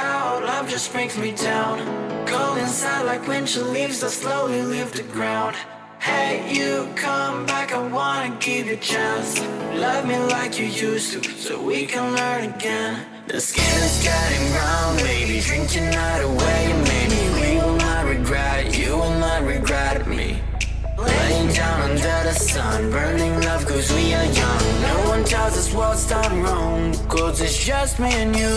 how love just brings me down. Go inside like winter leaves that slowly leave the ground. Hey, you come back, I wanna give you a chance. Love me like you used to, so we can learn again. The skin is getting brown, baby, drink your night away. Maybe we will not regret it, you will not regret me. Laying down under the sun, burning love cause we are young. No one tells us what's done wrong, cause it's just me and you.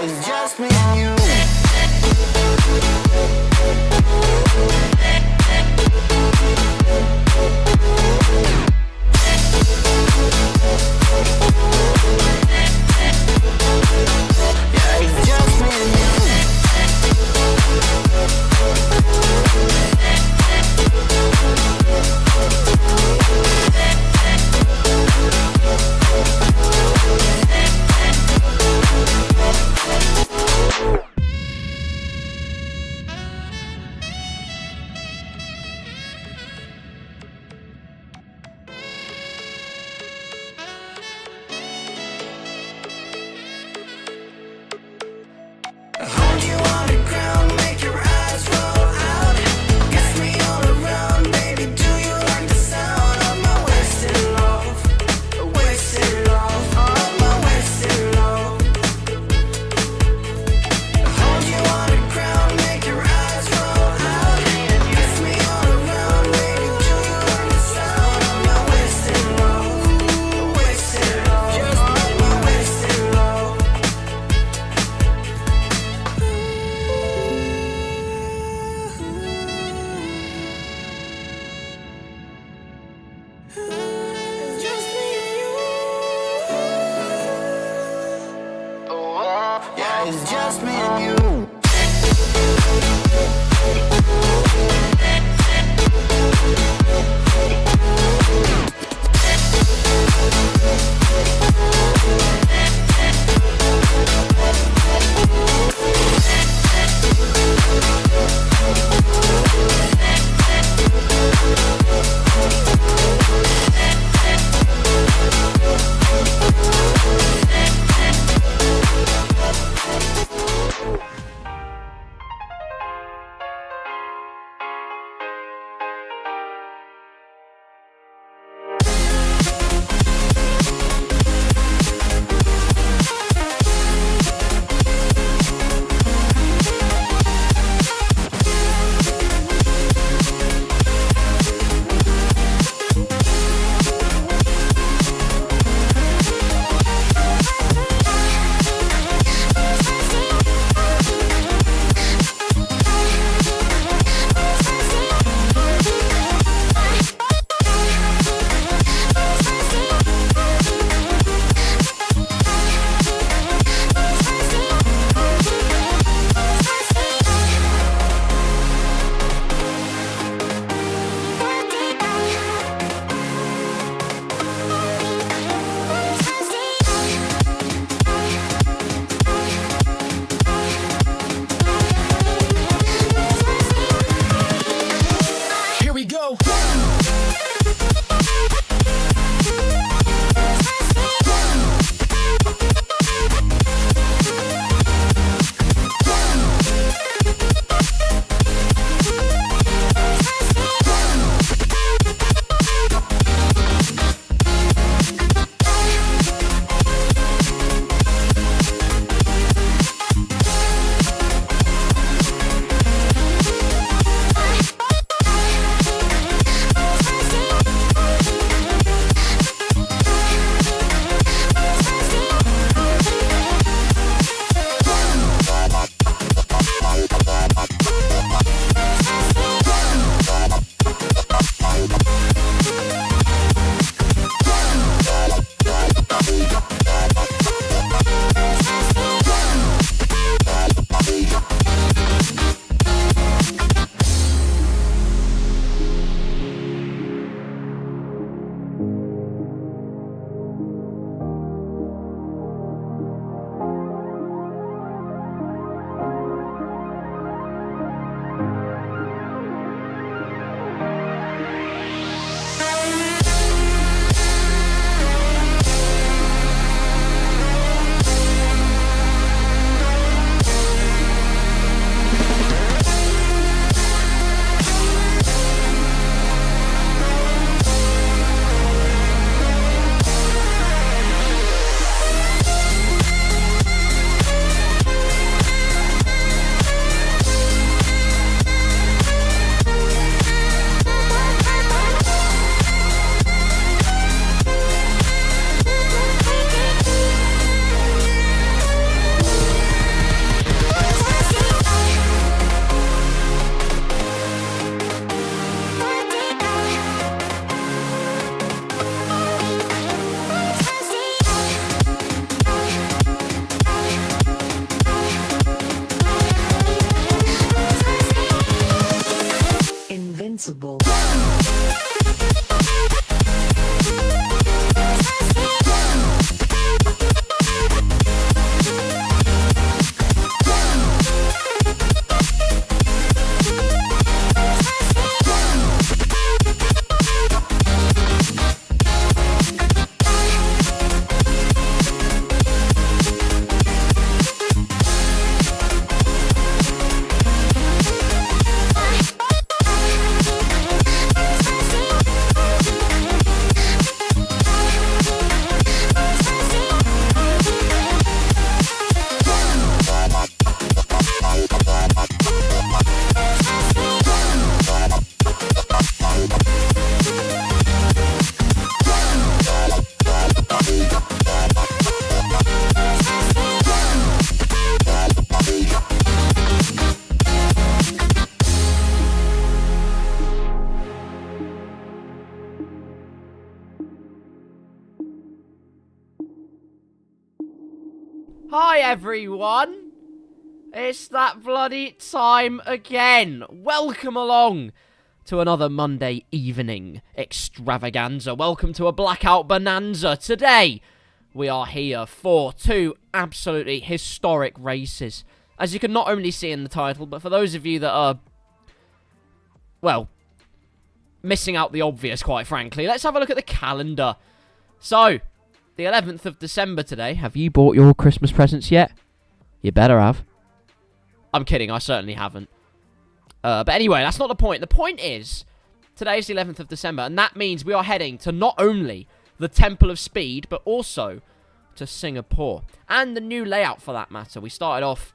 It's just me and you. Yeah, it's just me and you. Hold you on the ground, make your eyes roll out. Kiss me all around, baby, do you like the sound of my wasted love? Wasted love, of my wasted love. Hold you on the ground, make your eyes roll out. Kiss me all around, baby, do you like the sound of my wasted love? Wasted love, just of my wasted love. It's just me and you. Yeah, it's just me and you. possible. Hi everyone, it's that bloody time again. Welcome along to another Monday evening extravaganza. Welcome to a Blackout Bonanza. Today, we are here for two absolutely historic races. As you can not only see in the title, but for those of you that are, well, missing out the obvious, quite frankly, let's have a look at the calendar. So, the 11th of December today. Have you bought your Christmas presents yet? You better have. I'm kidding, I certainly haven't. But anyway, that's not the point. The point is, today is the 11th of December, and that means we are heading to not only the Temple of Speed, but also to Singapore. And the new layout, for that matter. We started off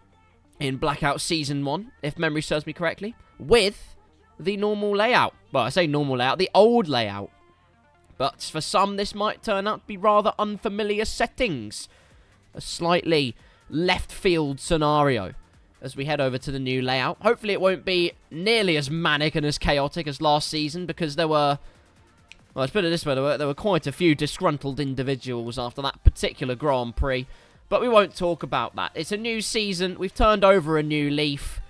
in Blackout Season 1, if memory serves me correctly, with the normal layout. Well, I say normal layout, the old layout. But for some, this might turn out to be rather unfamiliar settings. A slightly left-field scenario as we head over to the new layout. Hopefully it won't be nearly as manic and as chaotic as last season, because there were, well, let's put it this way, there were quite a few disgruntled individuals after that particular Grand Prix. But we won't talk about that. It's a new season. We've turned over a new leaf,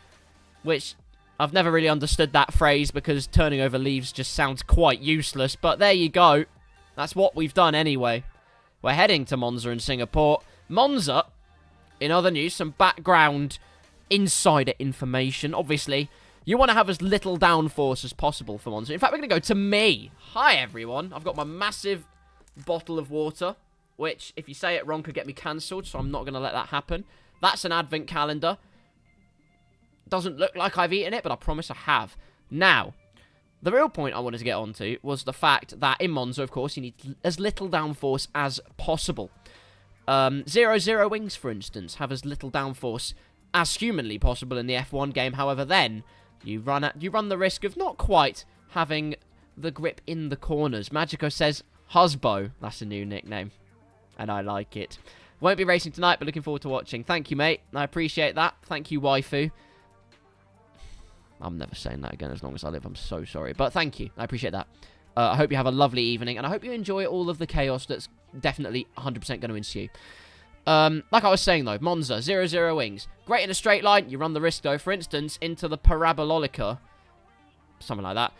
which I've never really understood that phrase, because turning over leaves just sounds quite useless. But there you go. That's what we've done anyway. We're heading to Monza and Singapore. Monza, in other news, some background insider information. Obviously, you want to have as little downforce as possible for Monza. In fact, we're going to go to me. Hi, everyone. I've got my massive bottle of water, which, if you say it wrong, could get me cancelled, so I'm not going to let that happen. That's an advent calendar. Doesn't look like I've eaten it, but I promise I have. Now, the real point I wanted to get onto was the fact that in Monza, of course, you need as little downforce as possible. 0-0 wings, for instance, have as little downforce as humanly possible in the F1 game. However, then you run the risk of not quite having the grip in the corners. Magico says Husbo. That's a new nickname, and I like it. Won't be racing tonight, but looking forward to watching. Thank you, mate. I appreciate that. Thank you, waifu. I'm never saying that again as long as I live. I'm so sorry. But thank you. I appreciate that. I hope you have a lovely evening, and I hope you enjoy all of the chaos that's definitely 100% going to ensue. Like I was saying, though, Monza, 0-0 wings. Great in a straight line. You run the risk, though, for instance, into the Parabolica. Something like that.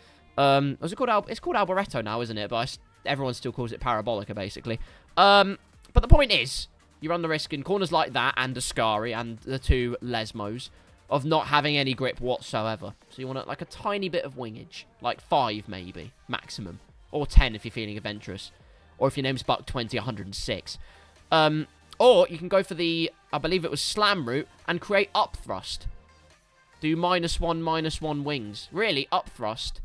What's it called? It's called Alboreto now, isn't it? But everyone still calls it Parabolica, basically. But the point is, you run the risk in corners like that, and Ascari, and the two Lesmos, of not having any grip whatsoever. So you want like a tiny bit of wingage. Like 5, maybe, maximum. Or 10 if you're feeling adventurous. Or if your name's Buck 20, 106. Or you can go for the, I believe it was slam route, and create up thrust. Do -1 wings. Really, up thrust.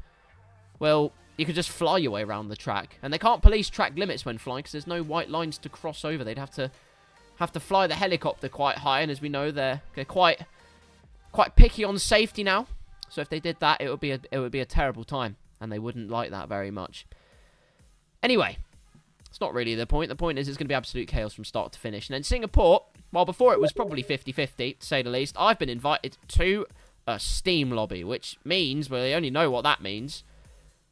Well, you could just fly your way around the track. And they can't police track limits when flying, because there's no white lines to cross over. They'd have to fly the helicopter quite high, and as we know, they're quite picky on safety now. So if they did that, it would be a terrible time, and they wouldn't like that very much. Anyway, it's not really the point. The point is it's going to be absolute chaos from start to finish. And then Singapore, while before it was probably 50-50, to say the least, I've been invited to a Steam lobby, which means, well, they only know what that means.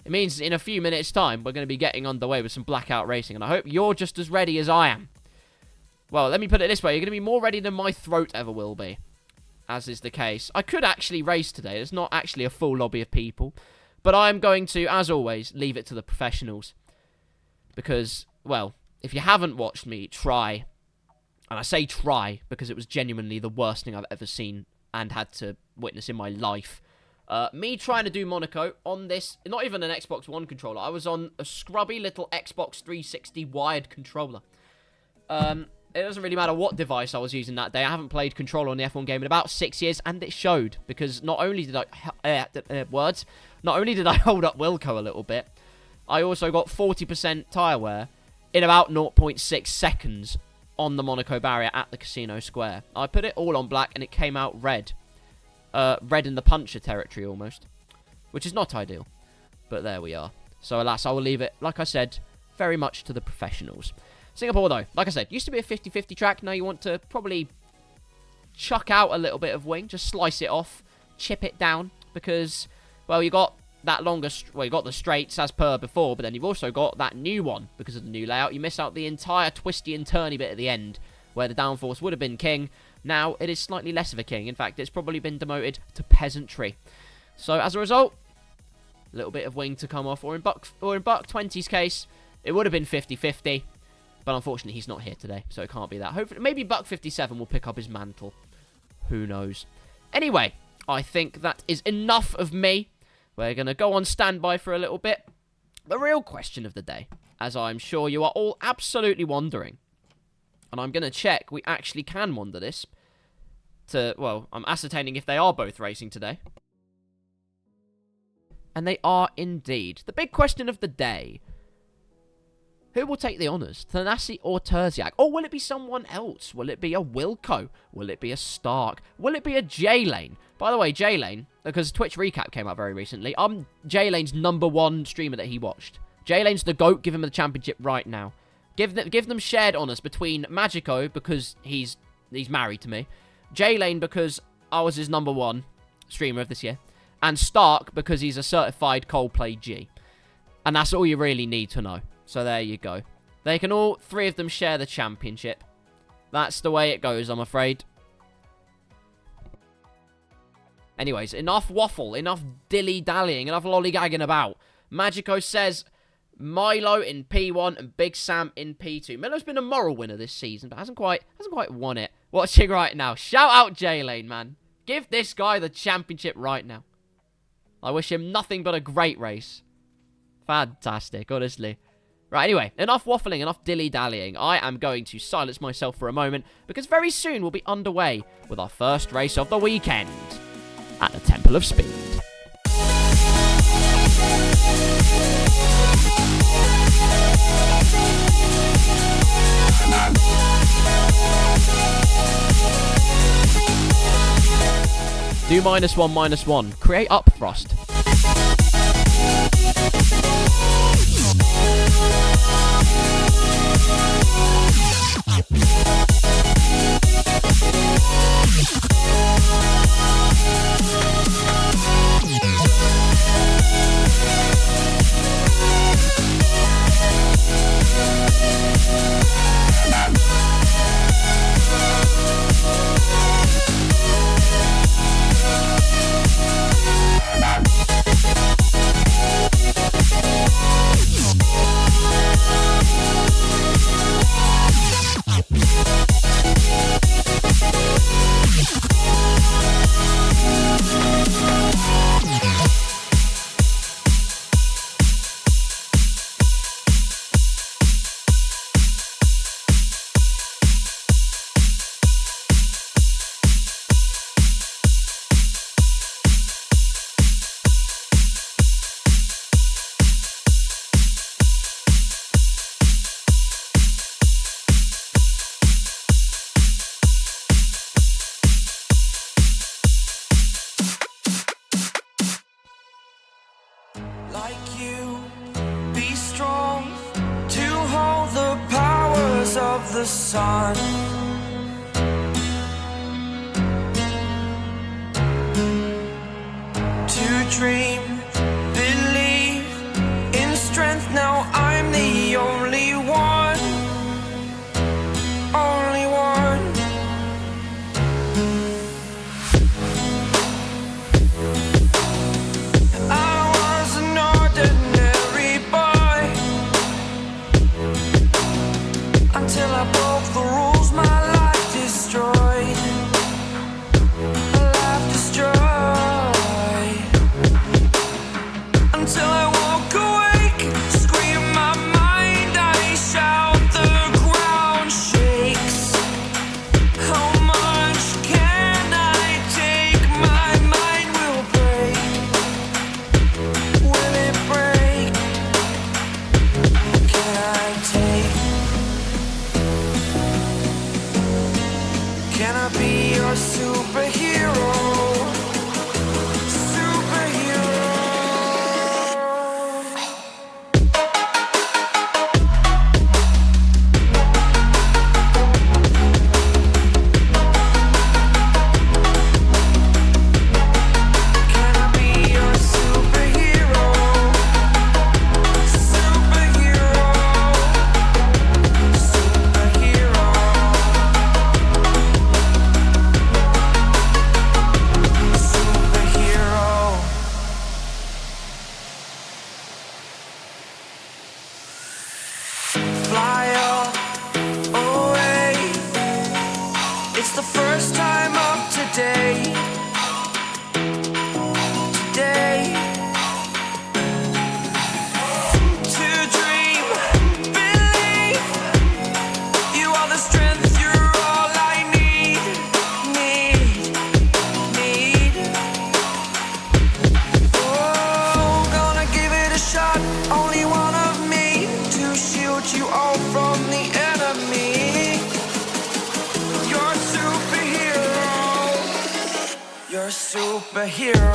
It means in a few minutes' time, we're going to be getting underway with some Blackout Racing, and I hope you're just as ready as I am. Well, let me put it this way. You're going to be more ready than my throat ever will be, as is the case. I could actually race today. There's not actually a full lobby of people, But I'm going to, as always, leave it to the professionals. Because, well, if you haven't watched me try, and I say try because it was genuinely the worst thing I've ever seen and had to witness in my life. Me trying to do Monaco on this, not even an Xbox One controller. I was on a scrubby little Xbox 360 wired controller. It doesn't really matter what device I was using that day. I haven't played controller on the F1 game in about 6 years, and it showed. Because not only did not only did I hold up Wilco a little bit, I also got 40% tyre wear in about 0.6 seconds on the Monaco barrier at the Casino Square. I put it all on black, and it came out red. Red in the puncher territory, almost. Which is not ideal. But there we are. So, alas, I will leave it, like I said, very much to the professionals. Singapore, though, like I said, used to be a 50-50 track. Now you want to probably chuck out a little bit of wing. Just slice it off. Chip it down. Because, well, you got that longer... Well, you got the straights as per before. But then you've also got that new one. Because of the new layout. You miss out the entire twisty and turny bit at the end. Where the downforce would have been king. Now, it is slightly less of a king. In fact, it's probably been demoted to peasantry. So, as a result, a little bit of wing to come off. Or in Buck 20's case, it would have been 50-50. But unfortunately, he's not here today, so it can't be that. Hopefully, maybe Buck 57 will pick up his mantle. Who knows? Anyway, I think that is enough of me. We're going to go on standby for a little bit. The real question of the day, as I'm sure you are all absolutely wondering, and I'm going to check we actually can wonder this, well, I'm ascertaining if they are both racing today. And they are indeed. The big question of the day: who will take the honours? Thanassi or Terziak? Or will it be someone else? Will it be a Wilco? Will it be a Stark? Will it be a J-Lane? By the way, J-Lane, because Twitch Recap came out very recently, I'm J-Lane's #1 streamer that he watched. J-Lane's the GOAT. Give him the championship right now. Give them shared honours between Magico, because he's married to me. J-Lane, because I was his #1 streamer of this year. And Stark, because he's a certified Coldplay G. And that's all you really need to know. So there you go. They can all three of them share the championship. That's the way it goes, I'm afraid. Anyways, enough waffle, enough dilly-dallying, enough lollygagging about. Magico says Milo in P1 and Big Sam in P2. Milo's been a moral winner this season, but hasn't quite won it. Watching right now. Shout out J-Lane, man. Give this guy the championship right now. I wish him nothing but a great race. Fantastic, honestly. Right, anyway, enough waffling, enough dilly-dallying. I am going to silence myself for a moment, because very soon we'll be underway with our first race of the weekend at the Temple of Speed. Do -1/-1. Create up thrust. Like you, be strong to hold the powers of the sun. To dream, believe in strength. Now I'm the only one, only one. I was superhero.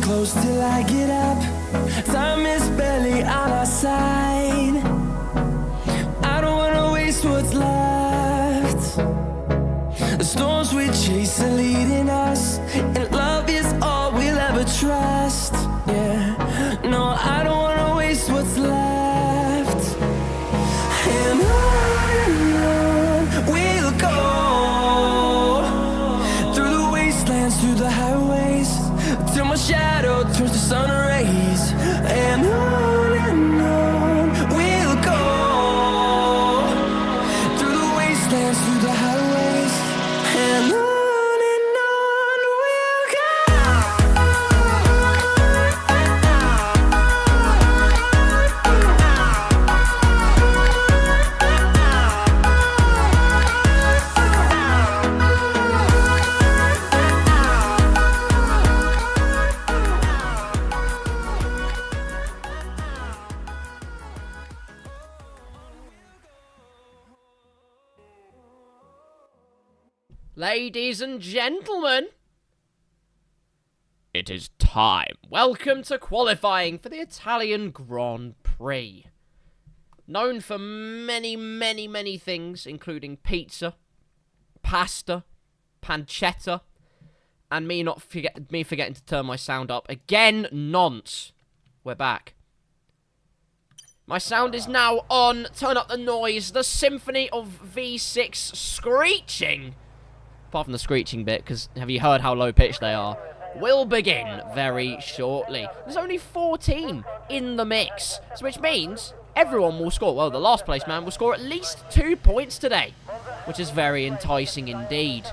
Close till I get up. Time is barely on our side. I don't wanna waste what's left. The storms we chase are leading us, and love is all we'll ever trust. Yeah, no, I don't wanna waste what's left. And on we'll go, through the wastelands, through the highways, till my shadow turns to sun rays. And on we'll go, through the wastelands, through the highways, and on we'll go. Ladies and gentlemen, it is time. Welcome to qualifying for the Italian Grand Prix. Known for many, many, many things, including pizza, pasta, pancetta, and me forgetting to turn my sound up again. Nonce. We're back. My sound is now on. Turn up the noise. The symphony of V6 screeching. Apart from the screeching bit, because have you heard how low pitched they are? Will begin very shortly. There's only 14 in the mix, so which means everyone will score. Well, the last place man will score at least 2 points today, which is very enticing indeed.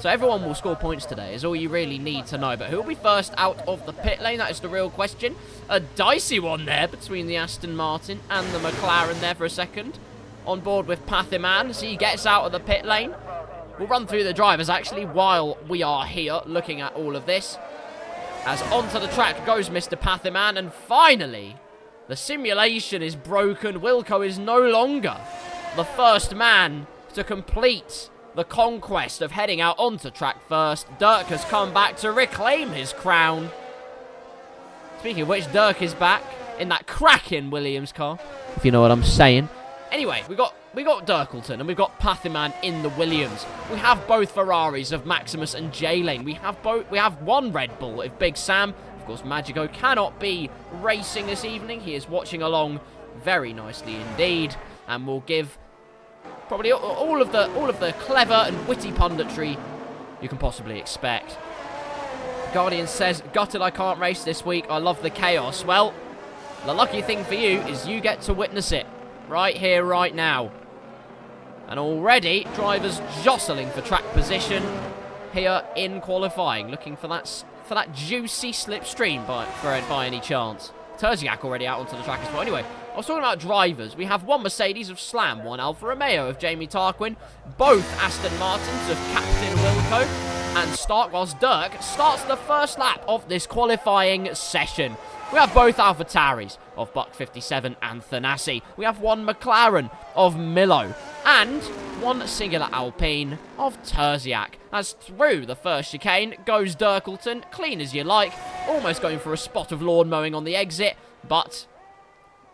So everyone will score points today is all you really need to know. But who will be first out of the pit lane? That is the real question. A dicey one there between the Aston Martin and the McLaren there for a second. On board with Pathiman as he gets out of the pit lane. We'll run through the drivers, actually, while we are here looking at all of this. As onto the track goes Mr. Pathiman, and finally, the simulation is broken. Wilco is no longer the first man to complete the conquest of heading out onto track first. Dirk has come back to reclaim his crown. Speaking of which, Dirk is back in that cracking Williams car, if you know what I'm saying. Anyway, we got Dirkleton and we've got Pathiman in the Williams. We have both Ferraris of Maximus and J-Lane. We have one Red Bull of Big Sam. Of course, Magico cannot be racing this evening. He is watching along very nicely indeed, and will give probably all of the clever and witty punditry you can possibly expect. Guardian says, gutted I can't race this week. I love the chaos. Well, the lucky thing for you is you get to witness it. Right here, right now. And already, drivers jostling for track position here in qualifying, looking for that juicy slipstream by any chance. Terziak already out onto the track as well. Anyway, I was talking about drivers. We have one Mercedes of Slam, one Alfa Romeo of Jamie Tarquin, both Aston Martins of Captain Wilco and Stark, whilst Dirk starts the first lap of this qualifying session. We have both AlphaTauris of Buck 57 and Thanassi. We have one McLaren of Milo and one singular Alpine of Terziak. As through the first chicane goes Dirkleton, clean as you like, almost going for a spot of lawn mowing on the exit, but,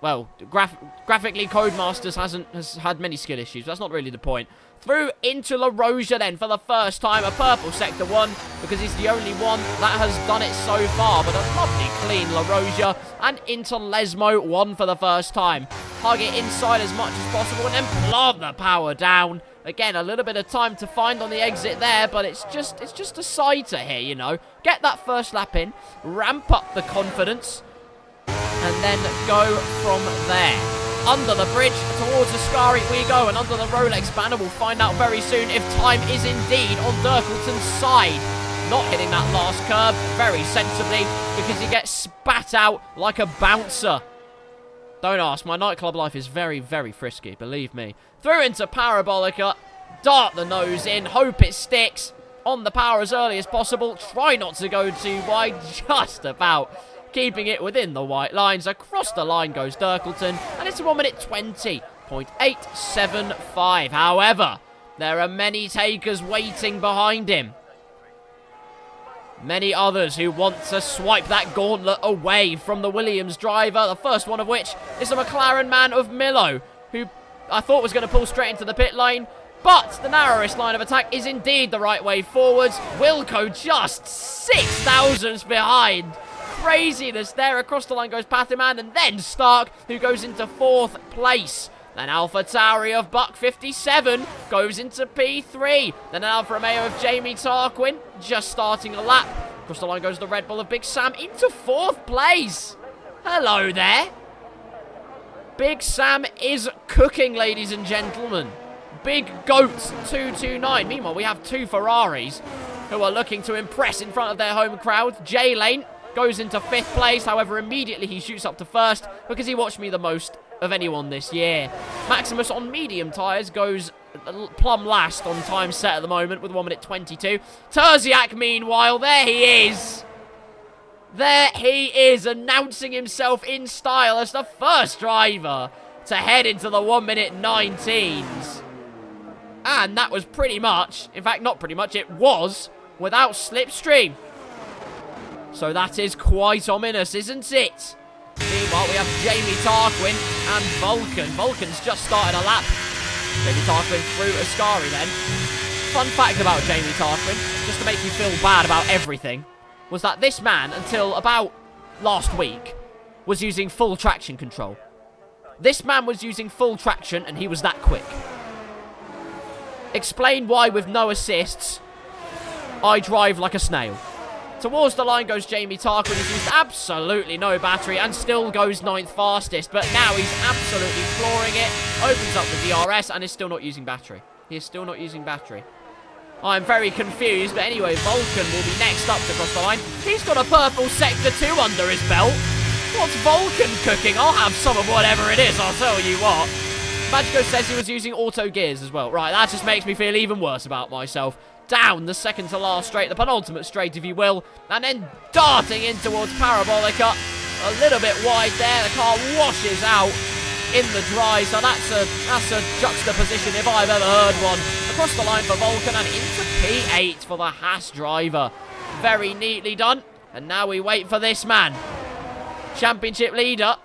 well, graphically Codemasters has had many skill issues. That's not really the point. Through into La Roja then for the first time, a purple Sector 1, because he's the only one that has done it so far, but a lovely clean La Roja, and into Lesmo 1 for the first time. Hug it inside as much as possible and then plant the power down. Again, a little bit of time to find on the exit there, but it's just a sighter here, you know. Get that first lap in, ramp up the confidence, and then go from there. Under the bridge, towards Ascari we go, and under the Rolex banner, we'll find out very soon if time is indeed on Dirkleton's side. Not hitting that last curb very sensibly, because he gets spat out like a bouncer. Don't ask, my nightclub life is very, very frisky, believe me. Through into Parabolica, dart the nose in, hope it sticks. On the power as early as possible, try not to go too wide, just about. Keeping it within the white lines, across the line goes Dirkleton, and it's a 1 minute 20.875. However, there are many takers waiting behind him. Many others who want to swipe that gauntlet away from the Williams driver, the first one of which is the McLaren man of Milo, who I thought was going to pull straight into the pit lane, but the narrowest line of attack is indeed the right way forwards. Wilco just 6 thousandths behind. Craziness there. Across the line goes Pathiman, and then Stark, who goes into 4th place. Then Alpha Tauri of Buck 57 goes into P3. Then an Alfa Romeo of Jamie Tarquin, just starting a lap. Across the line goes the Red Bull of Big Sam into 4th place. Hello there. Big Sam is cooking, ladies and gentlemen. Big Goats 229. Meanwhile, we have 2 Ferraris who are looking to impress in front of their home crowd. J-Lane goes into 5th place. However, immediately he shoots up to 1st because he watched me the most of anyone this year. Maximus on medium tyres goes plumb last on time set at the moment with 1 minute 22. Terziak, meanwhile, there he is. There he is, announcing himself in style as the first driver to head into the 1 minute 19s. And that was pretty much, in fact, not pretty much, it was without slipstream. So that is quite ominous, isn't it? Meanwhile, we have Jamie Tarquin and Vulcan. Vulcan's just started a lap. Jamie Tarquin through Ascari then. Fun fact about Jamie Tarquin, just to make you feel bad about everything, was that this man, until about last week, was using full traction control. This man was using full traction, and he was that quick. Explain why, with no assists, I drive like a snail. Towards the line goes Jamie Tarquin. He's used absolutely no battery and still goes 9th fastest. But now he's absolutely flooring it. Opens up the DRS and is still not using battery. He is still not using battery. I'm very confused. But anyway, Vulcan will be next up to cross the line. He's got a purple Sector 2 under his belt. What's Vulcan cooking? I'll have some of whatever it is, I'll tell you what. Magico says he was using auto gears as well. Right, that just makes me feel even worse about myself. Down the second to last straight, the penultimate straight if you will, and then darting in towards Parabolica. A little bit wide there, the car washes out in the dry, so that's a juxtaposition if I've ever heard one. Across the line for Vulcan and into P8 for the Haas driver. Very neatly done, and now we wait for this man. Championship leader,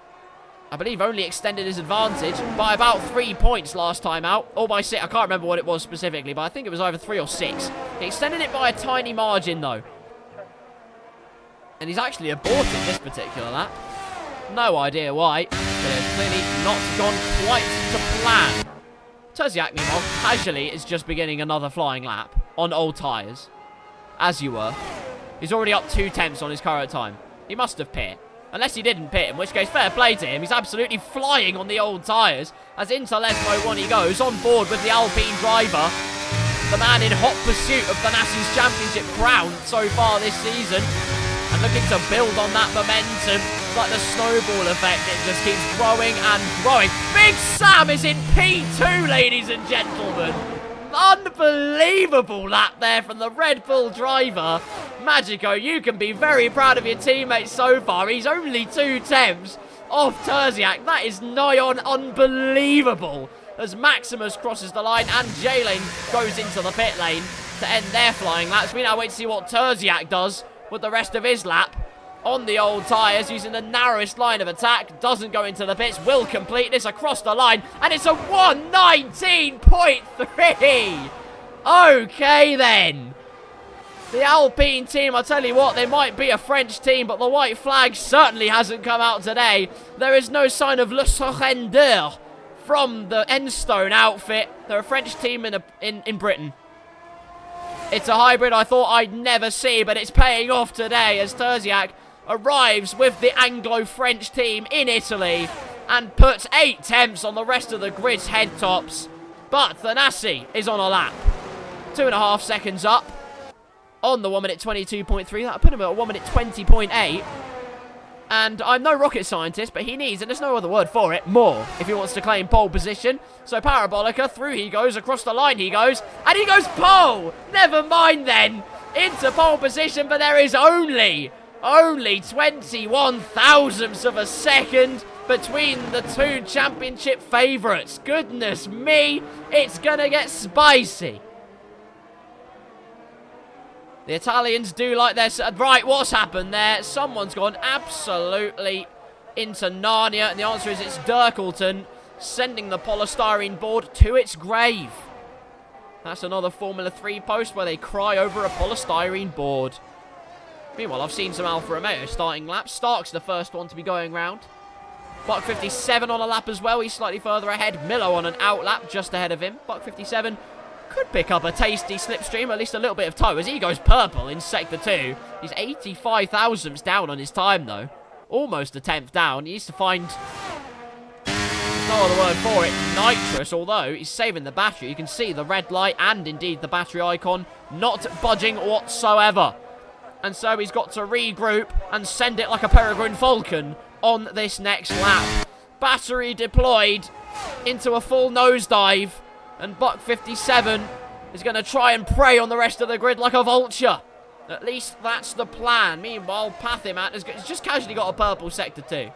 I believe, only extended his advantage by about 3 points last time out. Or by 6. I can't remember what it was specifically, but I think it was either 3 or 6. He extended it by a tiny margin, though. And he's actually aborted this particular lap. No idea why, but it's clearly not gone quite to plan. Terziak, meanwhile, casually is just beginning another flying lap on old tyres. As you were. He's already up 2 tenths on his current time. He must have pit. Unless he didn't pit, in which case, fair play to him. He's absolutely flying on the old tyres. As into Lesmo 1 he goes, on board with the Alpine driver. The man in hot pursuit of Thanassi's championship crown so far this season. And looking to build on that momentum. Like the snowball effect, it just keeps growing and growing. Big Sam is in P2, ladies and gentlemen. Unbelievable lap there from the Red Bull driver. Magico, you can be very proud of your teammate so far. He's only 2 tenths off Terziak. That is nigh on unbelievable. As Maximus crosses the line and J-Lane goes into the pit lane to end their flying laps. We now wait to see what Terziak does with the rest of his lap. On the old tyres, using the narrowest line of attack. Doesn't go into the pits. Will complete this across the line. And it's a 1:19.3. Okay, then. The Alpine team, I'll tell you what, they might be a French team, but the white flag certainly hasn't come out today. There is no sign of Le Surrender from the Enstone outfit. They're a French team in Britain. It's a hybrid I thought I'd never see, but it's paying off today as Terziak arrives with the Anglo-French team in Italy and puts 8 tenths on the rest of the grid's head tops. But Thanassi is on a lap. 2.5 seconds up on the 1 minute 22.3. That'll put him at 1 minute 20.8. And I'm no rocket scientist, but he needs, and there's no other word for it, more if he wants to claim pole position. So Parabolica, through he goes, across the line he goes, and he goes pole! Never mind then, into pole position, but there is only 21 thousandths of a second between the two championship favourites. Goodness me, it's gonna get spicy. The Italians do like their... Right, what's happened there? Someone's gone absolutely into Narnia. And the answer is it's Dirkleton sending the polystyrene board to its grave. That's another Formula 3 post where they cry over a polystyrene board. Meanwhile, I've seen some Alfa Romeo starting laps. Stark's the first one to be going round. Buck 57 on a lap as well. He's slightly further ahead. Milo on an out lap just ahead of him. Buck 57... could pick up a tasty slipstream, at least a little bit of tow, as he goes purple in Sector 2. He's 85 thousandths down on his time, though. Almost a 10th down. He needs to find... no other word for it, nitrous, although he's saving the battery. You can see the red light and, indeed, the battery icon not budging whatsoever. And so he's got to regroup and send it like a peregrine falcon on this next lap. Battery deployed into a full nosedive. And Buck 57 is going to try and prey on the rest of the grid like a vulture. At least that's the plan. Meanwhile, Pathiman has just casually got a purple Sector 2.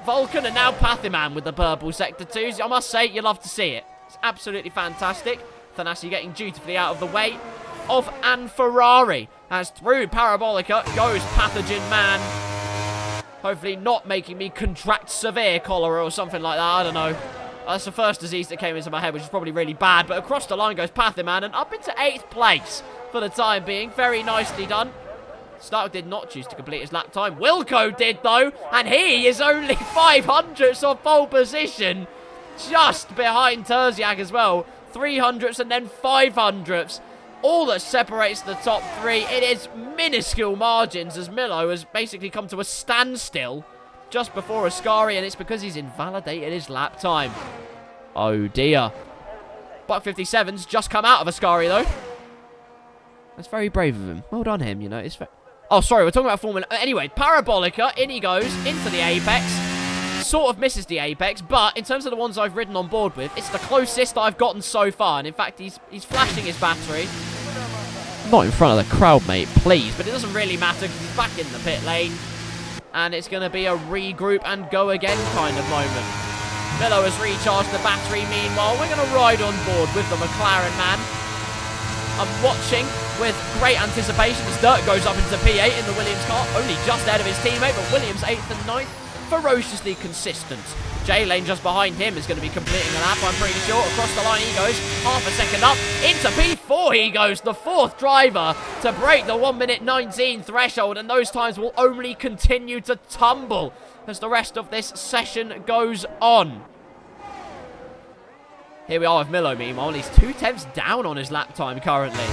Vulcan and now Pathiman with the purple Sector 2s. I must say, you love to see it. It's absolutely fantastic. Thanassi getting dutifully out of the way of An Ferrari. As through Parabolica goes Pathogen Man. Hopefully not making me contract severe cholera or something like that. I don't know. That's the first disease that came into my head, which is probably really bad. But across the line goes Pathiman and up into 8th place for the time being. Very nicely done. Stark did not choose to complete his lap time. Wilco did, though. And he is only 500ths of pole position. Just behind Terziak as well. 300ths and then 500ths. All that separates the top three. It is minuscule margins as Milo has basically come to a standstill just before Ascari, and it's because he's invalidated his lap time. Oh dear. Buck 57's just come out of Ascari, though. That's very brave of him. Well done him, you know. Oh, sorry, we're talking about Formula... Anyway, Parabolica, in he goes, into the apex. Sort of misses the apex, but in terms of the ones I've ridden on board with, it's the closest I've gotten so far, and in fact, he's flashing his battery. Not in front of the crowd, mate, please, but it doesn't really matter because he's back in the pit lane. And it's going to be a regroup and go again kind of moment. Milo has recharged the battery. Meanwhile, we're going to ride on board with the McLaren man. I'm watching with great anticipation as Dirk goes up into P8 in the Williams car. Only just ahead of his teammate, but Williams 8th and 9th. Ferociously consistent. J-Lane just behind him is going to be completing a lap, I'm pretty sure. Across the line he goes, half a second up, into P4 he goes, the 4th driver to break the 1 minute 19 threshold, and those times will only continue to tumble as the rest of this session goes on. Here we are with Milo, meanwhile, he's 2 tenths down on his lap time currently.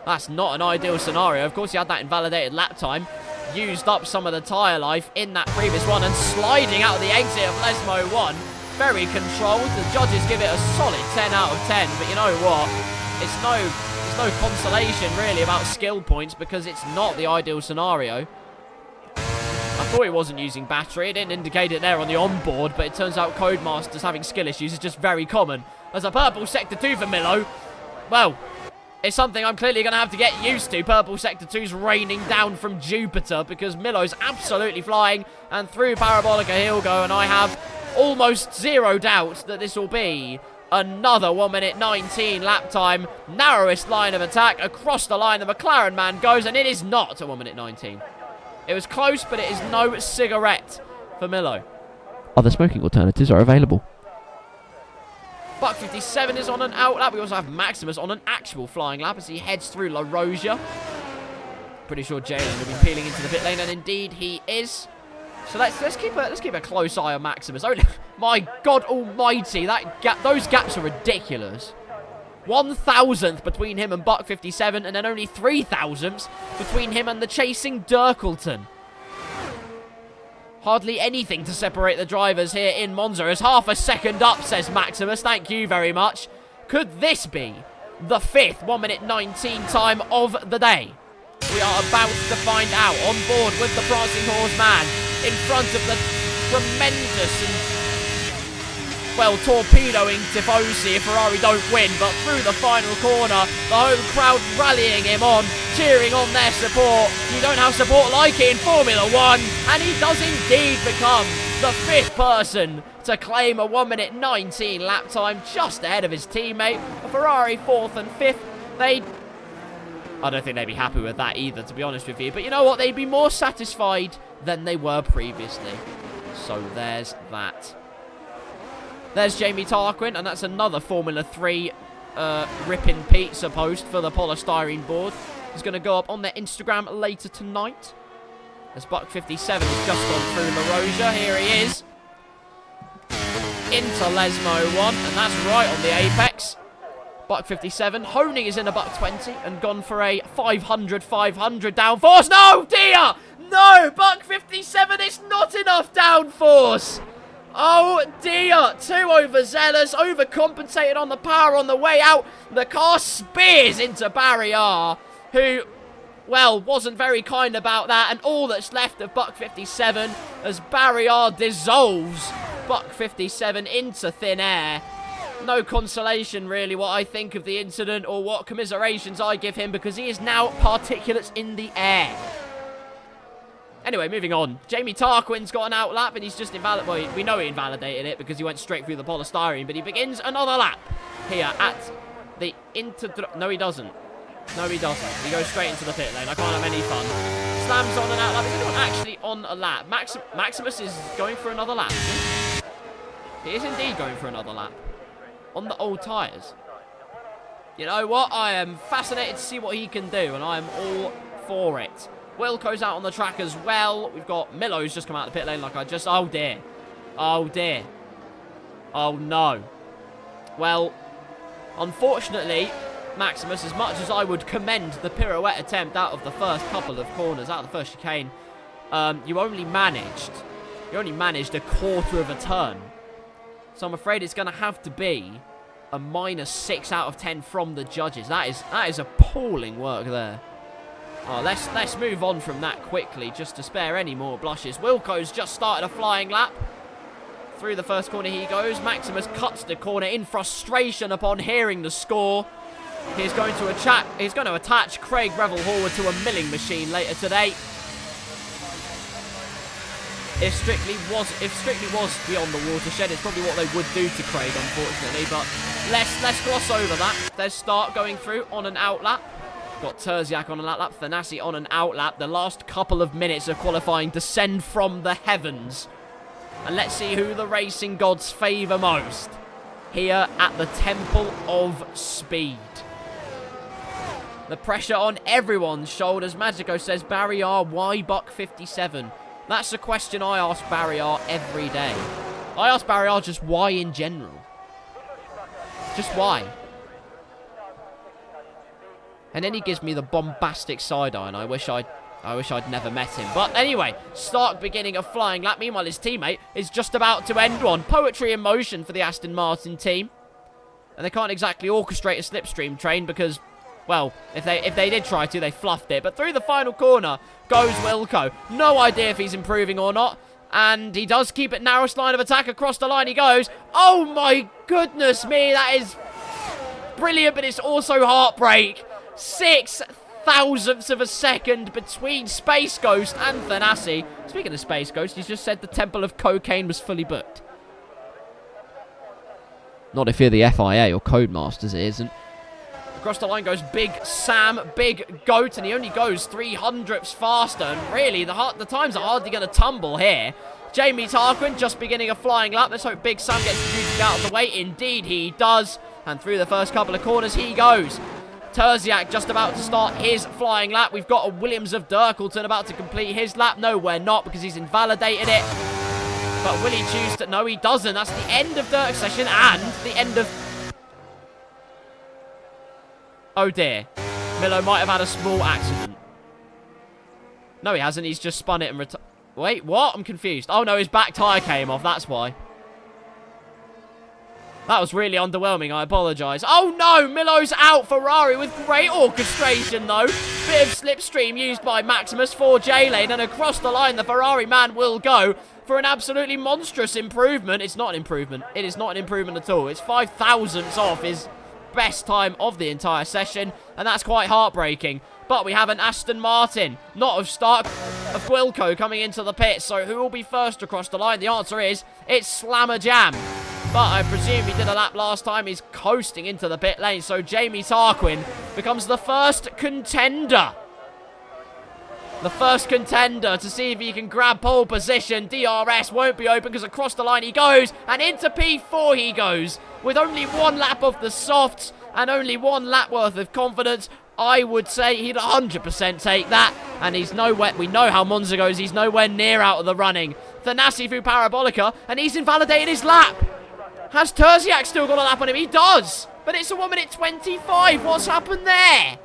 That's not an ideal scenario. Of course, he had that invalidated lap time. Used up some of the tyre life in that previous one and sliding out of the exit of Lesmo 1. Very controlled. The judges give it a solid 10 out of 10. But you know what? It's no consolation really about skill points because it's not the ideal scenario. I thought he wasn't using battery. It didn't indicate it there on the onboard, but it turns out Codemasters having skill issues is just very common. There's a purple Sector 2 for Milo. Well, it's something I'm clearly going to have to get used to. Purple Sector 2's raining down from Jupiter because Milo's absolutely flying. And through Parabolica he'll go, and I have almost zero doubt that this will be another 1 minute 19 lap time. Narrowest line of attack. Across the line, the McLaren man goes, and it is not a 1 minute 19. It was close, but it is no cigarette for Milo. Other smoking alternatives are available. Buck 57 is on an out lap. We also have Maximus on an actual flying lap as he heads through La Roja. Pretty sure Jalen will be peeling into the pit lane, and indeed he is. So let's keep a close eye on Maximus. Oh my God Almighty! Those gaps are ridiculous. 1,000th between him and Buck 57, and then only 3,000ths between him and the chasing Dirkleton. Hardly anything to separate the drivers here in Monza. As half a second up, says Maximus. Thank you very much. Could this be the 5th 1 minute 19 time of the day? We are about to find out. On board with the Prancing Horseman in front of the tremendous and, well, torpedoing Tifosi if Ferrari don't win. But through the final corner, the home crowd rallying him on, cheering on their support. You don't have support like it in Formula 1. And he does indeed become the 5th person to claim a 1 minute 19 lap time, just ahead of his teammate. A Ferrari 4th and 5th. I don't think they'd be happy with that either, to be honest with you. But you know what? They'd be more satisfied than they were previously. So there's that. There's Jamie Tarquin, and that's another Formula 3 ripping pizza post for the polystyrene board. He's going to go up on their Instagram later tonight. As Buck 57 has just gone through La Roja. Here he is. Into Lesmo 1, and that's right on the apex. Buck 57 honing is in a Buck 20 and gone for a 500 downforce. No, dear! No, Buck 57, it's not enough downforce. Oh, dear. Too overzealous, overcompensated on the power on the way out. The car spears into Barrier, who, well, wasn't very kind about that. And all that's left of Buck 57 as Barrier dissolves Buck 57 into thin air. No consolation, really, what I think of the incident or what commiserations I give him, because he is now particulates in the air. Anyway, moving on. Jamie Tarquin's got an outlap, and he's just invalidated. Well, we know he invalidated it because he went straight through the polystyrene, but he begins another lap here at the No, he doesn't. No, he doesn't. He goes straight into the pit lane. I can't have any fun. Slams on an outlap. Is anyone actually on a lap? Maximus is going for another lap. He is indeed going for another lap. On the old tyres. You know what? I am fascinated to see what he can do, and I am all for it. Wilco's out on the track as well. We've got Millo's just come out of the pit lane like I just... Oh, dear. Oh, dear. Oh, no. Well, unfortunately, Maximus, as much as I would commend the pirouette attempt out of the first couple of corners, out of the first chicane, you only managed a quarter of a turn. So I'm afraid it's going to have to be a -6 out of 10 from the judges. That is appalling work there. Oh, let's move on from that quickly, just to spare any more blushes. Wilco's just started a flying lap. Through the first corner he goes. Maximus cuts the corner in frustration upon hearing the score. He's going to attach Craig Revel Horwood to a milling machine later today. If Strictly was beyond the watershed, it's probably what they would do to Craig, unfortunately. But let's gloss over that. There's Start going through on an outlap. Got Terziak on an outlap, Thanassi on an outlap. The last couple of minutes of qualifying descend from the heavens. And let's see who the racing gods favour most here at the Temple of Speed. The pressure on everyone's shoulders. Magico says, Barrier, why Buck 57? That's a question I ask Barrier every day. I ask Barrier just why in general. Just why. And then he gives me the bombastic side-eye, and I wish I'd never met him. But anyway, Stark beginning a flying lap. Meanwhile, his teammate is just about to end one. Poetry in motion for the Aston Martin team. And they can't exactly orchestrate a slipstream train because, well, if they did try to, they fluffed it. But through the final corner goes Wilco. No idea if he's improving or not. And he does keep it narrowest line of attack. Across the line he goes. Oh my goodness me, that is brilliant, but it's also heartbreak. 6 thousandths of a second between Space Ghost and Thanassi. Speaking of Space Ghost, he's just said the Temple of Cocaine was fully booked. Not if you're the FIA or Codemasters, it isn't. Across the line goes Big Sam, Big Goat, and he only goes 300ths faster. And really, the times are hardly going to tumble here. Jamie Tarquin just beginning a flying lap. Let's hope Big Sam gets the out of the way. Indeed, he does. And through the first couple of corners, he goes. Terziak just about to start his flying lap. We've got a Williams of Dirkleton about to complete his lap. No, we're not, because he's invalidated it. But will he choose to... No, he doesn't. That's the end of Dirk's session and the end of... Oh, dear. Milo might have had a small accident. No, he hasn't. He's just spun it and Wait, what? I'm confused. Oh, no, his back tyre came off. That's why. That was really underwhelming. I apologise. Oh, no. Milo's out. Ferrari with great orchestration, though. Bit of slipstream used by Maximus for J-Lane. And across the line, the Ferrari man will go for an absolutely monstrous improvement. It's not an improvement. It is not an improvement at all. It's 5 thousandths off his best time of the entire session. And that's quite heartbreaking. But we have an Aston Martin, not of Stark, of Wilco coming into the pit. So who will be first across the line? The answer is, it's Slammer Jam. But I presume he did a lap last time. He's coasting into the pit lane. So Jamie Tarquin becomes the first contender. The first contender to see if he can grab pole position. DRS won't be open because across the line he goes. And into P4 he goes. With only 1 lap of the softs and only 1 lap worth of confidence. I would say he'd 100% take that. And he's nowhere. We know how Monza goes. He's nowhere near out of the running. Thanassi through Parabolica. And he's invalidated his lap. Has Terziak still got a lap on him? He does. But it's a 1 minute 25. What's happened there?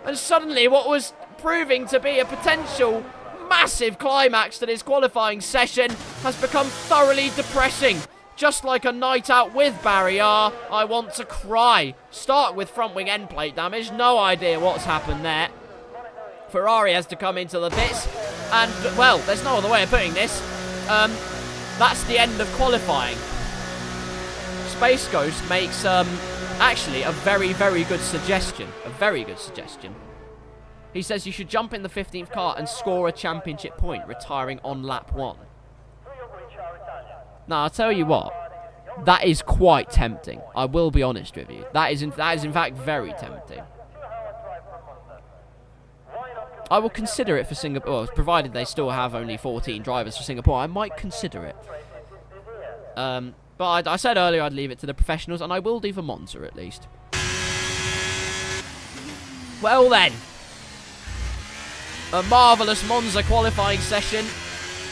And suddenly what was proving to be a potential massive climax to this qualifying session has become thoroughly depressing. Just like a night out with Barrier, I want to cry. Start with front wing end plate damage. No idea what's happened there. Ferrari has to come into the pits. And, well, there's no other way of putting this. That's the end of qualifying. Space Ghost makes, actually, a very, very good suggestion. A very good suggestion. He says you should jump in the 15th car and score a championship point, retiring on lap 1. Now, I'll tell you what. That is quite tempting. I will be honest with you. That is in fact very tempting. I will consider it for Singapore, provided they still have only 14 drivers for Singapore. I might consider it. But I said earlier I'd leave it to the professionals, and I will do for Monza at least. Well then. A marvellous Monza qualifying session.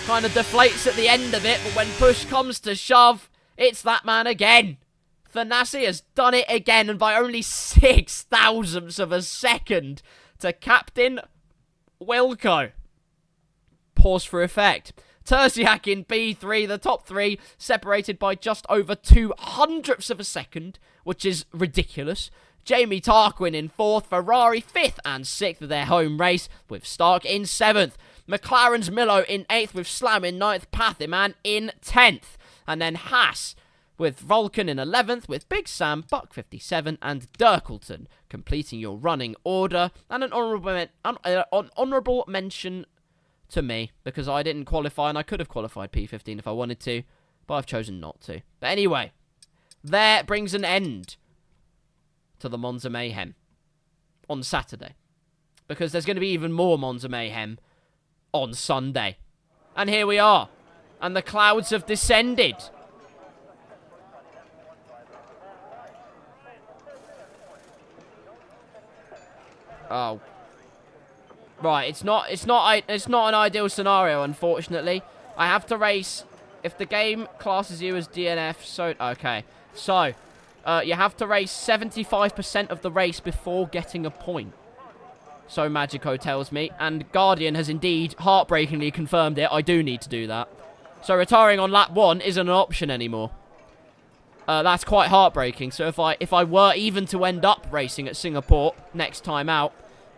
Kind of deflates at the end of it, but when push comes to shove, it's that man again. Thanassi has done it again, and by only 6 thousandths of a second to Captain Wilco. Pause for effect. Terziak in B3, the top 3, separated by just over 2 hundredths of a second, which is ridiculous. Jamie Tarquin in 4th, Ferrari 5th and 6th of their home race, with Stark in 7th. McLaren's Milo in 8th, with Slam in 9th, Pathiman in 10th. And then Haas with Vulcan in 11th, with Big Sam, Buck 57, and Dirkleton completing your running order. And an honourable mention to me, because I didn't qualify, and I could have qualified P15 if I wanted to, but I've chosen not to. But anyway, there brings an end to the Monza Mayhem on Saturday, because there's going to be even more Monza Mayhem on Sunday. And here we are, and the clouds have descended. Oh. Right, it's not an ideal scenario, unfortunately. I have to race if the game classes you as DNF. So okay, so you have to race 75% of the race before getting a point. So Magico tells me, and Guardian has indeed heartbreakingly confirmed it. I do need to do that. So retiring on lap 1 isn't an option anymore. That's quite heartbreaking. So if I were even to end up racing at Singapore next time out,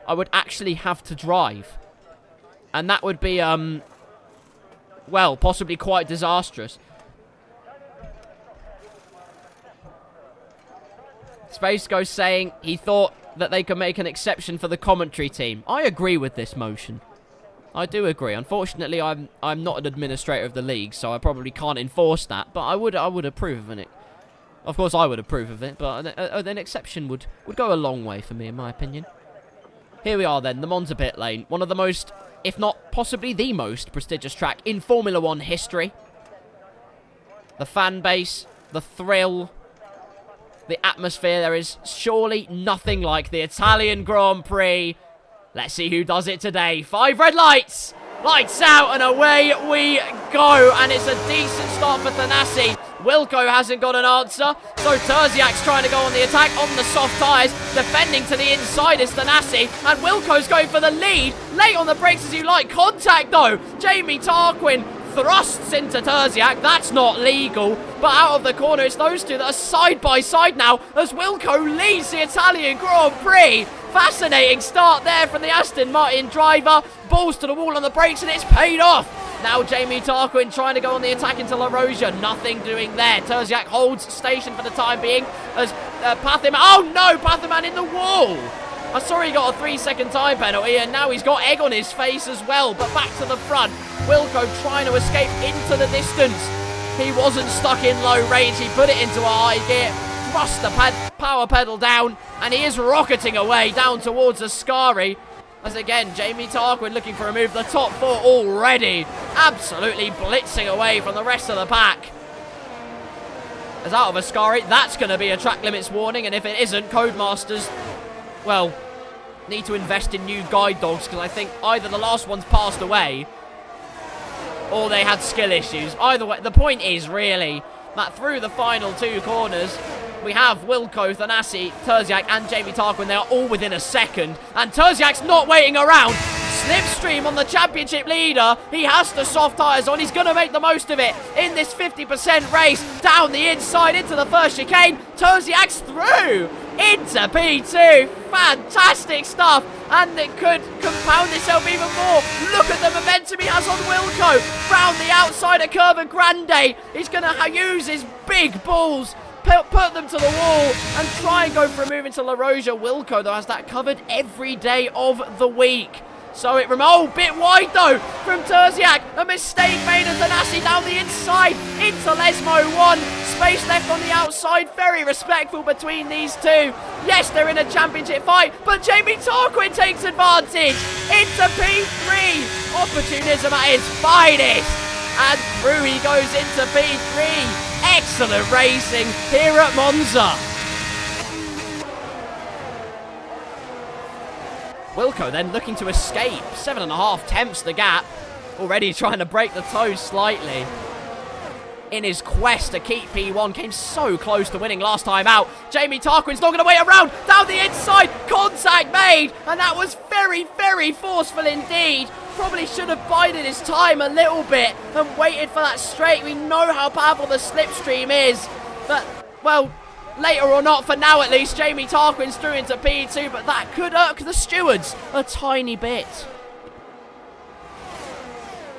I would actually have to drive. And that would be, well, possibly quite disastrous. Space Ghost saying he thought that they could make an exception for the commentary team. I agree with this motion. I do agree. Unfortunately, I'm not an administrator of the league, so I probably can't enforce that. But I would approve of it. Of course, I would approve of it, but an exception would go a long way for me, in my opinion. Here we are then, the Monza pit lane. One of the most, if not possibly the most, prestigious track in Formula 1 history. The fan base, the thrill, the atmosphere. There is surely nothing like the Italian Grand Prix. Let's see who does it today. 5 red lights! Lights out and away we go, and it's a decent start for Thanassi. Wilco hasn't got an answer, so Terziak's trying to go on the attack on the soft tyres. Defending to the inside is Thanassi, and Wilco's going for the lead. Late on the brakes as you like. Contact, though. Jamie Tarquin thrusts into Terziak. That's not legal, but out of the corner, it's those two that are side by side now as Wilco leads the Italian Grand Prix. Fascinating start there from the Aston Martin driver. Balls to the wall on the brakes, and it's paid off. Now Jamie Tarquin trying to go on the attack into La Roja. Nothing doing there. Terziak holds station for the time being as Pathiman... Oh no, Pathiman in the wall. I saw he got a 3-second time penalty, and now he's got egg on his face as well. But back to the front. Wilco trying to escape into the distance. He wasn't stuck in low range. He put it into a high gear, thrust the power pedal down, and he is rocketing away down towards Ascari. As again, Jamie Tarquin looking for a move. The top four already absolutely blitzing away from the rest of the pack. As out of Ascari, that's going to be a track limits warning, and if it isn't, Codemasters, well, need to invest in new guide dogs, because I think either the last one's passed away or they had skill issues. Either way, the point is really that through the final two corners, we have Wilco, Thanassi, Terziak, and Jamie Tarquin. They are all within a second, and Terziak's not waiting around. Slipstream on the championship leader. He has the soft tyres on. He's going to make the most of it in this 50% race. Down the inside into the first chicane. Terziak's through into P2. Fantastic stuff, and it could compound itself even more. Look at the momentum he has on Wilco. Round the outside of Curva Grande. He's going to use his big balls, put them to the wall, and try and go for a move into La Roja. Wilco, though, has that covered every day of the week. So it oh, bit wide, though, from Terziak. A mistake made of Thanassi down the inside into Lesmo 1. Space left on the outside. Very respectful between these two. Yes, they're in a championship fight, but Jamie Tarquin takes advantage into P3. Opportunism at its finest. And through he goes into P3. Excellent racing here at Monza. Wilco then looking to escape. 7.5 tenths the gap. Already trying to break the toes slightly. In his quest to keep P1. Came so close to winning last time out. Jamie Tarquin's not going to wait around. Down the inside. Contact made. And that was very, very forceful indeed. Probably should have bided his time a little bit and waited for that straight. We know how powerful the slipstream is. But, well, later or not, for now at least, Jamie Tarquin's through into P2, but that could irk the stewards a tiny bit.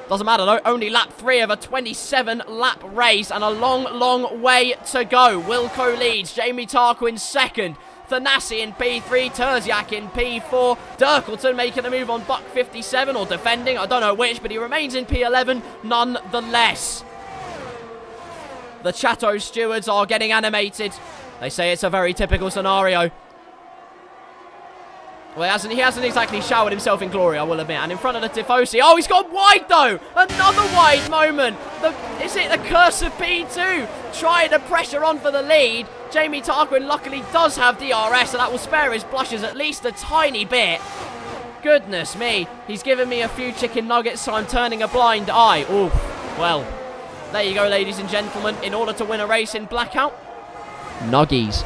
Doesn't matter though, only lap 3 of a 27-lap race and a long, long way to go. Wilco leads, Jamie Tarquin second, Thanassi in P3, Terziak in P4, Dirkleton making a move on Buck 57, or defending, I don't know which, but he remains in P11 nonetheless. The Chateau stewards are getting animated. They say it's a very typical scenario. Well, he hasn't exactly showered himself in glory, I will admit. And in front of the Tifosi. Oh, he's gone wide, though. Another wide moment. Is it the curse of P2? Trying to pressure on for the lead. Jamie Tarquin luckily does have DRS, so that will spare his blushes at least a tiny bit. Goodness me. He's given me a few chicken nuggets, so I'm turning a blind eye. Ooh, well, there you go, ladies and gentlemen. In order to win a race in Blackout, nuggies.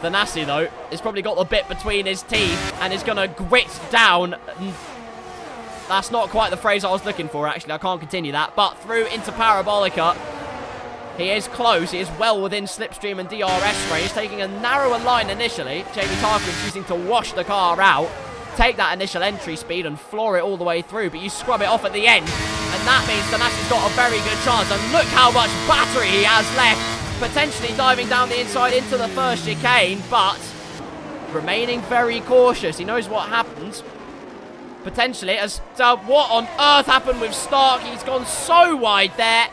Thanassi, though, has probably got the bit between his teeth and is going to grit down. That's not quite the phrase I was looking for, actually. I can't continue that. But through into Parabolica. He is close. He is well within slipstream and DRS range, taking a narrower line initially. Jamie Tarquin choosing to wash the car out, take that initial entry speed and floor it all the way through, but you scrub it off at the end. And that means Thanassi's got a very good chance. And look how much battery he has left. Potentially diving down the inside into the first chicane, but remaining very cautious. He knows what happens. Potentially, as what on earth happened with Stark? He's gone so wide there,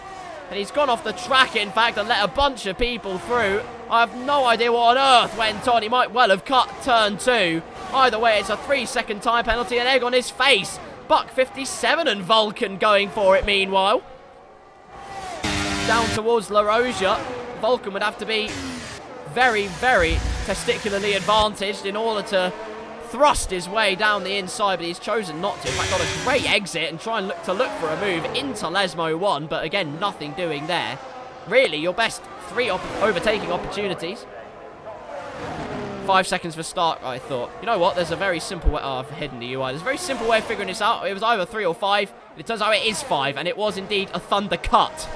and he's gone off the track, in fact, and let a bunch of people through. I have no idea what on earth went on. He might well have cut turn 2. Either way, it's a 3-second time penalty, and egg on his face. Buck 57 and Vulcan going for it meanwhile. Down towards La Roja. Vulcan would have to be very, very testicularly advantaged in order to thrust his way down the inside, but he's chosen not to. In fact, got a great exit and try and look for a move into Lesmo 1, but again, nothing doing there. Really, your best 3 overtaking opportunities. 5 seconds for start, I thought. You know what? There's a very simple way. Oh, I've hidden the UI. There's a very simple way of figuring this out. It was either 3 or 5. It turns out it is 5, and it was indeed a thunder cut.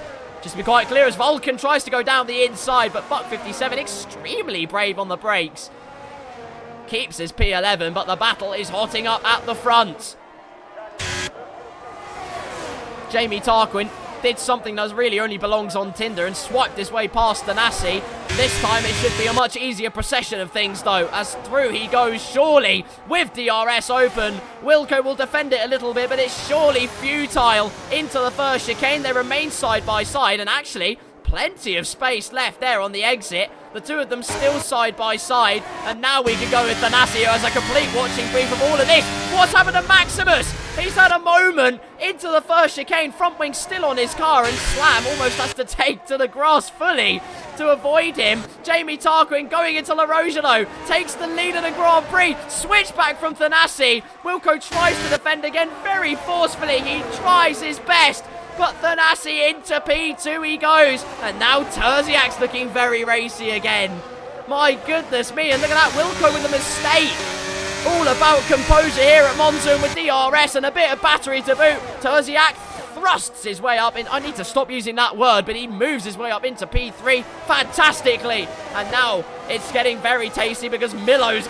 Just to be quite clear, as Vulcan tries to go down the inside, but Buck57 extremely brave on the brakes. Keeps his P11, but the battle is hotting up at the front. Jamie Tarquin did something that really only belongs on Tinder and swiped his way past Thanassi. This time it should be a much easier procession of things though, as through he goes surely with DRS open. Wilco will defend it a little bit, but it's surely futile into the first chicane. They remain side by side, and actually plenty of space left there on the exit. The two of them still side by side, and now we can go with Thanassi, who has a complete watching brief of all of this. What's happened to Maximus? He's had a moment into the first chicane, front wing still on his car, and Slam almost has to take to the grass fully to avoid him. Jamie Tarquin going into La Rogelo, takes the lead in the Grand Prix, switch back from Thanassi. Wilco tries to defend again very forcefully, he tries his best. But Thanassi into P2 he goes. And now Terziak's looking very racy again. My goodness me. And look at that. Wilco with a mistake. All about composure here at Monza with DRS and a bit of battery to boot. Terziak thrusts his way up. I need to stop using that word, but he moves his way up into P3 fantastically. And now it's getting very tasty because Milo's,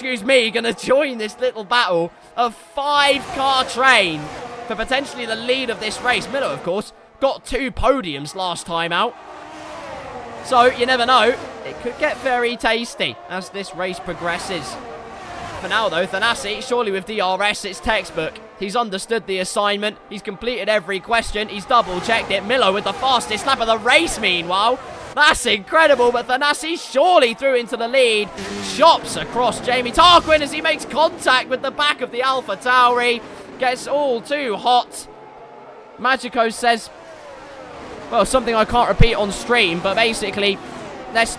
going to join this little battle of 5-car train for potentially the lead of this race. Miller, of course, got 2 podiums last time out. So, you never know. It could get very tasty as this race progresses. For now, though, Thanassi, surely with DRS, it's textbook. He's understood the assignment. He's completed every question. He's double-checked it. Miller with the fastest lap of the race, meanwhile. That's incredible, but Thanassi surely through into the lead. Chops across Jamie Tarquin as he makes contact with the back of the Alpha Tauri. Gets all too hot. Magico says, well, something I can't repeat on stream, but basically, let's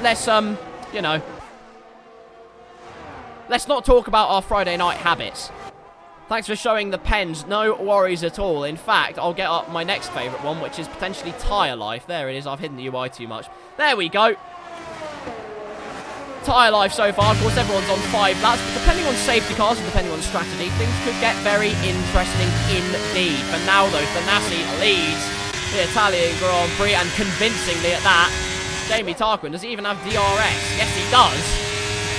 not talk about our Friday night habits. Thanks for showing the pens. No worries at all. In fact, I'll get up my next favourite one, which is potentially Tyre Life. There it is. I've hidden the UI too much. There we go. Tyre Life so far, of course, everyone's on 5 laps, but depending on safety cars and depending on strategy, things could get very interesting indeed. For now, though, Thanassi leads the Italian Grand Prix, and convincingly at that. Jamie Tarquin, does he even have DRS? Yes, he does,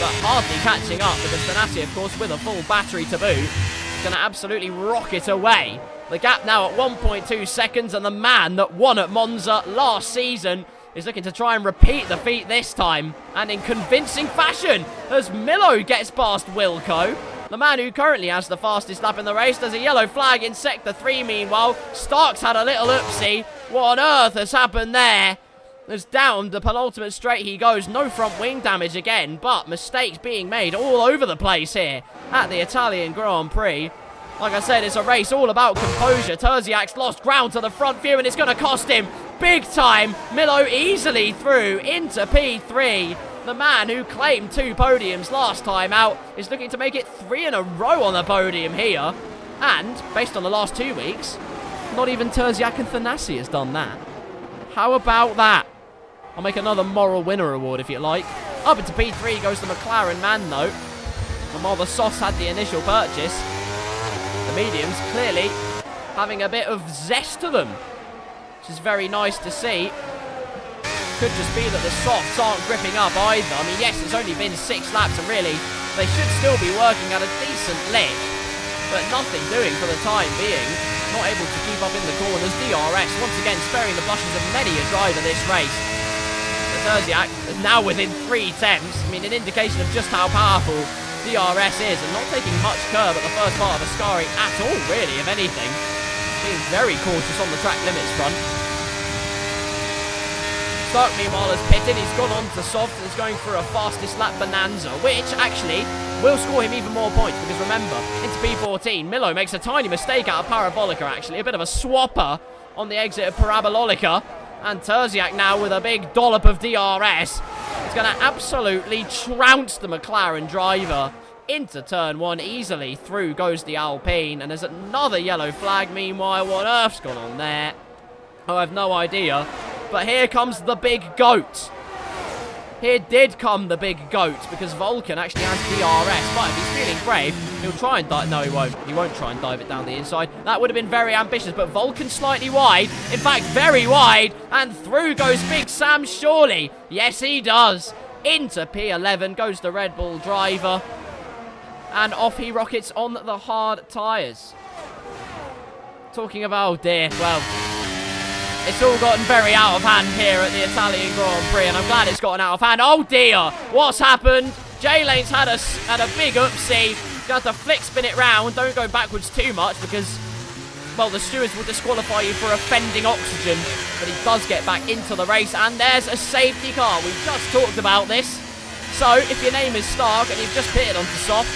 but hardly catching up because Thanassi, of course, with a full battery to boot, is going to absolutely rocket away. The gap now at 1.2 seconds, and the man that won at Monza last season is looking to try and repeat the feat this time, and in convincing fashion, as Milo gets past Wilco. The man who currently has the fastest lap in the race. There's a yellow flag in Sector 3 meanwhile. Stark's had a little oopsie. What on earth has happened there? As down the penultimate straight he goes. No front wing damage again, but mistakes being made all over the place here at the Italian Grand Prix. Like I said, it's a race all about composure. Terziak's lost ground to the front view, and it's going to cost him big time. Milo easily through into P3. The man who claimed 2 podiums last time out is looking to make it 3 in a row on the podium here. And, based on the last 2 weeks, not even Terziak and Thanassi has done that. How about that? I'll make another moral winner award if you like. Up into P3 goes the McLaren man, though. And while the softs had the initial purchase, the mediums clearly having a bit of zest to them, which is very nice to see. Could just be that the softs aren't gripping up either. I mean, yes, it's only been 6 laps, and really, they should still be working at a decent lick, but nothing doing for the time being. Not able to keep up in the corners. DRS once again sparing the blushes of many a driver this race. The Terziak is now within 3 tenths. I mean, an indication of just how powerful DRS is, and not taking much curb at the first part of Ascari at all, really, if anything. Being very cautious on the track limits front. Stark, meanwhile, has pitted. He's gone on to soft and is going for a fastest lap bonanza, which actually will score him even more points, because remember, into P14, Milo makes a tiny mistake out of Parabolica, actually. A bit of a swapper on the exit of Parabolica. And Terziak now with a big dollop of DRS. It's going to absolutely trounce the McLaren driver. into turn 1 easily. Through goes the Alpine, and there's another yellow flag. Meanwhile, what on earth's gone on there? I have no idea. But here comes the big goat. Here did come the big goat, because Vulcan actually has DRS. But if he's feeling brave, he'll try and dive. No, he won't. He won't try and dive it down the inside. That would have been very ambitious, but Vulcan slightly wide. In fact, very wide. And through goes Big Sam, surely. Yes, he does. Into P11 goes the Red Bull driver. And off he rockets on the hard tyres. Talking about, oh dear, well, it's all gotten very out of hand here at the Italian Grand Prix, and I'm glad it's gotten out of hand. Oh dear, what's happened? J-Lane's had a big oopsie. You have to flick spin it round. Don't go backwards too much because, well, the stewards will disqualify you for offending oxygen. But he does get back into the race, and there's a safety car. We just talked about this. So, if your name is Stark and you've just pitted onto softs,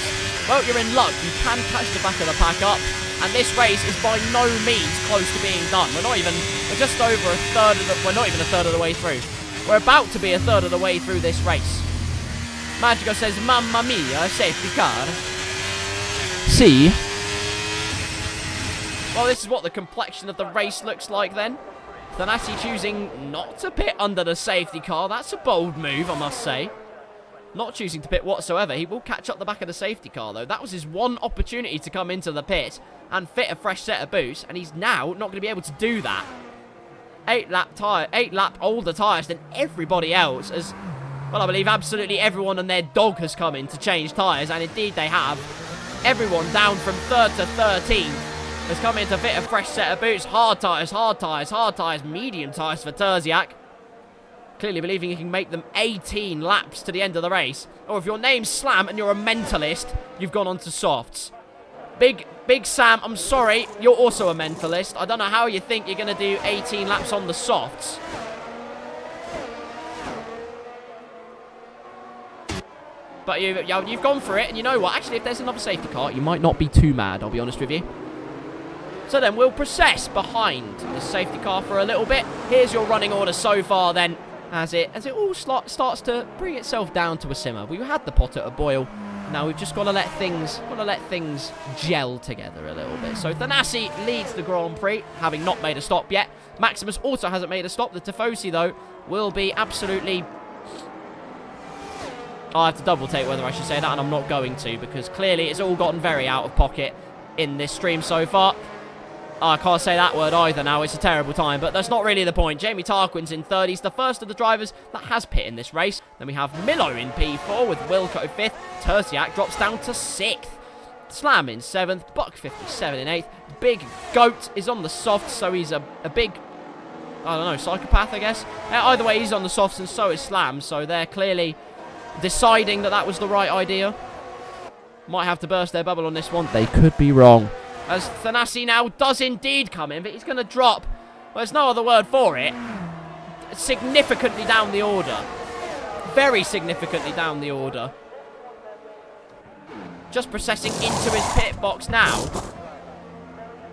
well, you're in luck. You can catch the back of the pack up. And this race is by no means close to being done. We're just over a third of the, we're not even a third of the way through. We're about to be a third of the way through this race. Magico says, Mamma mia, safety car. See? Well, this is what the complexion of the race looks like then. Thanassi choosing not to pit under the safety car. That's a bold move, I must say. Not choosing to pit whatsoever. He will catch up the back of the safety car, though. That was his one opportunity to come into the pit and fit a fresh set of boots, and he's now not going to be able to do that. 8 lap older tyres than everybody else, as, well, I believe absolutely everyone and their dog has come in to change tyres, and indeed they have. Everyone down from 3rd to 13th has come in to fit a fresh set of boots. Hard tyres, medium tyres for Terziak. Clearly believing he can make them 18 laps to the end of the race. Or if your name's Slam and you're a mentalist, you've gone on to softs. Big Sam, I'm sorry, you're also a mentalist. I don't know how you think you're going to do 18 laps on the softs. But you've gone for it, and you know what? Actually, if there's another safety car, you might not be too mad, I'll be honest with you. So then, we'll process behind the safety car for a little bit. Here's your running order so far then, as it all starts to bring itself down to a simmer. We had the pot at a boil. Now we've just got to let things gel together a little bit. So Thanassi leads the Grand Prix, having not made a stop yet. Maximus also hasn't made a stop. The Tifosi, though, will be absolutely... I have to double take whether I should say that, and I'm not going to, because clearly it's all gotten very out of pocket in this stream so far. I can't say that word either now. It's a terrible time, but that's not really the point. Jamie Tarquin's in 3rd. He's the first of the drivers that has pit in this race. Then we have Milo in P4 with Wilco 5th. Terziak drops down to 6th. Slam in 7th. Buck 57 in 8th. Big Goat is on the softs, so he's a big, I don't know, psychopath, I guess. Either way, he's on the softs, and so is Slam, so they're clearly deciding that that was the right idea. Might have to burst their bubble on this one. They could be wrong. As Thanassi now does indeed come in, but he's going to drop, well, there's no other word for it, significantly down the order. Very significantly down the order. Just processing into his pit box now.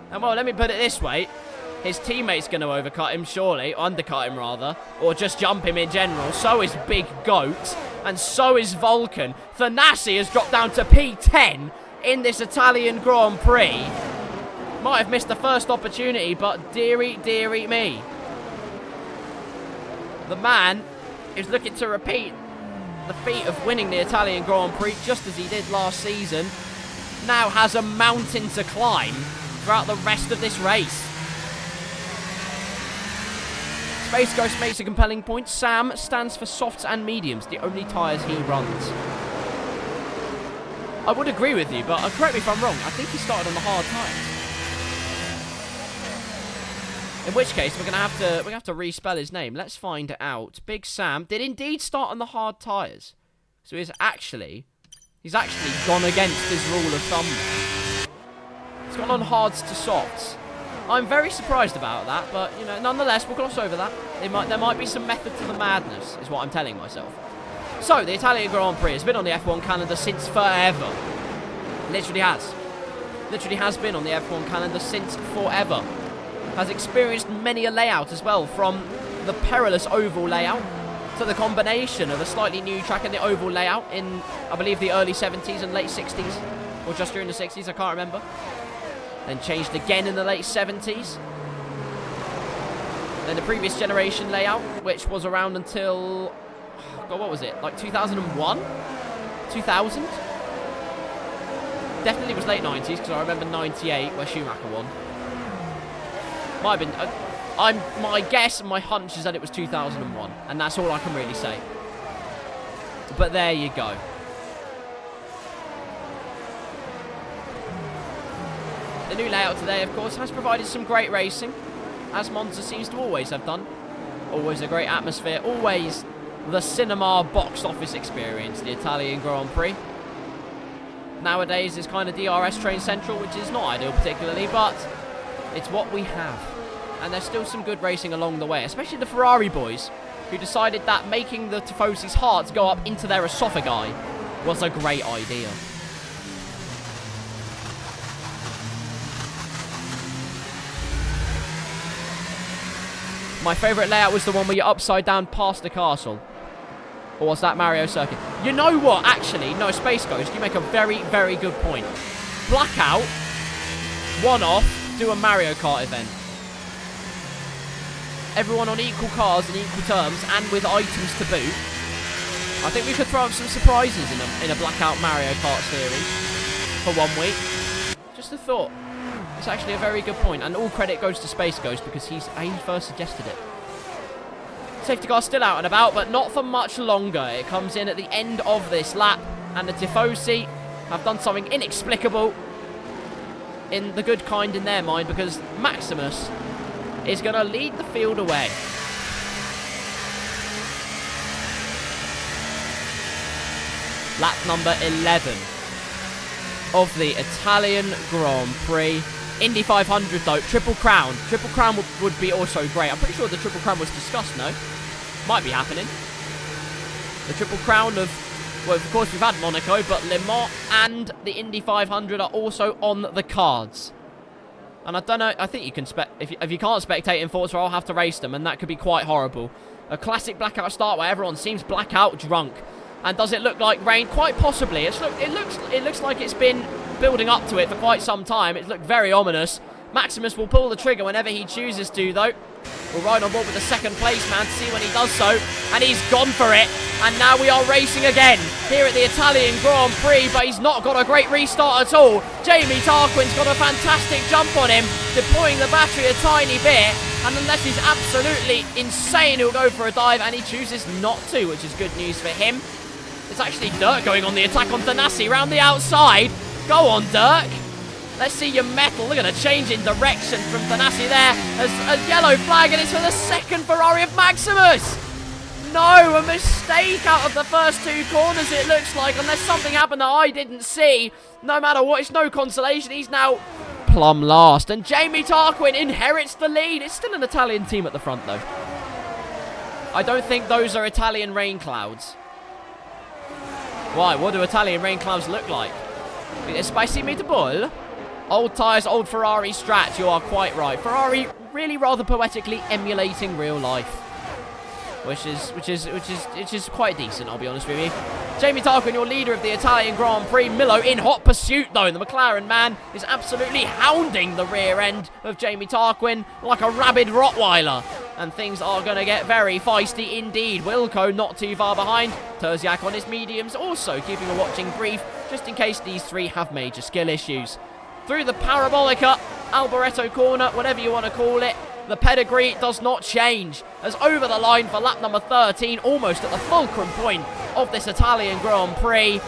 And, well, let me put it this way. His teammate's going to overcut him, surely. Undercut him, rather. Or just jump him in general. So is Big Goat. And so is Vulcan. Thanassi has dropped down to P10 in this Italian Grand Prix. Might have missed the first opportunity, but dearie me. The man is looking to repeat the feat of winning the Italian Grand Prix just as he did last season. Now has a mountain to climb throughout the rest of this race. Space Ghost makes a compelling point. Sam stands for softs and mediums, the only tyres he runs. I would agree with you, but correct me if I'm wrong. I think he started on the hard tyres. In which case, we're gonna have to respell his name. Let's find out. Big Sam did indeed start on the hard tyres, so he's actually gone against his rule of thumb there. He's gone on hards to softs. I'm very surprised about that, but you know, nonetheless, we'll gloss over that. There might be some method to the madness, is what I'm telling myself. So, the Italian Grand Prix has been on the F1 calendar since forever. Literally has. Literally has been on the F1 calendar since forever. Has experienced many a layout as well, from the perilous oval layout to the combination of a slightly new track and the oval layout in, I believe, the early 70s and late 60s. Or just during the 60s, I can't remember. Then changed again in the late 70s. Then the previous generation layout, which was around until... God, what was it? Like 2001? 2000? Definitely was late 90s, because I remember 98, where Schumacher won. Might have been... my guess and my hunch is that it was 2001, and that's all I can really say. But there you go. The new layout today, of course, has provided some great racing, as Monza seems to always have done. Always a great atmosphere, always the cinema box office experience, the Italian Grand Prix. Nowadays, it's kind of DRS Train Central, which is not ideal particularly, but it's what we have. And there's still some good racing along the way, especially the Ferrari boys, who decided that making the Tifosi's hearts go up into their esophagi was a great idea. My favourite layout was the one where you're upside down past the castle. Or was that Mario Circuit? You know what? Actually, no, Space Ghost, you make a very, very good point. Blackout, one off, do a Mario Kart event. Everyone on equal cars and equal terms, and with items to boot. I think we could throw up some surprises in a Blackout Mario Kart series for 1 week. Just a thought. It's actually a very good point, and all credit goes to Space Ghost because he first suggested it. Safety car still out and about, but not for much longer. It comes in at the end of this lap, and the Tifosi have done something inexplicable in the good kind in their mind, because Maximus is going to lead the field away. Lap number 11 of the Italian Grand Prix. Indy 500 though, Triple Crown. Triple Crown would be also great. I'm pretty sure the Triple Crown was discussed, no? Might be happening. The Triple Crown of, well, of course we've had Monaco, but Le Mans and the Indy 500 are also on the cards. And I don't know, I think you can if you can't spectate in Forza, I'll have to race them, and that could be quite horrible. A classic blackout start where everyone seems blackout drunk. And does it look like rain? Quite possibly. It looks like it's been building up to it for quite some time. It's looked very ominous. Maximus will pull the trigger whenever he chooses to, though. We'll ride on board with the second place man to see when he does so. And he's gone for it. And now we are racing again here at the Italian Grand Prix, but he's not got a great restart at all. Jamie Tarquin's got a fantastic jump on him, deploying the battery a tiny bit. And unless he's absolutely insane, he'll go for a dive, and he chooses not to, which is good news for him. It's actually Dirk going on the attack on Thanassi round the outside. Go on, Dirk. Let's see your metal. Look at a change in direction from Thanassi there. A yellow flag, and it's for the second Ferrari of Maximus. No, a mistake out of the first two corners, it looks like, unless something happened that I didn't see. No matter what, it's no consolation. He's now plumb last, and Jamie Tarquin inherits the lead. It's still an Italian team at the front, though. I don't think those are Italian rain clouds. Why? What do Italian rain clouds look like? A spicy meatball? Old tyres, old Ferrari strat. You are quite right. Ferrari really rather poetically emulating real life, which is quite decent, I'll be honest with you. Jamie Tarquin, your leader of the Italian Grand Prix. Milo in hot pursuit, though. The McLaren man is absolutely hounding the rear end of Jamie Tarquin like a rabid Rottweiler. And things are going to get very feisty indeed. Wilco not too far behind. Terziak on his mediums, also keeping a watching brief, just in case these three have major skill issues. Through the Parabolica, Alboreto corner, whatever you want to call it, the pedigree does not change. As over the line for lap number 13, almost at the fulcrum point of this Italian Grand Prix.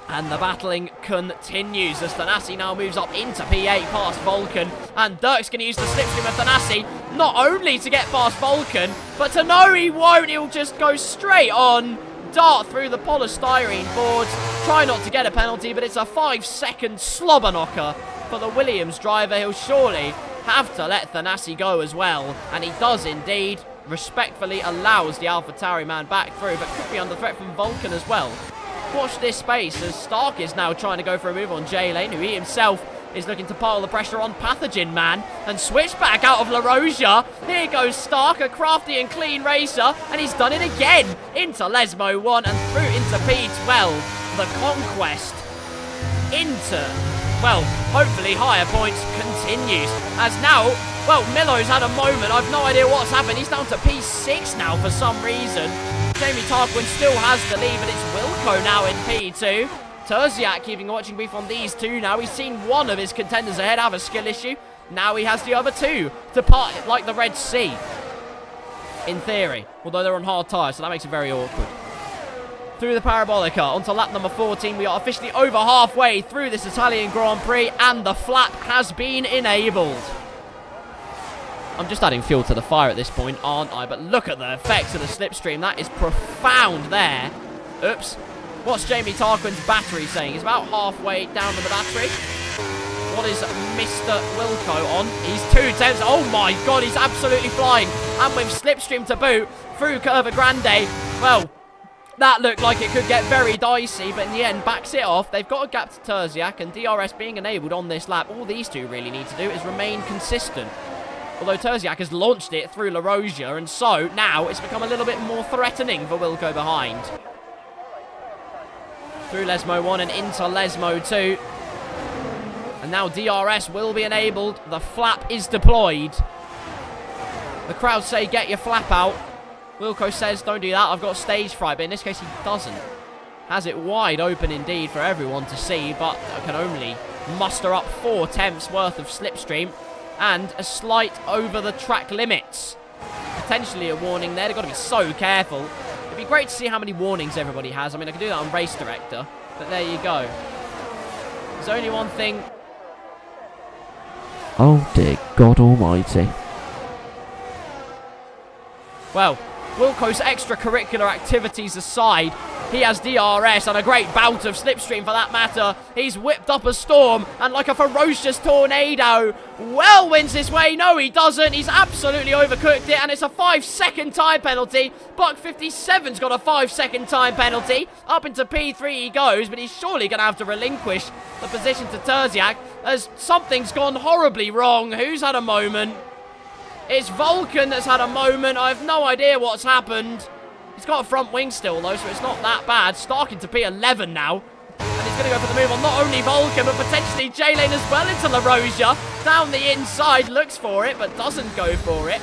And the battling continues as Thanassi now moves up into P8 past Vulcan. And Dirk's going to use the slipstream of Thanassi, not only to get past Vulcan, but to know he won't. He'll just go straight on, dart through the polystyrene boards. Try not to get a penalty, but it's a 5-second slobber knocker for the Williams driver. He'll surely have to let Thanassi go as well. And he does indeed. Respectfully allows the AlphaTauri man back through, but could be under threat from Vulcan as well. Watch this space as Stark is now trying to go for a move on J-Lane, who he himself is looking to pile the pressure on Pathogen Man and switch back out of La Roja. Here goes Stark, a crafty and clean racer, and he's done it again. Into Lesmo 1 and through into P12. The conquest into, well, hopefully higher points continues. As now, well, Millo's had a moment. I've no idea what's happened. He's down to P6 now for some reason. Jamie Tarquin still has the lead, but it's Wilco now in P2. Terziak keeping a watching brief on these two now. He's seen one of his contenders ahead have a skill issue. Now he has the other two to part like the Red Sea. In theory. Although they're on hard tyres, so that makes it very awkward. Through the Parabolica, onto lap number 14. We are officially over halfway through this Italian Grand Prix, and the flap has been enabled. I'm just adding fuel to the fire at this point, aren't I? But look at the effects of the slipstream. That is profound there. Oops. What's Jamie Tarquin's battery saying? He's about halfway down to the battery. What is Mr. Wilco on? He's 2/10. Oh my god, he's absolutely flying. And with slipstream to boot through Curva Grande, well, that looked like it could get very dicey, but in the end, backs it off. They've got a gap to Terziak, and DRS being enabled on this lap. All these two really need to do is remain consistent. Although Terziak has launched it through La Roja, and so now it's become a little bit more threatening for Wilco behind. Through Lesmo 1 and into Lesmo 2. And now DRS will be enabled. The flap is deployed. The crowd say, get your flap out. Wilco says, don't do that, I've got stage fright. But in this case, he doesn't. Has it wide open indeed for everyone to see, but can only muster up 4 tenths worth of slipstream. And a slight over the track limits. Potentially a warning there. They've got to be so careful. It'd be great to see how many warnings everybody has. I mean, I can do that on Race Director. But there you go. There's only one thing. Oh dear God almighty. Well, Wilco's extracurricular activities aside, he has DRS and a great bout of slipstream for that matter. He's whipped up a storm and like a ferocious tornado, well wins his way. No, he doesn't. He's absolutely overcooked it, and it's a 5-second time penalty. Buck 57's got a 5-second time penalty. Up into P3 he goes, but he's surely going to have to relinquish the position to Terziak as something's gone horribly wrong. Who's had a moment? It's Vulcan that's had a moment. I have no idea what's happened. He's got a front wing still, though, so it's not that bad. Stark into P11 now. And he's going to go for the move on not only Vulcan, but potentially J-Lane as well into La Roja. Down the inside, looks for it, but doesn't go for it.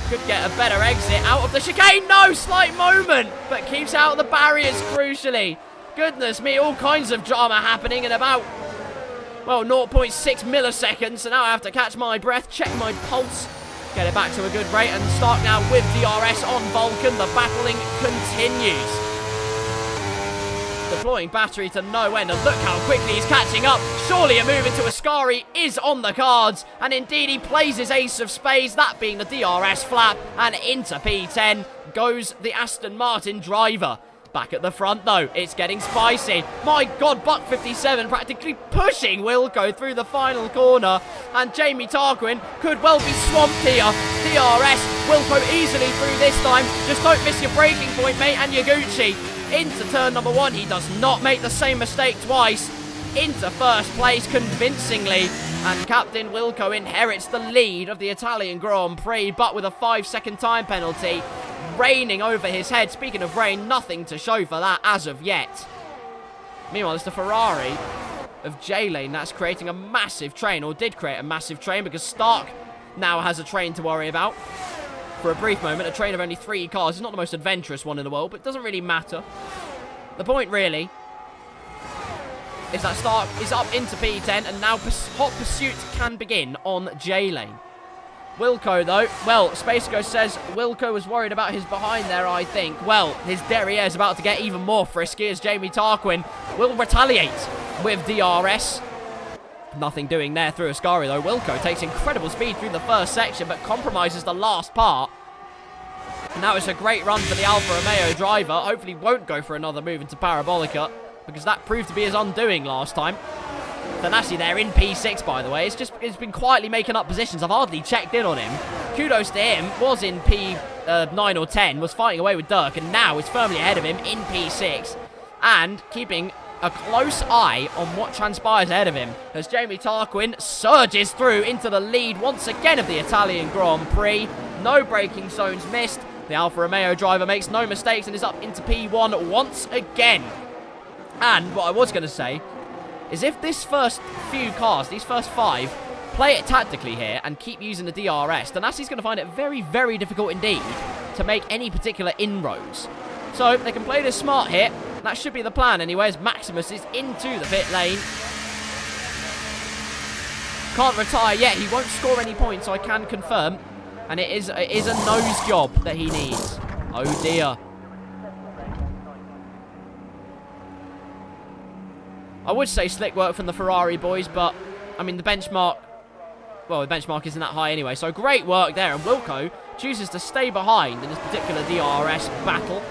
Could get a better exit out of the chicane. No, slight moment, but keeps out the barriers crucially. Goodness me, all kinds of drama happening in about, well, 0.6 milliseconds. So now I have to catch my breath, check my pulse. Get it back to a good rate, and Stark now with DRS on Vulcan. The battling continues. Deploying battery to no end, and look how quickly he's catching up. Surely a move into Ascari is on the cards, and indeed he plays his ace of spades, that being the DRS flap, and into P10 goes the Aston Martin driver. Back at the front, though, it's getting spicy. My God, Buck 57 practically pushing Wilco through the final corner. And Jamie Tarquin could well be swamped here. DRS, Wilco easily through this time. Just don't miss your braking point, mate, and Yaguchi. Into turn number 1, he does not make the same mistake twice. Into first place convincingly. And Captain Wilco inherits the lead of the Italian Grand Prix, but with a 5-second time penalty raining over his head. Speaking of rain, nothing to show for that as of yet. Meanwhile, it's the Ferrari of J-Lane that's creating a massive train, or did create a massive train, because Stark now has a train to worry about. For a brief moment, a train of only 3 cars is not the most adventurous one in the world, but it doesn't really matter. The point, really, is that Stark is up into P10, and now hot pursuit can begin on J-Lane. Wilco, though, well, Spaceco says Wilco was worried about his behind there, I think. Well, his derriere is about to get even more frisky as Jamie Tarquin will retaliate with DRS. Nothing doing there through Ascari, though. Wilco takes incredible speed through the first section, but compromises the last part. Now it's a great run for the Alfa Romeo driver. Hopefully won't go for another move into Parabolica, because that proved to be his undoing last time. Thanassi there in P6, by the way. It's been quietly making up positions. I've hardly checked in on him. Kudos to him. Was in P9 or 10. Was fighting away with Dirk. And now is firmly ahead of him in P6. And keeping a close eye on what transpires ahead of him as Jamie Tarquin surges through into the lead once again of the Italian Grand Prix. No braking zones missed. The Alfa Romeo driver makes no mistakes and is up into P1 once again. And what I was going to say is if this first few cars, these first 5, play it tactically here and keep using the DRS, Thanassi going to find it very, very difficult indeed to make any particular inroads. So they can play this smart here. That should be the plan anyway, as Maximus is into the pit lane. Can't retire yet. He won't score any points, so I can confirm. And it is a nose job that he needs. Oh dear. I would say slick work from the Ferrari boys, but, I mean, the benchmark... Well, the benchmark isn't that high anyway, so great work there. And Wilco chooses to stay behind in this particular DRS battle.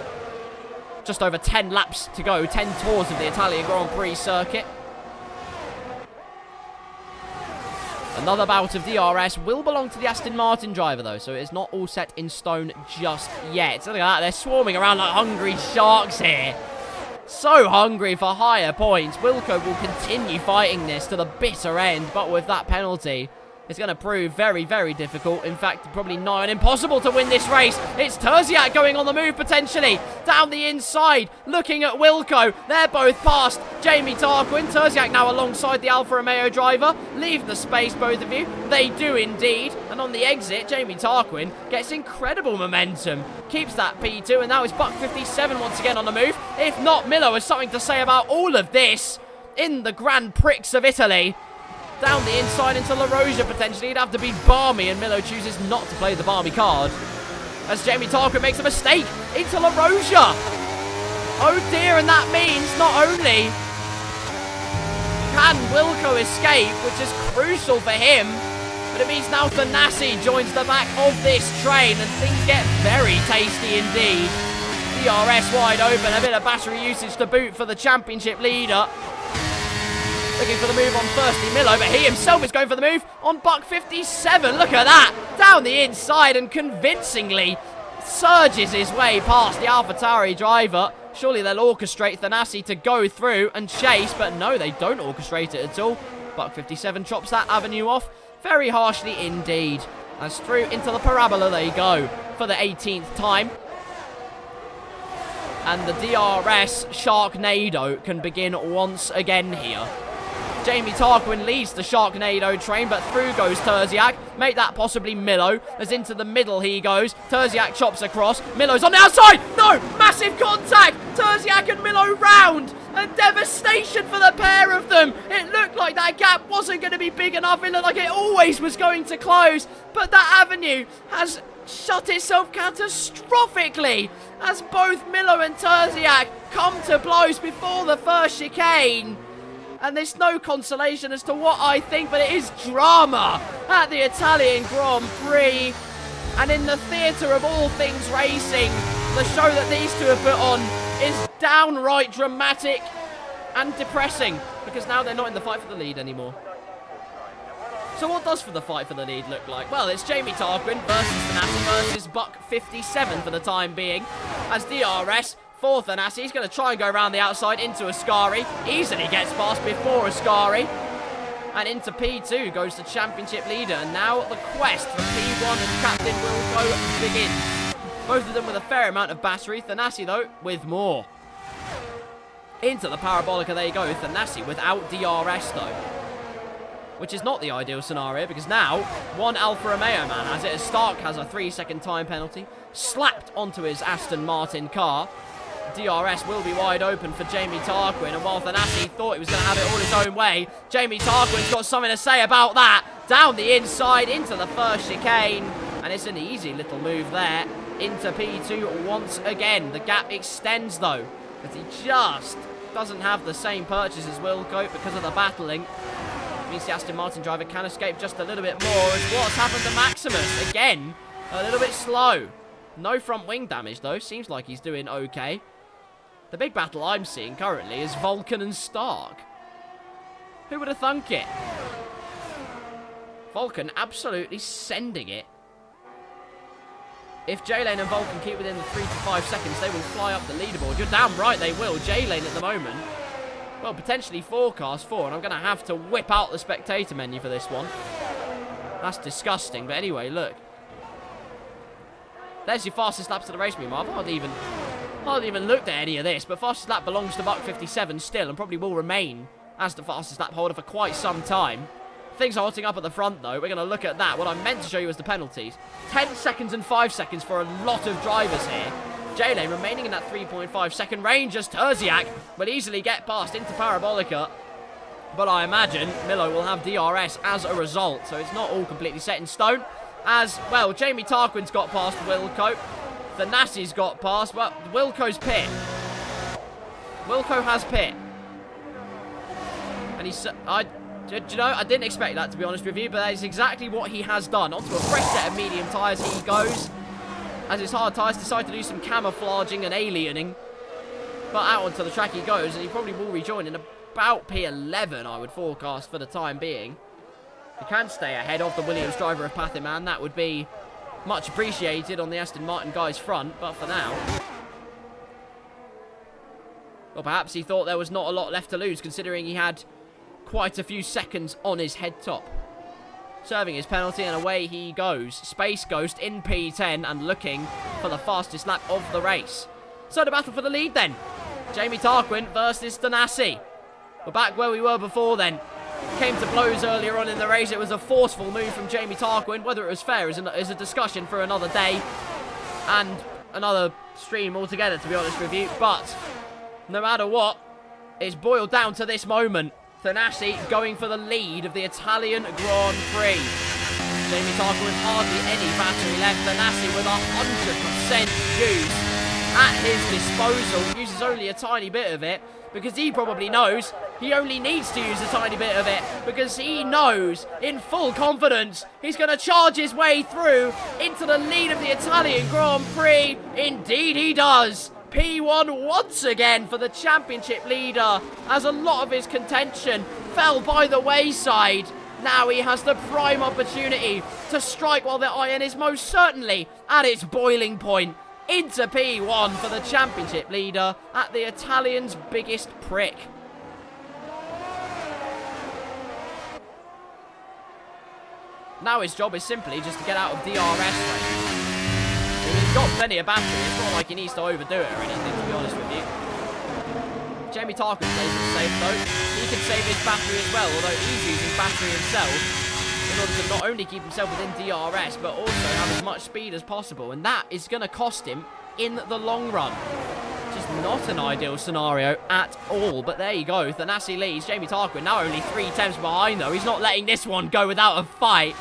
Just over 10 laps to go, 10 tours of the Italian Grand Prix circuit. Another bout of DRS will belong to the Aston Martin driver, though, so it's not all set in stone just yet. So look at that, they're swarming around like hungry sharks here. So hungry for higher points. Wilco will continue fighting this to the bitter end, but with that penalty, it's going to prove very, very difficult. In fact, probably nigh on impossible to win this race. It's Terziak going on the move, potentially. Down the inside, looking at Wilco. They're both past Jamie Tarquin. Terziak now alongside the Alfa Romeo driver. Leave the space, both of you. They do indeed. And on the exit, Jamie Tarquin gets incredible momentum. Keeps that P2, and now it's Buck 57 once again on the move. If not, Milo has something to say about all of this in the Grand Prix of Italy. Down the inside into La Roja, potentially. It'd have to be balmy, and Milo chooses not to play the balmy card. As Jamie Tarquin makes a mistake into La Roja. Oh dear, and that means not only can Wilco escape, which is crucial for him, but it means now Thanassi joins the back of this train, and things get very tasty indeed. DRS wide open, a bit of battery usage to boot for the championship leader. Looking for the move on firstly Milo, but he himself is going for the move on Buck 57. Look at that. Down the inside and convincingly surges his way past the AlphaTauri driver. Surely they'll orchestrate Thanassi to go through and chase, but no, they don't orchestrate it at all. Buck 57 chops that avenue off very harshly indeed. As through into the parabola they go for the 18th time. And the DRS Sharknado can begin once again here. Jamie Tarquin leads the Sharknado train, but through goes Terziak. Make that possibly Milo, as into the middle he goes. Terziak chops across. Milo's on the outside. No! Massive contact! Terziak and Milo round! And devastation for the pair of them. It looked like that gap wasn't going to be big enough. It looked like it always was going to close. But that avenue has shut itself catastrophically as both Milo and Terziak come to blows before the first chicane. And there's no consolation as to what I think, but it is drama at the Italian Grand Prix. And in the theatre of all things racing, the show that these two have put on is downright dramatic and depressing, because now they're not in the fight for the lead anymore. So what does for the fight for the lead look like? Well, it's Jamie Tarquin versus Thanassi versus Buck 57 for the time being, as DRS for Thanassi. He's going to try and go around the outside into Ascari. Easily gets past before Ascari. And into P2 goes the championship leader. And now the quest for P1 and Captain Wilco begins. Both of them with a fair amount of battery. Thanassi, though, with more. Into the Parabolica they go. Thanassi without DRS, though. Which is not the ideal scenario, because now one Alfa Romeo man has it, as Stark has a 3-second time penalty. Slapped onto his Aston Martin car. DRS will be wide open for Jamie Tarquin, and while Thanassi thought he was going to have it all his own way, Jamie Tarquin's got something to say about that. Down the inside into the first chicane, and it's an easy little move there into P2 once again. The gap extends though, but he just doesn't have the same purchase as Wilco because of the battling. Means the Aston Martin driver can escape just a little bit more, as what's happened to Maximus. Again, a little bit slow. No front wing damage though, seems like he's doing okay. The big battle I'm seeing currently is Vulcan and Stark. Who would have thunk it? Vulcan absolutely sending it. If J-Lane and Vulcan keep within the 3 to 5 seconds, they will fly up the leaderboard. You're damn right they will. J-Lane at the moment well, potentially forecast for, and I'm going to have to whip out the spectator menu for this one. That's disgusting, but anyway, look. There's your fastest laps of the race, meanwhile. I've hardly even looked at any of this, but fastest lap belongs to Buck 57 still, and probably will remain as the fastest lap holder for quite some time. Things are hotting up at the front, though. We're going to look at that. What I meant to show you was the penalties. 10 seconds and 5 seconds for a lot of drivers here. J-Lane remaining in that 3.5 second range as Terziak will easily get past into Parabolica. But I imagine Milo will have DRS as a result, so it's not all completely set in stone. As, well, Jamie Tarquin's got past Wilco. Thanassi's got past, well, Wilco's pit. Wilco has pit. And he's, you know, I didn't expect that, to be honest with you, but that is exactly what he has done. Onto a fresh set of medium tyres he goes, as his hard tyres decide to do some camouflaging and aliening. But out onto the track he goes, and he probably will rejoin in about P11, I would forecast, for the time being. If he can stay ahead of the Williams driver of Pathiman, that would be much appreciated on the Aston Martin guy's front, but for now... well, perhaps he thought there was not a lot left to lose, considering he had quite a few seconds on his head top. Serving his penalty, and away he goes. Space Ghost in P10 and looking for the fastest lap of the race. So the battle for the lead then. Jamie Tarquin versus Thanassi. We're back where we were before then. Came to blows earlier on in the race. It was a forceful move from Jamie Tarquin. Whether it was fair is a discussion for another day and another stream altogether, to be honest with you. But no matter what, it's boiled down to this moment. Thanassi going for the lead of the Italian Grand Prix. Jamie Tarquin with hardly any battery left. Thanassi with 100% juice at his disposal. Uses only a tiny bit of it because he probably knows he only needs to use a tiny bit of it because he knows in full confidence he's going to charge his way through into the lead of the Italian Grand Prix. Indeed he does. P1 once again for the championship leader as a lot of his contention fell by the wayside. Now he has the prime opportunity to strike while the iron is most certainly at its boiling point. Into P1 for the championship leader at the Italian's biggest prick. Now his job is simply just to get out of DRS range. He's got plenty of battery. It's not like he needs to overdo it or anything, to be honest with you. Jamie Tarquin plays it safe, though. He can save his battery as well, although he's using battery himself in order to not only keep himself within DRS, but also have as much speed as possible. And that is going to cost him in the long run. Just not an ideal scenario at all. But there you go. Thanassi leads. Jamie Tarquin now only 3 tenths behind, though. He's not letting this one go without a fight.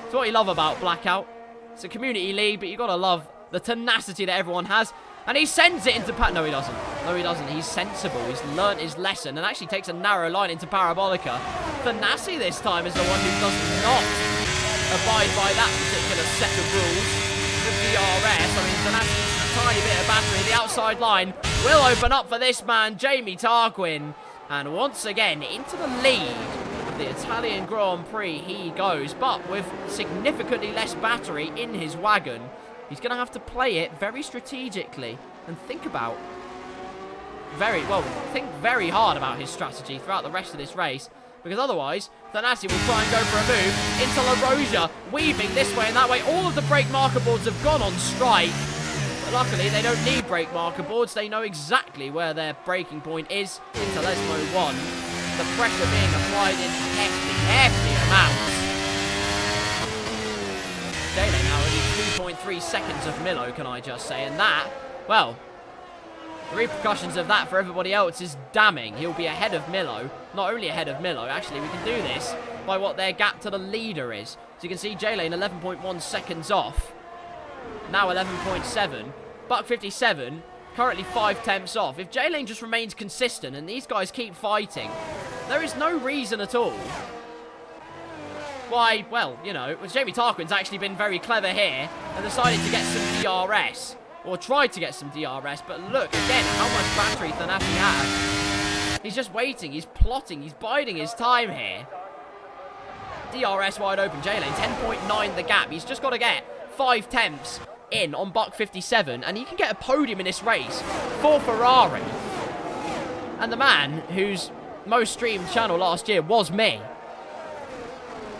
It's what you love about Blackout. It's a community league, but you've got to love the tenacity that everyone has. And he sends it into... No, he doesn't. No, he doesn't. He's sensible. He's learnt his lesson and actually takes a narrow line into Parabolica. Thanassi this time is the one who does not abide by that particular set of rules with DRS. I mean, Thanassi's a tiny bit of battery. The outside line will open up for this man, Jamie Tarquin. And once again, into the lead of the Italian Grand Prix he goes. But with significantly less battery in his wagon, he's going to have to play it very strategically and think very hard about his strategy throughout the rest of this race, because otherwise Thanassi will try and go for a move into La Roja, weaving this way and that way. All of the brake marker boards have gone on strike, but luckily they don't need brake marker boards. They know exactly where their braking point is into Lesmo 1. The pressure being applied in hefty amounts. J-Lane now only 2.3 seconds of Milo, can I just say, and that, well, the repercussions of that for everybody else is damning. He'll be ahead of Milo, not only ahead of Milo, actually we can do this by what their gap to the leader is. So you can see J-Lane 11.1 seconds off, now 11.7, Buck 57, currently 5 tenths off. If J-Lane just remains consistent and these guys keep fighting, there is no reason at all why, well, you know, Jamie Tarquin's actually been very clever here and decided to get some DRS, or tried to get some DRS, but look, again, how much battery Thanassi has. He's just waiting, he's plotting, he's biding his time here. DRS wide open, J-Lane, 10.9 the gap. He's just got to get 5 tenths in on Buck 57, and he can get a podium in this race for Ferrari. And the man whose most streamed channel last year was me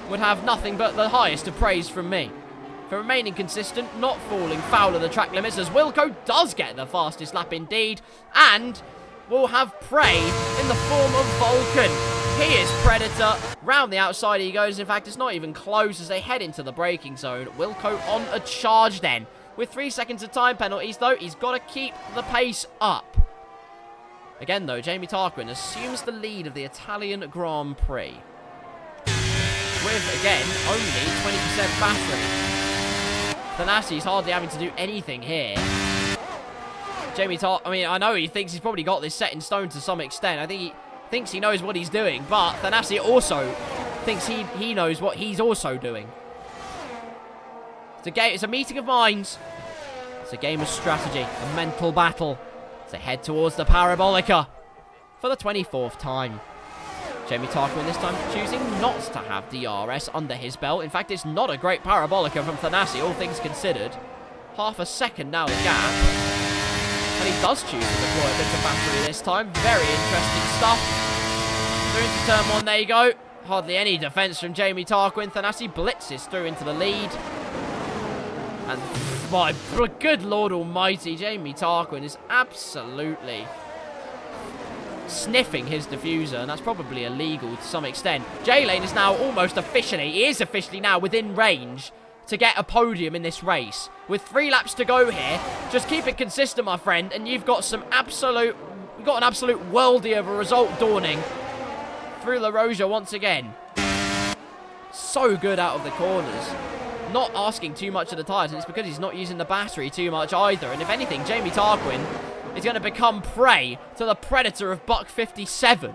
would have nothing but the highest of praise from me for remaining consistent, not falling foul of the track limits, as Wilco does get the fastest lap indeed, and will have prey in the form of Vulcan. He is Predator. Round the outside he goes. In fact, it's not even close as they head into the braking zone. Wilco on a charge then. With 3 seconds of time penalties, though, he's got to keep the pace up. Again, though, Jamie Tarquin assumes the lead of the Italian Grand Prix. With, again, only 20% battery. Thanassi's hardly having to do anything here. I know he thinks he's probably got this set in stone to some extent. I think he thinks he knows what he's doing, but Thanassi also thinks he knows what he's also doing. It's a meeting of minds. It's a game of strategy, a mental battle. They head towards the Parabolica for the 24th time. Jamie Tarquin this time choosing not to have DRS under his belt. In fact, it's not a great Parabolica from Thanassi, all things considered. Half a second now the gap. And he does choose to deploy a bit of battery this time. Very interesting stuff. Through into turn 1, there you go. Hardly any defence from Jamie Tarquin. Thanassi blitzes through into the lead. And my good Lord almighty, Jamie Tarquin is absolutely sniffing his diffuser, and that's probably illegal to some extent. J-Lane is now he is officially now within range to get a podium in this race. With 3 laps to go here, just keep it consistent, my friend, and you've got an absolute worldie of a result dawning through La Roja once again. So good out of the corners. Not asking too much of the tyres, and it's because he's not using the battery too much either. And if anything, Jamie Tarquin is going to become prey to the Predator of Buck 57.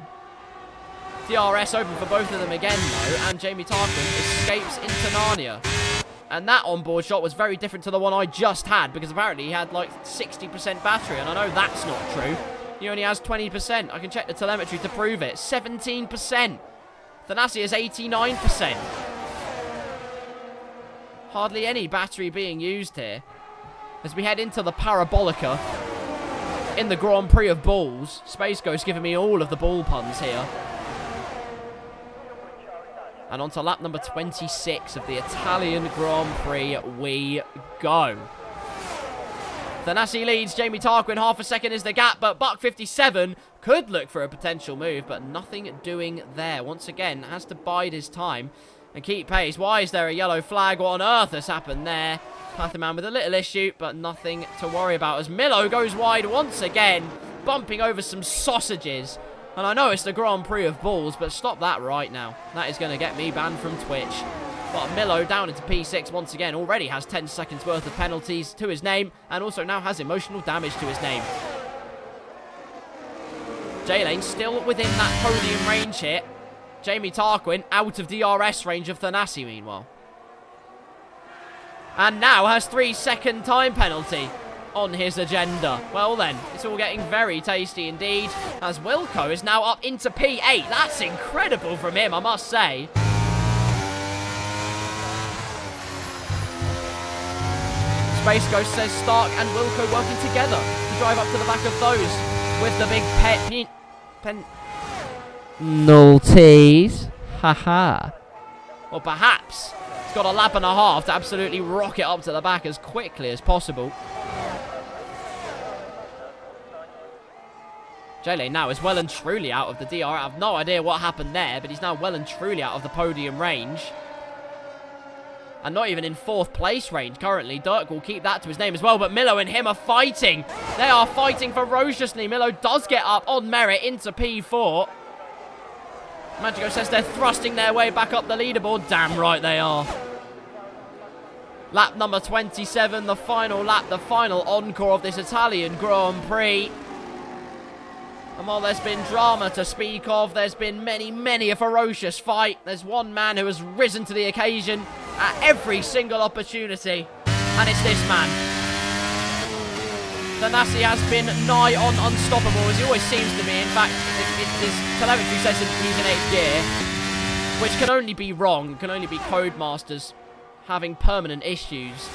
DRS open for both of them again, though, and Jamie Tarquin escapes into Narnia. And that onboard shot was very different to the one I just had, because apparently he had like 60% battery, and I know that's not true. He only has 20%. I can check the telemetry to prove it. 17%. Thanassi is 89%. Hardly any battery being used here. As we head into the Parabolica in the Grand Prix of Balls. Space Ghost giving me all of the ball puns here. And on to lap number 26 of the Italian Grand Prix we go. Thanassi leads. Jamie Tarquin, half a second is the gap, but Buck 57 could look for a potential move, but nothing doing there. Once again, has to bide his time and keep pace. Why is there a yellow flag? What on earth has happened there? Patherman with a little issue, but nothing to worry about as Milo goes wide once again, bumping over some sausages. And I know it's the Grand Prix of Balls, but stop that right now. That is going to get me banned from Twitch. But Milo down into P6 once again. Already has 10 seconds worth of penalties to his name, and also now has emotional damage to his name. J-Lane still within that podium range here. Jamie Tarquin out of DRS range of Thanassi meanwhile. And now has 3-second time penalty on his agenda. Well then, it's all getting very tasty indeed, as Wilco is now up into P8. That's incredible from him, I must say. Space Ghost says Stark and Wilco working together to drive up to the back of those with the big Nullties. Haha. Or perhaps he's got a lap and a half to absolutely rocket up to the back as quickly as possible. J-Lane now is well and truly out of the DR. I have no idea what happened there, but he's now well and truly out of the podium range. And not even in 4th place range currently. Dirk will keep that to his name as well, but Milo and him are fighting. They are fighting ferociously. Milo does get up on merit into P4. Magico says they're thrusting their way back up the leaderboard. Damn right they are. Lap number 27, the final lap, the final encore of this Italian Grand Prix. And while there's been drama to speak of, there's been many a ferocious fight. There's one man who has risen to the occasion at every single opportunity, and it's this man. Thanassi has been nigh on unstoppable, as he always seems to be. In fact, his telemetry says that he's in 8th gear, which can only be wrong, can only be Codemasters having permanent issues.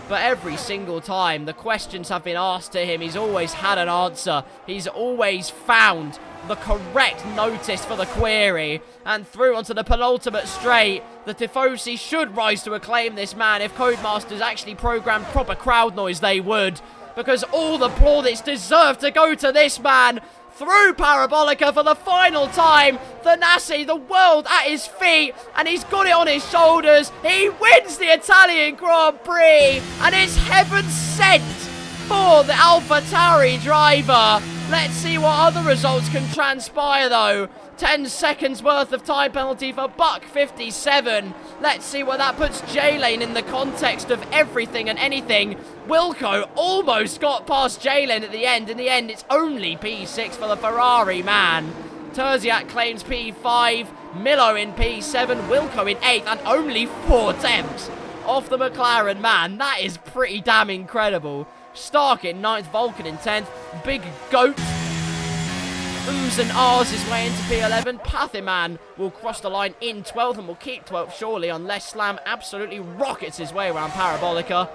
But every single time the questions have been asked to him, he's always had an answer. He's always found the correct notice for the query. And through onto the penultimate straight, the Tifosi should rise to acclaim this man. If Codemasters actually programmed proper crowd noise, they would. Because all the plaudits deserve to go to this man. Through Parabolica for the final time. Thanassi, the world at his feet, and he's got it on his shoulders. He wins the Italian Grand Prix, and it's heaven sent for the AlphaTauri driver. Let's see what other results can transpire, though. 10 seconds worth of time penalty for Buck 57. Let's see where that puts J-Lane in the context of everything and anything. Wilco almost got past J-Lane at the end. In the end, it's only P6 for the Ferrari man. Terziak claims P5, Milo in P7, Wilco in 8th, and only 4 attempts off the McLaren man. That is pretty damn incredible. Stark in 9th, Vulcan in 10th, Big Goat Ums and ahs his way into P11. Pathiman will cross the line in 12th and will keep 12th surely unless Slam absolutely rockets his way around Parabolica,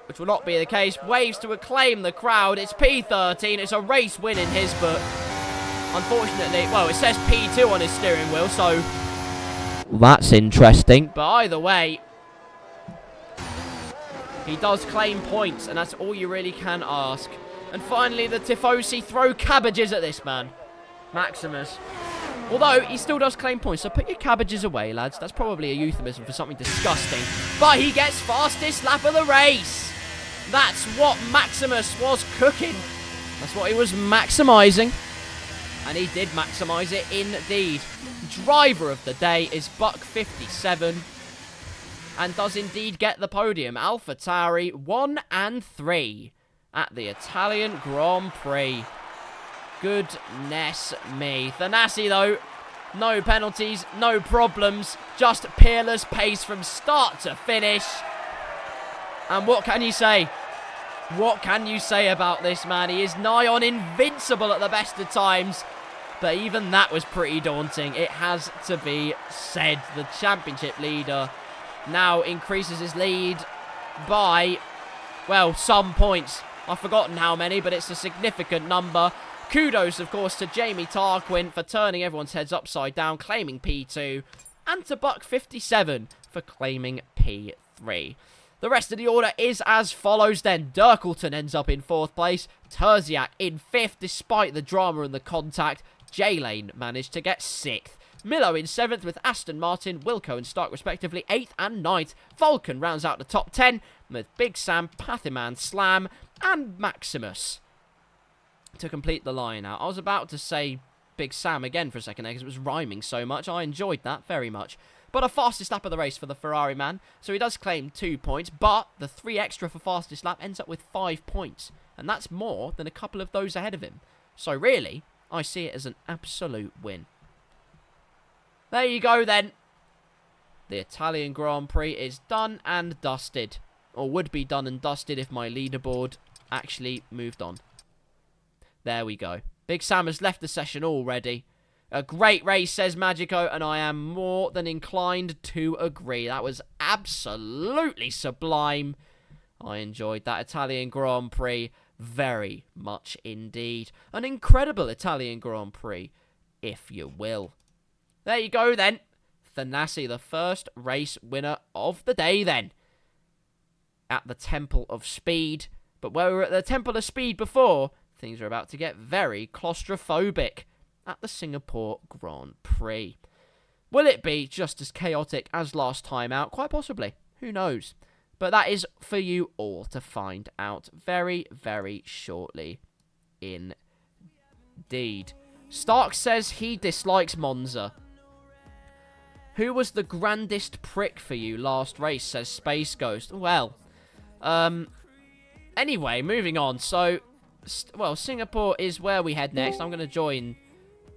which will not be the case. Waves to acclaim the crowd. It's P13. It's a race win in his book. Unfortunately, well, it says P2 on his steering wheel, so That's interesting. but either way, he does claim points, and that's all you really can ask. And finally, the Tifosi throw cabbages at this man, Maximus. Although, he still does claim points, so put your cabbages away, lads. That's probably a euphemism for something disgusting. But he gets fastest lap of the race. That's what Maximus was cooking. That's what he was maximising. And he did maximise it indeed. Driver of the day is Buck 57. And does indeed get the podium. AlphaTauri 1 and 3 at the Italian Grand Prix. Goodness me. Thanassi, though, no penalties, no problems. Just peerless pace from start to finish. And what can you say? What can you say about this man? He is nigh on invincible at the best of times. But even that was pretty daunting. It has to be said. The championship leader now increases his lead by, well, some points. I've forgotten how many, but it's a significant number. Kudos, of course, to Jamie Tarquin for turning everyone's heads upside down, claiming P2, and to Buck 57 for claiming P3. The rest of the order is as follows then. Dirkleton ends up in 4th place. Terziak in 5th, despite the drama and the contact. J-Lane managed to get 6th. Milo in 7th with Aston Martin, Wilco and Stark respectively 8th and 9th. Vulcan rounds out the top 10 with Big Sam, Pathiman, Slam and Maximus to complete the line out. I was about to say Big Sam again for a second there because it was rhyming so much. I enjoyed that very much. But a fastest lap of the race for the Ferrari man. So he does claim 2 points, but the 3 extra for fastest lap ends up with 5 points. And that's more than a couple of those ahead of him. So really, I see it as an absolute win. There you go then. The Italian Grand Prix is done and dusted. Or would be done and dusted if my leaderboard actually moved on. There we go. Big Sam has left the session already. A great race, says Magico, and I am more than inclined to agree. That was absolutely sublime. I enjoyed that Italian Grand Prix very much indeed. An incredible Italian Grand Prix, if you will. There you go then. Thanassi, the first race winner of the day then. At the Temple of Speed. But where we were at the Temple of Speed before, things are about to get very claustrophobic at the Singapore Grand Prix. Will it be just as chaotic as last time out? Quite possibly. Who knows? But that is for you all to find out very, very shortly indeed. Stark says he dislikes Monza. Who was the grandest prick for you last race, says Space Ghost. Well, anyway, moving on. So, well, Singapore is where we head next. I'm going to join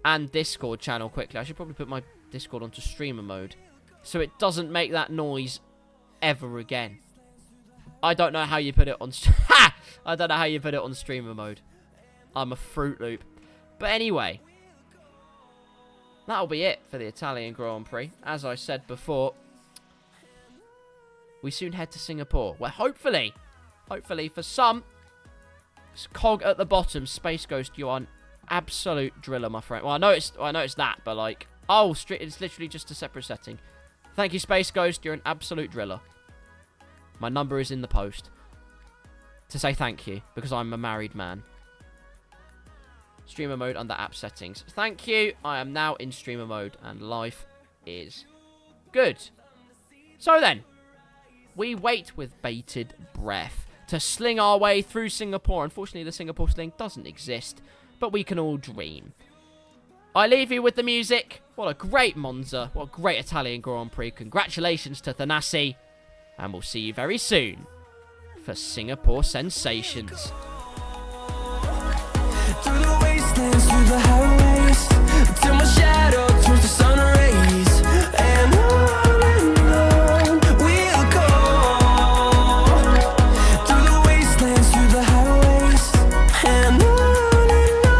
and Discord channel quickly. I should probably put my Discord onto streamer mode so it doesn't make that noise ever again. I don't know how you put it on... Ha! I don't know how you put it on streamer mode. I'm a Fruit Loop. But anyway, that'll be it for the Italian Grand Prix. As I said before, we soon head to Singapore, where hopefully for some cog at the bottom, Space Ghost, you are an absolute driller, my friend. Well, I know it's that, but like, oh, it's literally just a separate setting. Thank you, Space Ghost. You're an absolute driller. My number is in the post to say thank you, because I'm a married man. Streamer mode under app settings. Thank you. I am now in streamer mode, and life is good. So then, we wait with bated breath to sling our way through Singapore. Unfortunately, the Singapore sling doesn't exist, but we can all dream. I leave you with the music. What a great Monza. What a great Italian Grand Prix. Congratulations to Thanassi. And we'll see you very soon for Singapore Sensations. Through the wastelands, through the highways, till my shadow turns to sun rays, and on we'll go. Through the wastelands, through the highways, and on we'll go.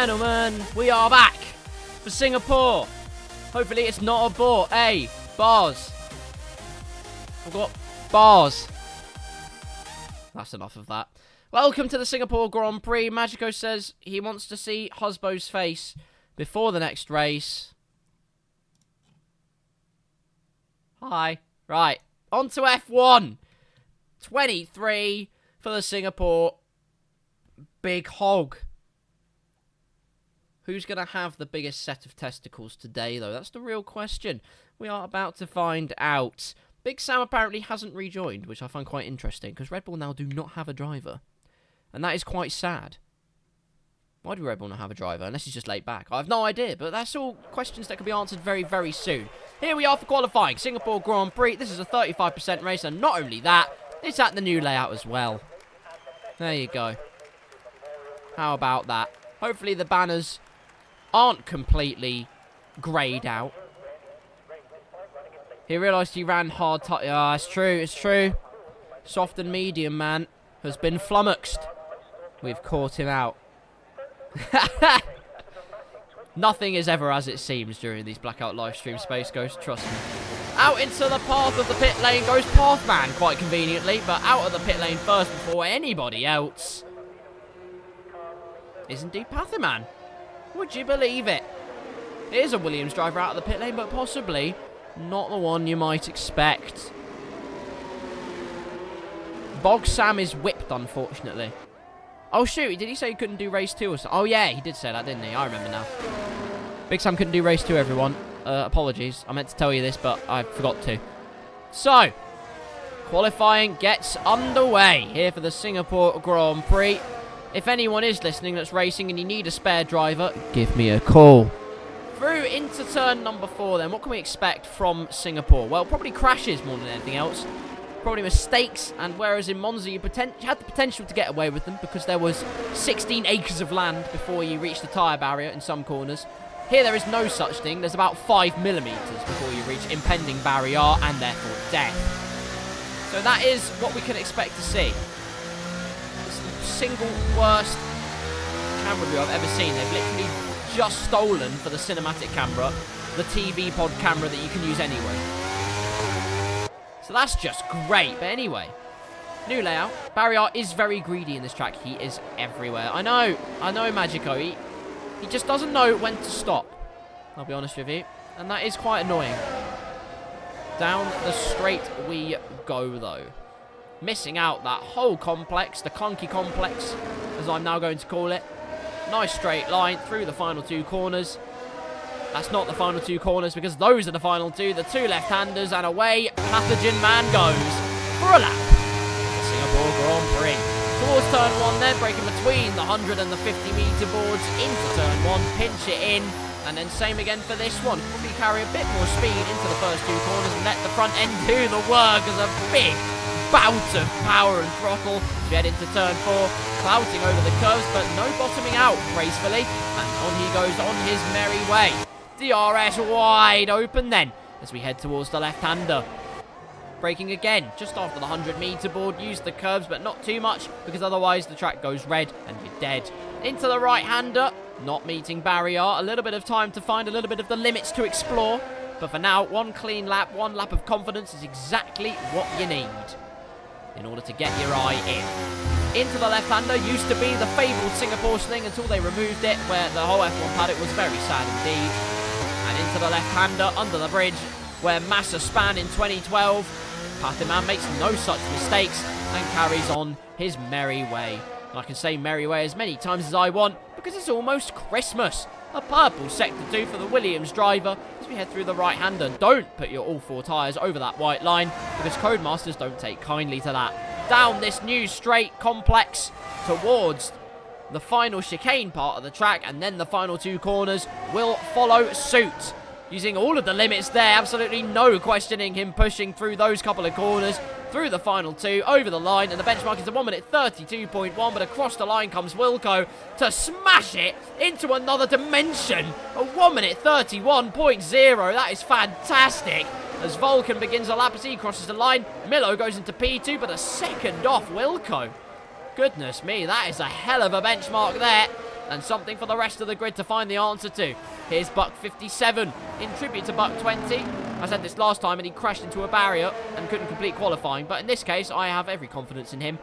gentlemen, we are back for Singapore. Hopefully it's not a bore. Hey, bars. I've got bars. That's enough of that. Welcome to the Singapore Grand Prix. Magico says he wants to see Husbo's face before the next race. Hi. Right, on to F1. 23 for the Singapore Big Hog. Who's going to have the biggest set of testicles today, though? That's the real question. We are about to find out. Big Sam apparently hasn't rejoined, which I find quite interesting, because Red Bull now do not have a driver. And that is quite sad. Why do Red Bull not have a driver? Unless he's just laid back. I have no idea, but that's all questions that can be answered very, very soon. Here we are for qualifying. Singapore Grand Prix. This is a 35% race, and not only that, it's at the new layout as well. There you go. How about that? Hopefully the banners aren't completely greyed out. He realised he ran hard. Ah, it's true, it's true. Soft and medium man has been flummoxed. We've caught him out. Nothing is ever as it seems during these Blackout live stream, Space Ghost, trust me. Out into the path of the pit lane goes Pathman, quite conveniently, but out of the pit lane first before anybody else is indeed Pathman. Would you believe it? It is a Williams driver out of the pit lane, but possibly not the one you might expect. Bog Sam is whipped, unfortunately. Oh, shoot, did he say he couldn't do race 2 or something? Oh, yeah, he did say that, didn't he? I remember now. Big Sam couldn't do race 2, everyone. Apologies. I meant to tell you this, but I forgot to. So, qualifying gets underway here for the Singapore Grand Prix. If anyone is listening that's racing and you need a spare driver, give me a call. Through into turn number 4, then. What can we expect from Singapore? Well, probably crashes more than anything else. Probably mistakes, and whereas in Monza you had the potential to get away with them because there was 16 acres of land before you reached the tyre barrier in some corners. Here there is no such thing. There's about 5 millimetres before you reach impending barrier and therefore death. So that is what we can expect to see. It's the single worst camera view I've ever seen. They've literally just stolen for the cinematic camera the TV pod camera that you can use anyway. So that's just great. But anyway, new layout. Barrier is very greedy in this track. He is everywhere. I know Magico. He just doesn't know when to stop. I'll be honest with you. And that is quite annoying. Down the straight we go, though. Missing out that whole complex, the clunky complex, as I'm now going to call it. Nice straight line through the final 2 corners. That's not the final 2 corners because those are the final 2. The 2 left-handers, and away Pathogen Man goes for a lap. The Singapore Grand Prix. Towards turn 1 then, breaking between the 100 and the 50-metre boards into turn 1, pinch it in, and then same again for this one. Probably carry a bit more speed into the first 2 corners and let the front end do the work as a big bout of power and throttle as we head into turn 4, clouting over the curves, but no bottoming out gracefully, and on he goes on his merry way. DRS wide open then, as we head towards the left-hander. Braking again, just after the 100-metre board, use the curves, but not too much, because otherwise the track goes red and you're dead. Into the right-hander, not meeting barrier, a little bit of time to find a little bit of the limits to explore, but for now, 1 clean lap, 1 lap of confidence is exactly what you need in order to get your eye in. Into the left-hander used to be the fabled Singapore sling until they removed it, where the whole F1 paddock was very sad indeed. And into the left-hander under the bridge, where Massa span in 2012. Pathyman makes no such mistakes and carries on his merry way. And I can say merry way as many times as I want because it's almost Christmas. A purple sector 2 for the Williams driver as we head through the right-hander. Don't put your all 4 tyres over that white line because Codemasters don't take kindly to that. Down this new straight complex towards the final chicane part of the track, and then the final 2 corners will follow suit. Using all of the limits there, absolutely no questioning him pushing through those couple of corners, through the final 2, over the line, and the benchmark is a 1 minute 32.1, but across the line comes Wilco to smash it into another dimension. A 1 minute 31.0, that is fantastic. As Vulcan begins a lap as he crosses the line, Milo goes into P2, but a second off Wilco. Goodness me, that is a hell of a benchmark there. and something for the rest of the grid to find the answer to. Here's Buck 57 in tribute to Buck 20. I said this last time and he crashed into a barrier and couldn't complete qualifying, but in this case I have every confidence in him.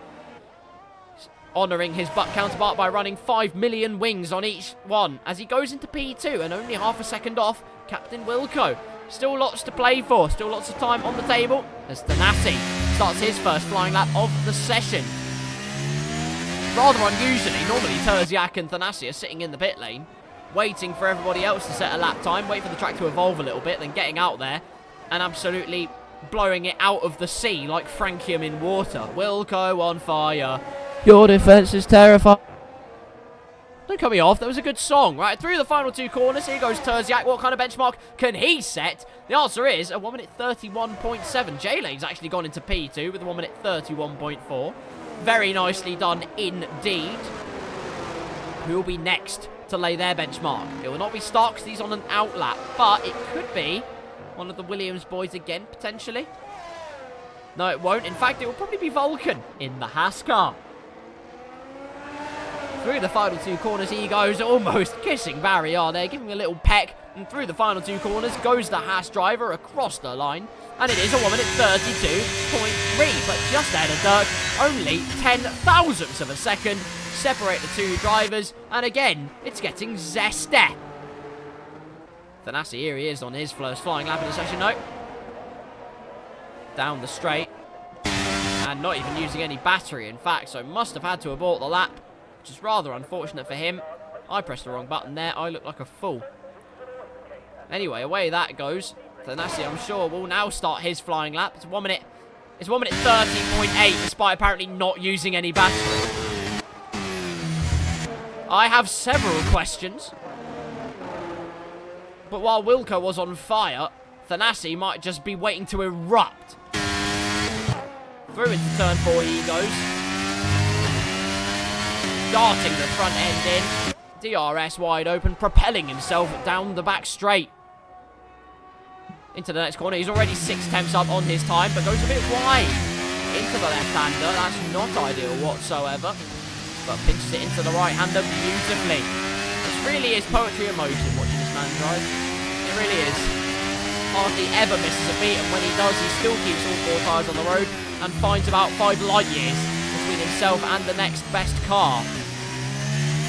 Honouring his Buck counterpart by running 5 million wings on each one as he goes into P2 and only half a second off Captain Wilco. Still lots to play for, still lots of time on the table as Thanassi starts his first flying lap of the session. Rather unusually, normally Terziak and Thanassi are sitting in the pit lane, waiting for everybody else to set a lap time, wait for the track to evolve a little bit, then getting out there and absolutely blowing it out of the sea like Frankium in water. Wilco on fire. Your defence is terrifying. Don't cut me off, that was a good song. Right, through the final 2 corners, here goes Terziak. What kind of benchmark can he set? The answer is a 1 minute 31.7. J-Lane's actually gone into P2 with a 1 minute 31.4. Very nicely done indeed. Who will be next to lay their benchmark? It will not be Starks, he's on an outlap, but it could be one of the Williams boys again, potentially. No, it won't. In fact, it will probably be Vulcan in the Haas car. Through the final 2 corners he goes, almost kissing Barry there, giving him a little peck. And through the final 2 corners goes the Haas driver across the line. And it is a 1 minute 32.3, but just ahead of Dirk, only 10 thousandths of a second separate the 2 drivers. And again, it's getting zesty. Thanassi, here he is on his first flying lap of the session. No. Down the straight. And not even using any battery, in fact, so must have had to abort the lap. Which is rather unfortunate for him. I pressed the wrong button there. I look like a fool. Anyway, away that goes. Thanassi, I'm sure, will now start his flying lap. It's 1 minute 30.8, despite apparently not using any battery. I have several questions. But while Wilco was on fire, Thanassi might just be waiting to erupt. Through into turn 4 he goes. Darting the front end in. DRS wide open, propelling himself down the back straight. Into the next corner. He's already 6/10 up on his time, but goes a bit wide. Into the left-hander. That's not ideal whatsoever. But pinches it into the right-hander beautifully. This really is poetry in motion watching this man drive. It really is. Hardly ever misses a beat, and when he does, he still keeps all 4 tyres on the road and finds about 5 light years between himself and the next best car.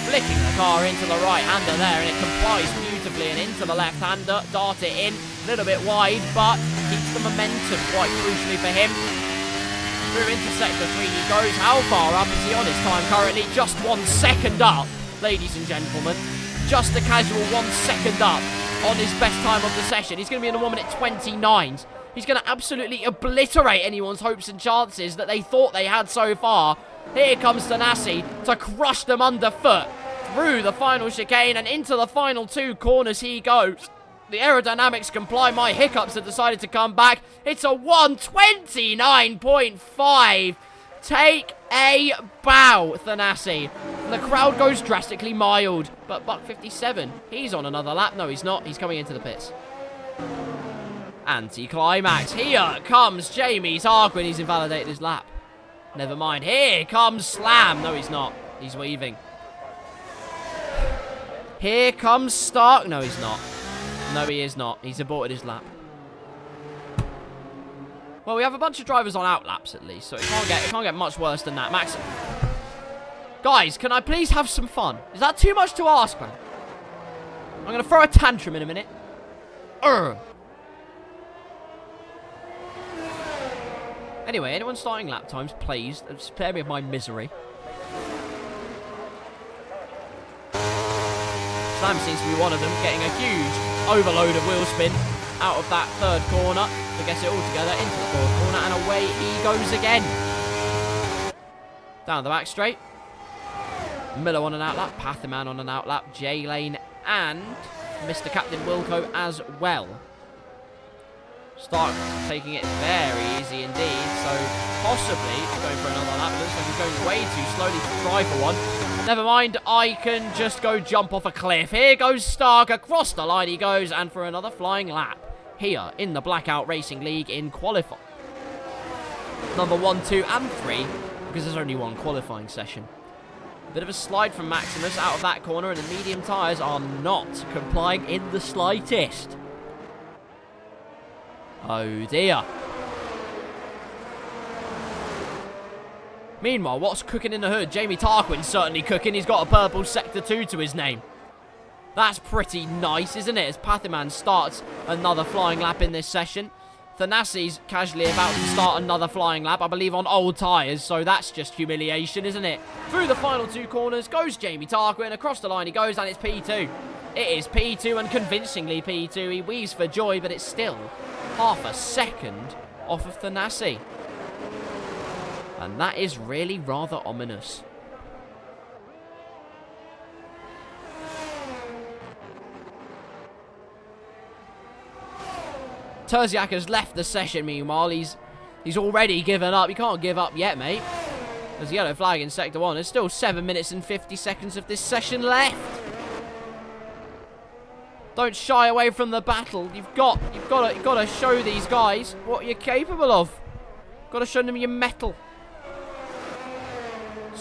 Flicking the car into the right-hander there, and it complies beautifully, and into the left-hander, dart it in, a little bit wide, but keeps the momentum quite crucially for him. Through into sector 3 he goes. How far up is he on his time currently? Just 1 second up, ladies and gentlemen. Just a casual 1 second up on his best time of the session. He's going to be in the 1 minute 29s. He's going to absolutely obliterate anyone's hopes and chances that they thought they had so far. Here comes Thanassi to crush them underfoot. Through the final chicane and into the final 2 corners he goes. The aerodynamics comply. My hiccups have decided to come back. It's a 129.5. Take a bow, Thanassi. The crowd goes drastically mild. But Buck 57, he's on another lap. No, he's not. He's coming into the pits. Anti-climax. Here comes Jamie's Harquin. He's invalidated his lap. Never mind. Here comes Slam. No, he's not. He's weaving. Here comes Stark. No, he's not. No, he is not. He's aborted his lap. Well, we have a bunch of drivers on outlaps at least, so it can't get much worse than that. Max, guys, can I please have some fun? Is that too much to ask, man? I'm going to throw a tantrum in a minute. Anyway, anyone starting lap times, please spare me of my misery. Slam seems to be one of them, getting a huge overload of wheel spin out of that 3rd corner. So gets it all together into the 4th corner, and away he goes again. Down the back straight. Miller on an outlap, Patherman on an outlap, J-Lane and Mr. Captain Wilco as well. Stark taking it very easy indeed, so possibly going for another lap. It looks like he's going way too slowly to try for one. Never mind, I can just go jump off a cliff. Here goes Stark, across the line he goes, and for another flying lap here in the Blackout Racing League in qualifying. Number 1, 2, and 3, because there's only one qualifying session. Bit of a slide from Maximus out of that corner, and the medium tyres are not complying in the slightest. Oh dear. Meanwhile, what's cooking in the hood? Jamie Tarquin's certainly cooking. He's got a purple Sector 2 to his name. That's pretty nice, isn't it? As Pathiman starts another flying lap in this session. Thanassi's casually about to start another flying lap, I believe on old tyres, so that's just humiliation, isn't it? Through the final two corners goes Jamie Tarquin, across the line he goes, and it's P2. It is P2, and convincingly P2. He weaves for joy, but it's still half a second off of Thanassi. And that is really rather ominous. Terziak has left the session, meanwhile. He's already given up. He can't give up yet, mate. There's a yellow flag in Sector 1. There's still 7 minutes and 50 seconds of this session left. Don't shy away from the battle. You've got to show these guys what you're capable of. Got to show them your mettle.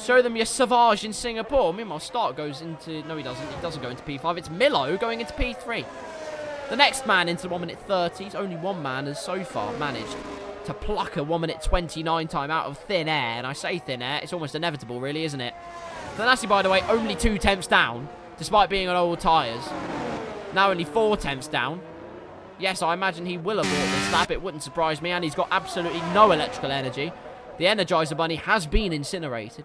Show them your Savage in Singapore. Meanwhile, Stark goes into... No, he doesn't. He doesn't go into P5. It's Milo going into P3. The next man into 1 minute 30. Only one man has so far managed to pluck a 1 minute 29 time out of thin air. And I say thin air, it's almost inevitable, really, isn't it? Thanassi, by the way, only 2 temps down, despite being on old tyres. Now only 4 temps down. Yes, I imagine he will abort this lap. It wouldn't surprise me. And he's got absolutely no electrical energy. The Energizer Bunny has been incinerated.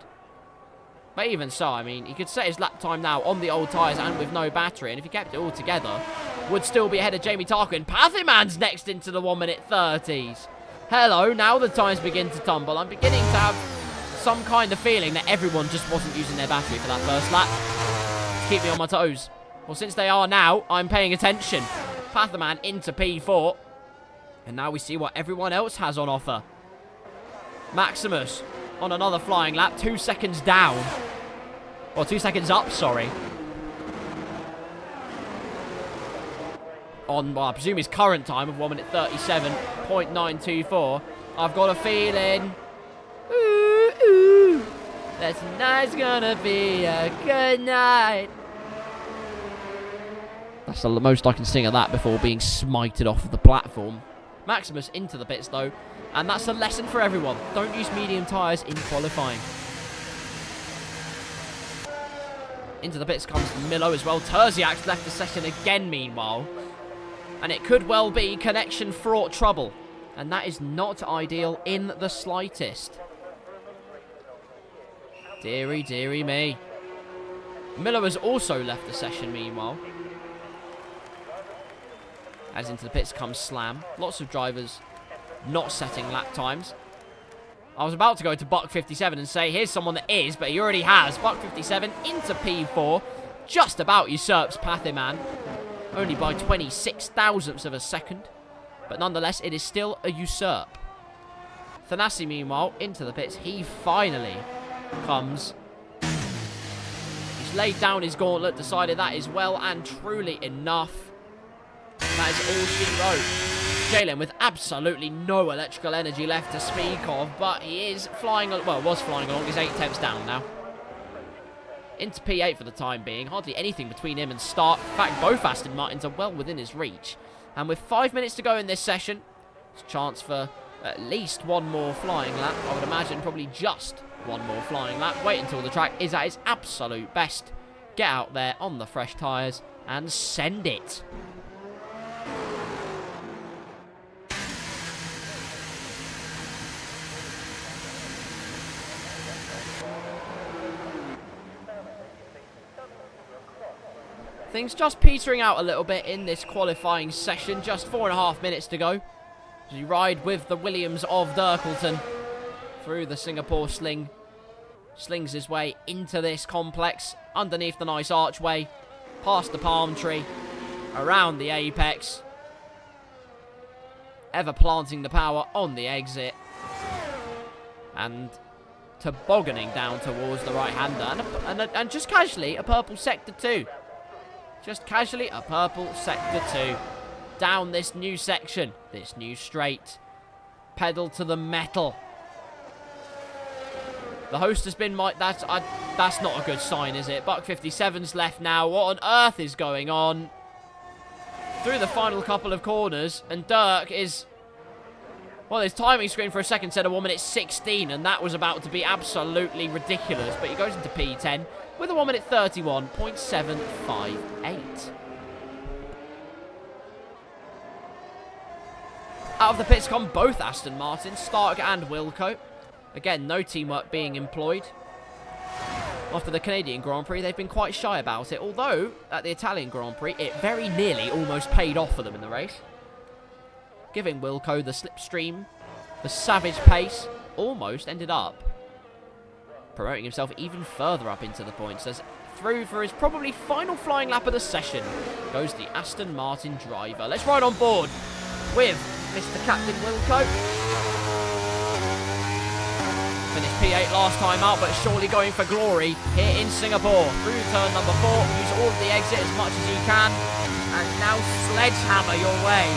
But even so, I mean, he could set his lap time now on the old tyres and with no battery. And if he kept it all together, would still be ahead of Jamie Tarquin. Pathiman's next into the 1 minute 30s. Hello, now the times begin to tumble. I'm beginning to have some kind of feeling that everyone just wasn't using their battery for that first lap. To keep me on my toes. Well, since they are now, I'm paying attention. Pathiman into P4. And now we see what everyone else has on offer. Maximus on another flying lap, 2 seconds down. Or 2 seconds up, sorry. On, well, I presume his current time of 1 minute 37.924. I've got a feeling. Ooh, ooh, that tonight's gonna be a good night. That's the most I can sing of that before being smited off of the platform. Maximus into the pits, though. And that's a lesson for everyone. Don't use medium tyres in qualifying. Into the pits comes Milo as well. Terziak's left the session again, meanwhile. And it could well be connection-fraught trouble. And that is not ideal in the slightest. Deary, deary me. Milo has also left the session, meanwhile. As into the pits comes Slam. Lots of drivers not setting lap times. I was about to go to Buck 57 and say, here's someone that is, but he already has. Buck 57 into P4. Just about usurps Pathiman. Only by 26 thousandths of a second. But nonetheless, it is still a usurp. Thanassi, meanwhile, into the pits. He finally comes. He's laid down his gauntlet, decided that is well and truly enough. That is all she wrote. Jalen with absolutely no electrical energy left to speak of, but he is flying, well, was flying along. He's 8 temps down now. Into P8 for the time being. Hardly anything between him and Stark. In fact, both Aston Martins are well within his reach. And with 5 minutes to go in this session, it's a chance for at least one more flying lap. I would imagine probably just one more flying lap. Wait until the track is at its absolute best. Get out there on the fresh tyres and send it. Things just petering out a little bit in this qualifying session. Just 4.5 minutes to go. As you ride with the Williams of Dirkleton through the Singapore sling. Slings his way into this complex, underneath the nice archway, past the palm tree, around the apex. Ever planting the power on the exit. And tobogganing down towards the right-hander. And just casually, a purple Sector 2. Just casually, a purple Sector 2. Down this new section. This new straight. Pedal to the metal. The host has been that's not a good sign, is it? Buck 57's left now. What on earth is going on? Through the final couple of corners, and Dirk is... Well, his timing screen for a second said a 1 minute 16, and that was about to be absolutely ridiculous. But he goes into P10 with a 1 minute 31.758. Out of the pits come both Aston Martin, Stark and Wilco. Again, no teamwork being employed. After the Canadian Grand Prix, they've been quite shy about it. Although, at the Italian Grand Prix, it very nearly almost paid off for them in the race. Giving Wilco the slipstream, the savage pace, almost ended up promoting himself even further up into the points. As through for his probably final flying lap of the session goes the Aston Martin driver. Let's ride on board with Mr. Captain Wilco. Finished P8 last time out, but surely going for glory here in Singapore. Through turn number 4, use all of the exit as much as you can. And now sledgehammer your way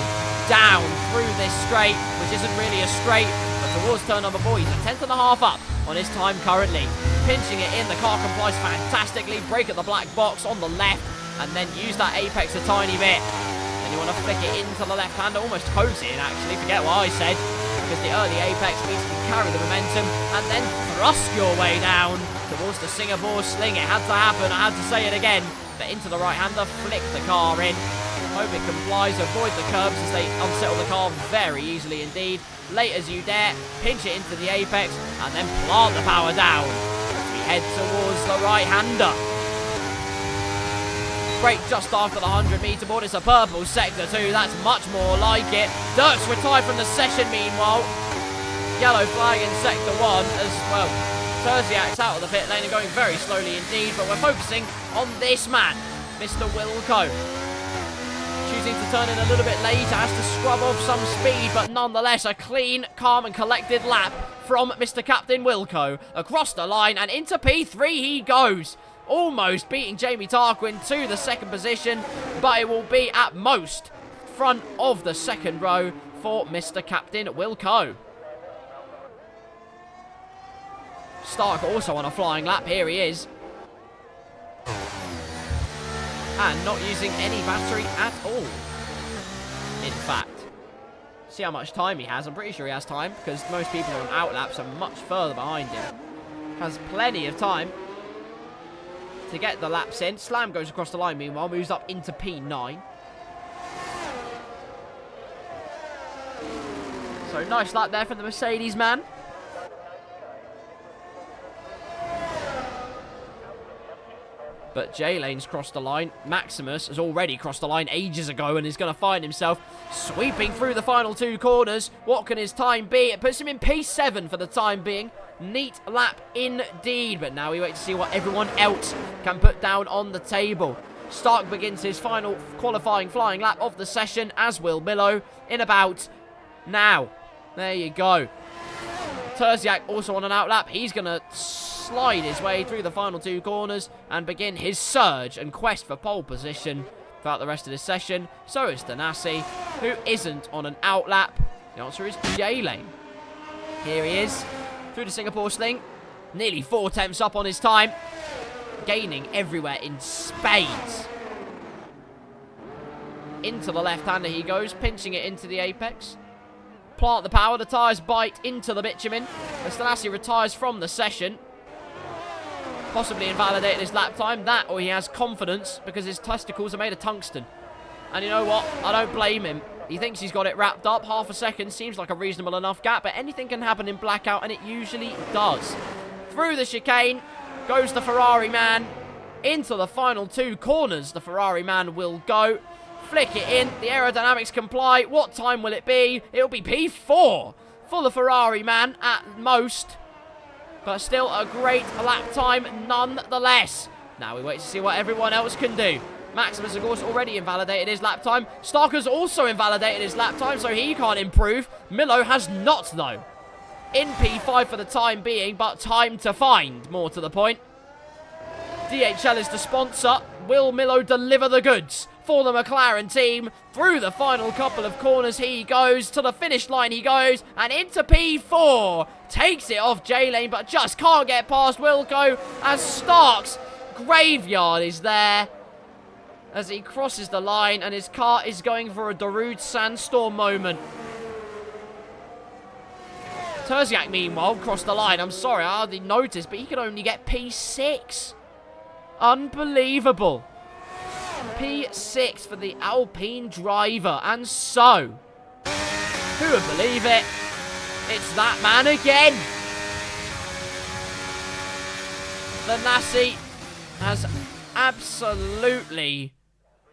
down through this straight, which isn't really a straight, but towards turn number 4. He's a 10.5 up on his time currently. Pinching it in, the car complies fantastically. Brake at the black box on the left, and then use that apex a tiny bit. Then you want to flick it into the left-hander, almost coast it in actually, forget what I said. Because the early apex means you can carry the momentum and then thrust your way down towards the Singapore sling. It had to happen, I had to say it again. But into the right-hander, flick the car in. Hope it complies, avoid the curbs as they unsettle the car very easily indeed. Late as you dare, pinch it into the apex and then plant the power down as we head towards the right-hander. Break just after the 100-metre board. It's a purple sector too. That's much more like it. Dirk's retired from the session meanwhile. Yellow flag in sector 1 as well. Terziak's out of the pit lane and going very slowly indeed. But we're focusing on this man, Mr. Wilco. Choosing to turn in a little bit later. Has to scrub off some speed. But nonetheless, a clean, calm and collected lap from Mr. Captain Wilco. Across the line and into P3 he goes. Almost beating Jamie Tarquin to the second position, but it will be at most front of the second row for Mr. Captain Wilco. Stark also on a flying lap. Here he is. And not using any battery at all. In fact, see how much time he has. I'm pretty sure he has time because most people on outlaps are much further behind him. Has plenty of time to get the laps in. Slam goes across the line meanwhile, moves up into P9. So nice lap there from the Mercedes man. But J-Lane's crossed the line. Maximus has already crossed the line ages ago and is going to find himself sweeping through the final 2 corners. What can his time be? It puts him in P7 for the time being. Neat lap indeed, but now we wait to see what everyone else can put down on the table. Stark begins his final qualifying flying lap of the session, as will Milo, in about now. There you go. Terziak also on an outlap. He's going to slide his way through the final 2 corners and begin his surge and quest for pole position throughout the rest of this session. So is Thanassi, who isn't on an outlap. The answer is J-Lane. Here he is. Through the Singapore sling. Nearly 4 attempts up on his time. Gaining everywhere in spades. Into the left-hander he goes, pinching it into the apex. Plant the power, the tyres bite into the bitumen. As Thanassi retires from the session. Possibly invalidating his lap time. That, or he has confidence because his testicles are made of tungsten. And you know what? I don't blame him. He thinks he's got it wrapped up. Half a second seems like a reasonable enough gap, but anything can happen in Blackout, and it usually does. Through the chicane goes the Ferrari man. Into the final 2 corners, the Ferrari man will go. Flick it in. The aerodynamics comply. What time will it be? It'll be P4 for the Ferrari man at most. But still a great lap time nonetheless. Now we wait to see what everyone else can do. Maximus, of course, already invalidated his lap time. Stark has also invalidated his lap time, so he can't improve. Milo has not, though. In P5 for the time being, but time to find, more to the point. DHL is the sponsor. Will Milo deliver the goods for the McLaren team. Through the final couple of corners he goes, to the finish line he goes, and into P4. Takes it off J-Lane, but just can't get past Wilco, as Stark's graveyard is there as he crosses the line, and his car is going for a Darude Sandstorm moment. Terziak, meanwhile, crossed the line. I'm sorry, I hardly noticed, but he could only get P6. Unbelievable. P6 for the Alpine driver. And so, who would believe it? It's that man again. Thanassi has absolutely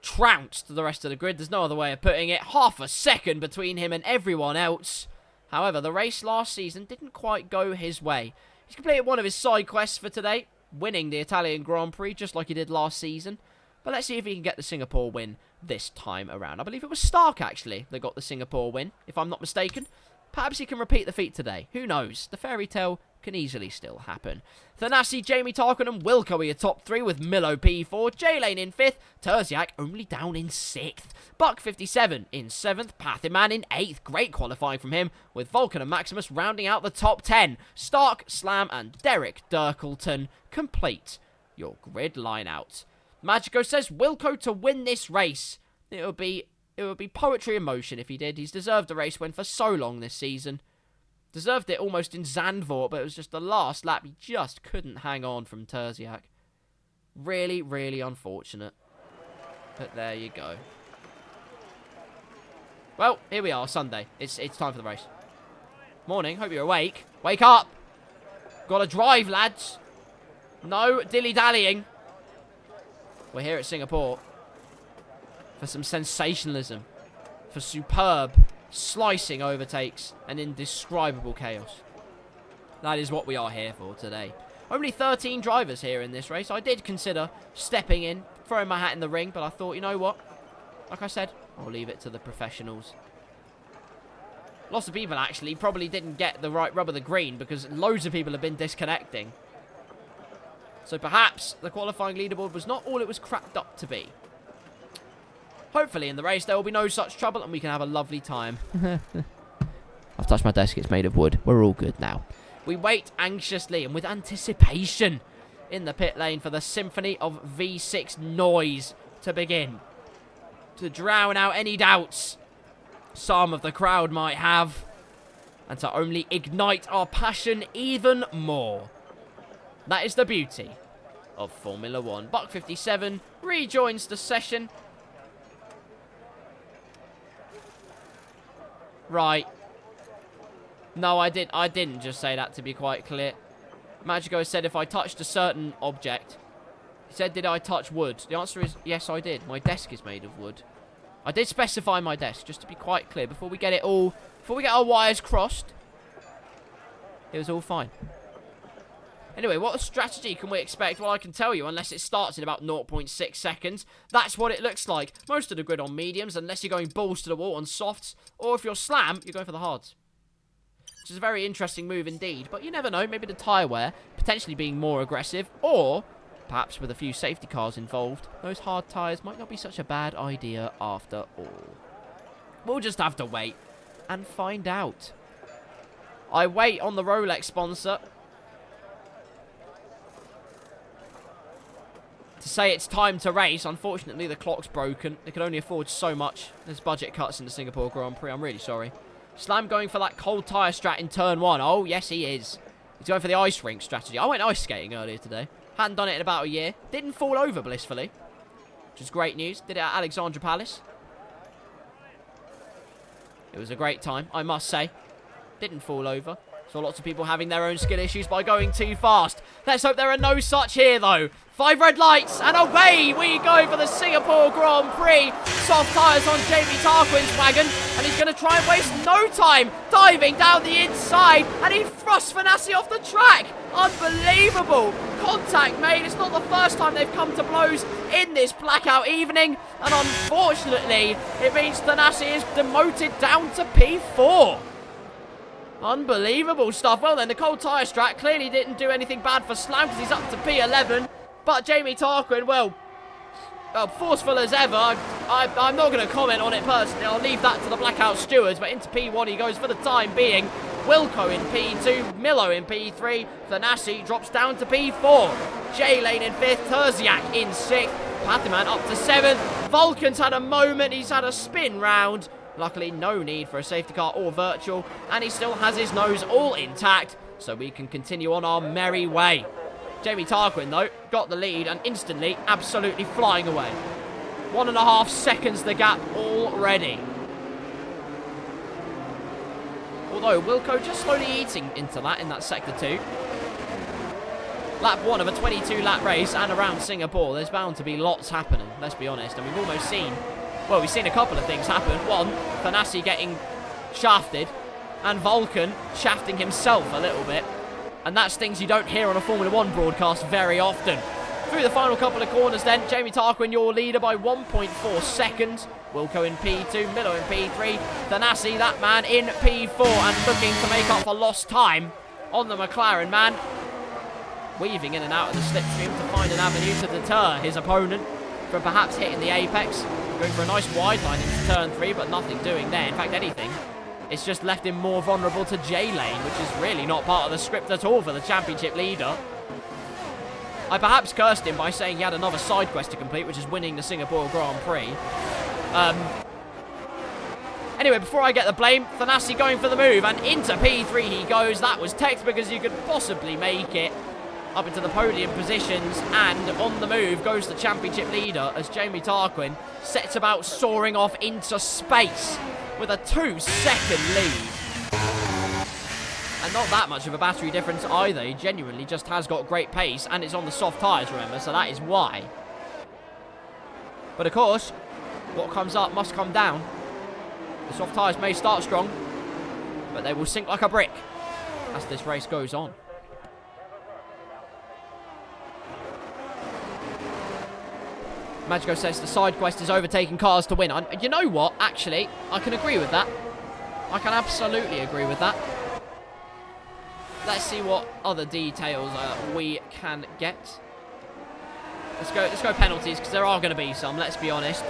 trounced the rest of the grid. There's no other way of putting it. Half a second between him and everyone else. However, the race last season didn't quite go his way. He's completed one of his side quests for today, winning the Italian Grand Prix just like he did last season. But let's see if he can get the Singapore win this time around. I believe it was Stark, actually, that got the Singapore win, if I'm not mistaken. Perhaps he can repeat the feat today. Who knows? The fairy tale can easily still happen. Thanassi, Jamie Tarquin and Wilco are your top three, with Milo P4, J-Lane in 5th, Terziak only down in 6th, Buck 57 in 7th, Pathiman in 8th, great qualifying from him, with Vulcan and Maximus rounding out the top 10. Stark, Slam and Derek Dirkleton complete your grid line-out. Magico says Wilco to win this race. It would be poetry in motion if he did. He's deserved the race win for so long this season. Deserved it almost in Zandvoort, but it was just the last lap. He just couldn't hang on from Terziak. Really, really unfortunate. But there you go. Well, here we are, Sunday. It's time for the race. Morning, hope you're awake. Wake up! Gotta drive, lads. No dilly-dallying. We're here at Singapore for some sensationalism. For superb slicing overtakes and indescribable chaos. That is what we are here for today. Only 13 drivers here in this race. I did consider stepping in, throwing my hat in the ring, but I thought, you know what? Like I said, I'll leave it to the professionals. Lots of people actually probably didn't get the right rub of the green because loads of people have been disconnecting. So perhaps the qualifying leaderboard was not all it was cracked up to be. Hopefully in the race there will be no such trouble and we can have a lovely time. I've touched my desk, it's made of wood. We're all good now. We wait anxiously and with anticipation in the pit lane for the symphony of V6 noise to begin. To drown out any doubts some of the crowd might have. And to only ignite our passion even more. That is the beauty of Formula 1. Buck 57 rejoins the session. Right. No, I didn't just say that, to be quite clear. Magico said if I touched a certain object. He said, did I touch wood? The answer is yes, I did. My desk is made of wood. I did specify my desk, just to be quite clear, before we get our wires crossed. It was all fine. Anyway, what strategy can we expect? Well, I can tell you, unless it starts in about 0.6 seconds. That's what it looks like. Most of the grid on mediums, unless you're going balls to the wall on softs. Or if you're slam, you're going for the hards. Which is a very interesting move indeed. But you never know, maybe the tyre wear potentially being more aggressive. Or, perhaps with a few safety cars involved, those hard tyres might not be such a bad idea after all. We'll just have to wait and find out. I wait on the Rolex sponsor to say it's time to race. Unfortunately, the clock's broken. They can only afford so much. There's budget cuts in the Singapore Grand Prix. I'm really sorry. Slam going for that cold tyre strat in turn 1. Oh, yes, he is. He's going for the ice rink strategy. I went ice skating earlier today. Hadn't done it in about a year. Didn't fall over blissfully, which is great news. Did it at Alexandra Palace. It was a great time, I must say. Didn't fall over. So lots of people having their own skill issues by going too fast. Let's hope there are no such here, though. 5 red lights, and away we go for the Singapore Grand Prix. Soft tyres on Jamie Tarquin's wagon, and he's going to try and waste no time diving down the inside, and he thrusts Thanassi off the track. Unbelievable. Contact made. It's not the first time they've come to blows in this blackout evening, and unfortunately, it means Thanassi is demoted down to P4. Unbelievable stuff. Well then, the cold tyre strat clearly didn't do anything bad for Slam because he's up to P11. But Jamie Tarquin, well, forceful as ever. I'm not going to comment on it personally. I'll leave that to the Blackout stewards. But into P1 he goes for the time being. Wilco in P2, Milo in P3, Thanassi drops down to P4. J-Lane in 5th, Terziak in 6th, Pathiman up to 7th. Vulcan's had a moment, he's had a spin round. Luckily, no need for a safety car or virtual, and he still has his nose all intact, so we can continue on our merry way. Jamie Tarquin, though, got the lead and instantly, absolutely flying away. 1.5 seconds the gap already. Although, Wilco just slowly eating into that in that Sector 2. Lap 1 of a 22-lap race and around Singapore, there's bound to be lots happening, let's be honest. And we've almost seen, well, we've seen a couple of things happen. One, Thanassi getting shafted, and Vulcan shafting himself a little bit. And that's things you don't hear on a Formula 1 broadcast very often. Through the final couple of corners then, Jamie Tarquin, your leader by 1.4 seconds. Wilco in P2, Milo in P3, Thanassi, that man, in P4 and looking to make up for lost time on the McLaren man. Weaving in and out of the slipstream to find an avenue to deter his opponent from perhaps hitting the apex. Going for a nice wide line into turn 3, but nothing doing there. In fact, anything. It's just left him more vulnerable to J-Lane, which is really not part of the script at all for the championship leader. I perhaps cursed him by saying he had another side quest to complete, which is winning the Singapore Grand Prix. Anyway, before I get the blame, Thanassi going for the move, and into P3 he goes. That was textbook as you could possibly make it. Up into the podium positions, and on the move goes the championship leader as Jamie Tarquin sets about soaring off into space with a 2-second lead. And not that much of a battery difference either. He genuinely just has got great pace, and it's on the soft tyres, remember, so that is why. But of course, what comes up must come down. The soft tyres may start strong, but they will sink like a brick as this race goes on. Magico says the side quest is overtaking cars to win. You know what? Actually, I can agree with that. I can absolutely agree with that. Let's see what other details we can get. Let's go penalties, because there are going to be some, let's be honest.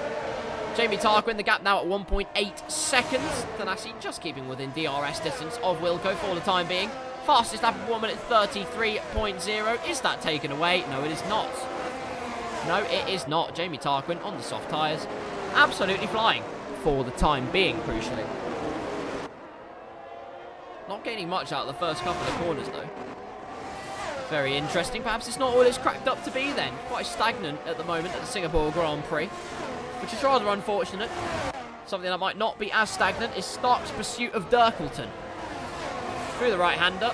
Jamie Tarquin, the gap now at 1.8 seconds. Thanassi just keeping within DRS distance of Wilco for the time being. Fastest lap of 1 minute 33.0. Is that taken away? No, it is not. No, it is not. Jamie Tarquin on the soft tyres. Absolutely flying for the time being, crucially. Not gaining much out of the first couple of corners, though. Very interesting. Perhaps it's not all it's cracked up to be, then. Quite stagnant at the moment at the Singapore Grand Prix, which is rather unfortunate. Something that might not be as stagnant is Stark's pursuit of Dirkleton. Through the right-hander.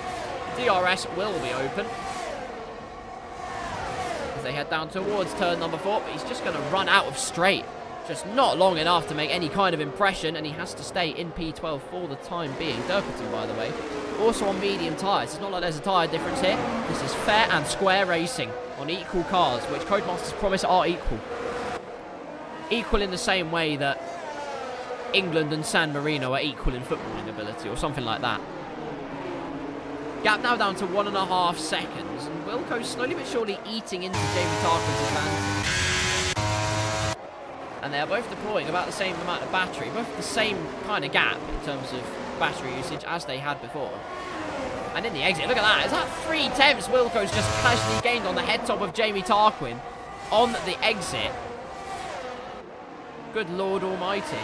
DRS will be open as they head down towards turn number 4, but he's just going to run out of straight. Just not long enough to make any kind of impression, and he has to stay in P12 for the time being. Dirkleton, by the way, also on medium tyres. It's not like there's a tyre difference here. This is fair and square racing on equal cars, which Codemasters promise are equal. Equal in the same way that England and San Marino are equal in footballing ability, or something like that. Gap now down to 1.5 seconds, and Wilco slowly but surely eating into Jamie Tarquin's advantage. And they are both deploying about the same amount of battery, both the same kind of gap in terms of battery usage as they had before. And in the exit, look at that, is that 3/10 Wilco's just casually gained on the head top of Jamie Tarquin on the exit. Good Lord Almighty.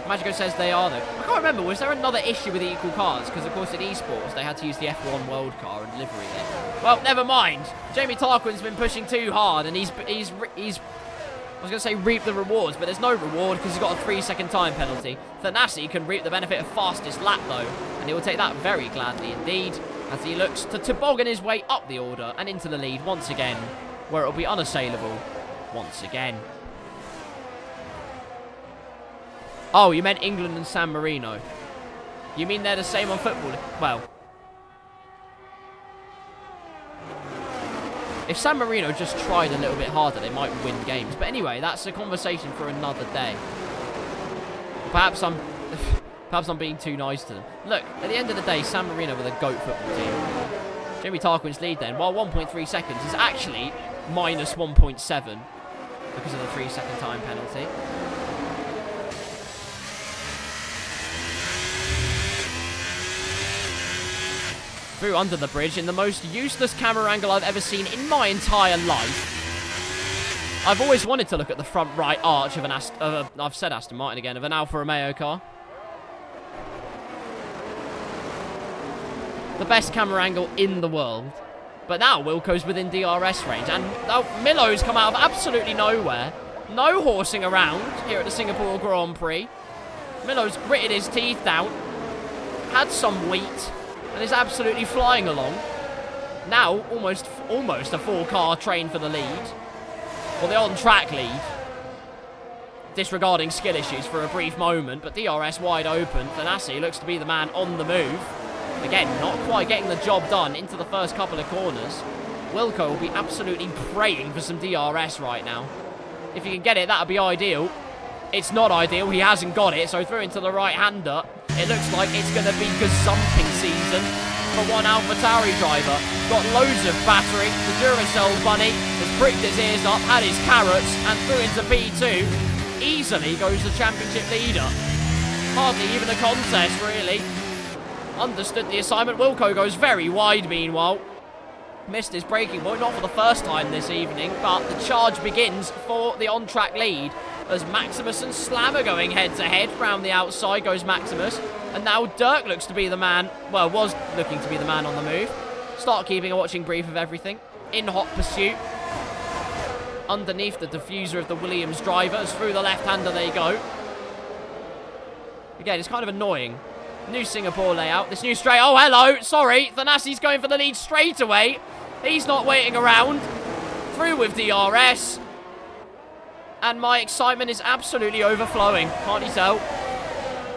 Magico says they are, though. I can't remember, was there another issue with the equal cars? Because, of course, in esports, they had to use the F1 World Car and livery it. Well, never mind. Jamie Tarquin's been pushing too hard, and he's I was going to say reap the rewards, but there's no reward because he's got a 3-second time penalty. Thanassi can reap the benefit of fastest lap, though, and he will take that very gladly indeed as he looks to toboggan his way up the order and into the lead once again, where it will be unassailable once again. Oh, you meant England and San Marino. You mean they're the same on football? Well, if San Marino just tried a little bit harder, they might win games. But anyway, that's a conversation for another day. Perhaps I'm being too nice to them. Look, at the end of the day, San Marino were the GOAT football team. Jamie Tarquin's lead then, while 1.3 seconds is actually minus 1.7. because of the 3-second time penalty. Through under the bridge in the most useless camera angle I've ever seen in my entire life. I've always wanted to look at the front right arch of an I've said Aston Martin again, of an Alfa Romeo car. The best camera angle in the world. But now Wilco's within DRS range, and Milo's come out of absolutely nowhere. No horsing around here at the Singapore Grand Prix. Milo's gritted his teeth down, had some wheat, and is absolutely flying along. Now, almost a full-car train for the lead. Well, the on-track lead. Disregarding skill issues for a brief moment, but DRS wide open. Thanassi looks to be the man on the move. Again, not quite getting the job done into the first couple of corners. Wilco will be absolutely praying for some DRS right now. If he can get it, that would be ideal. It's not ideal. He hasn't got it, so through into the right-hander. It looks like it's going to be gazumping season for one AlphaTauri driver. Got loads of battery. The Duracell bunny has pricked his ears up, had his carrots, and through into P2. Easily goes the championship leader. Hardly even a contest, really. Understood the assignment. Wilco goes very wide, meanwhile. Missed his braking point, not for the first time this evening, but the charge begins for the on-track lead as Maximus and Slam are going head-to-head. Round the outside goes Maximus, and now Dirk looks to be the man, well, was looking to be the man on the move. Start keeping a watching brief of everything. In hot pursuit. Underneath the diffuser of the Williams driver, as through the left-hander they go. Again, it's kind of annoying. New Singapore layout. This new straight... Oh, hello. Sorry. Thanassi's going for the lead straight away. He's not waiting around. Through with DRS. And my excitement is absolutely overflowing. Can't you tell?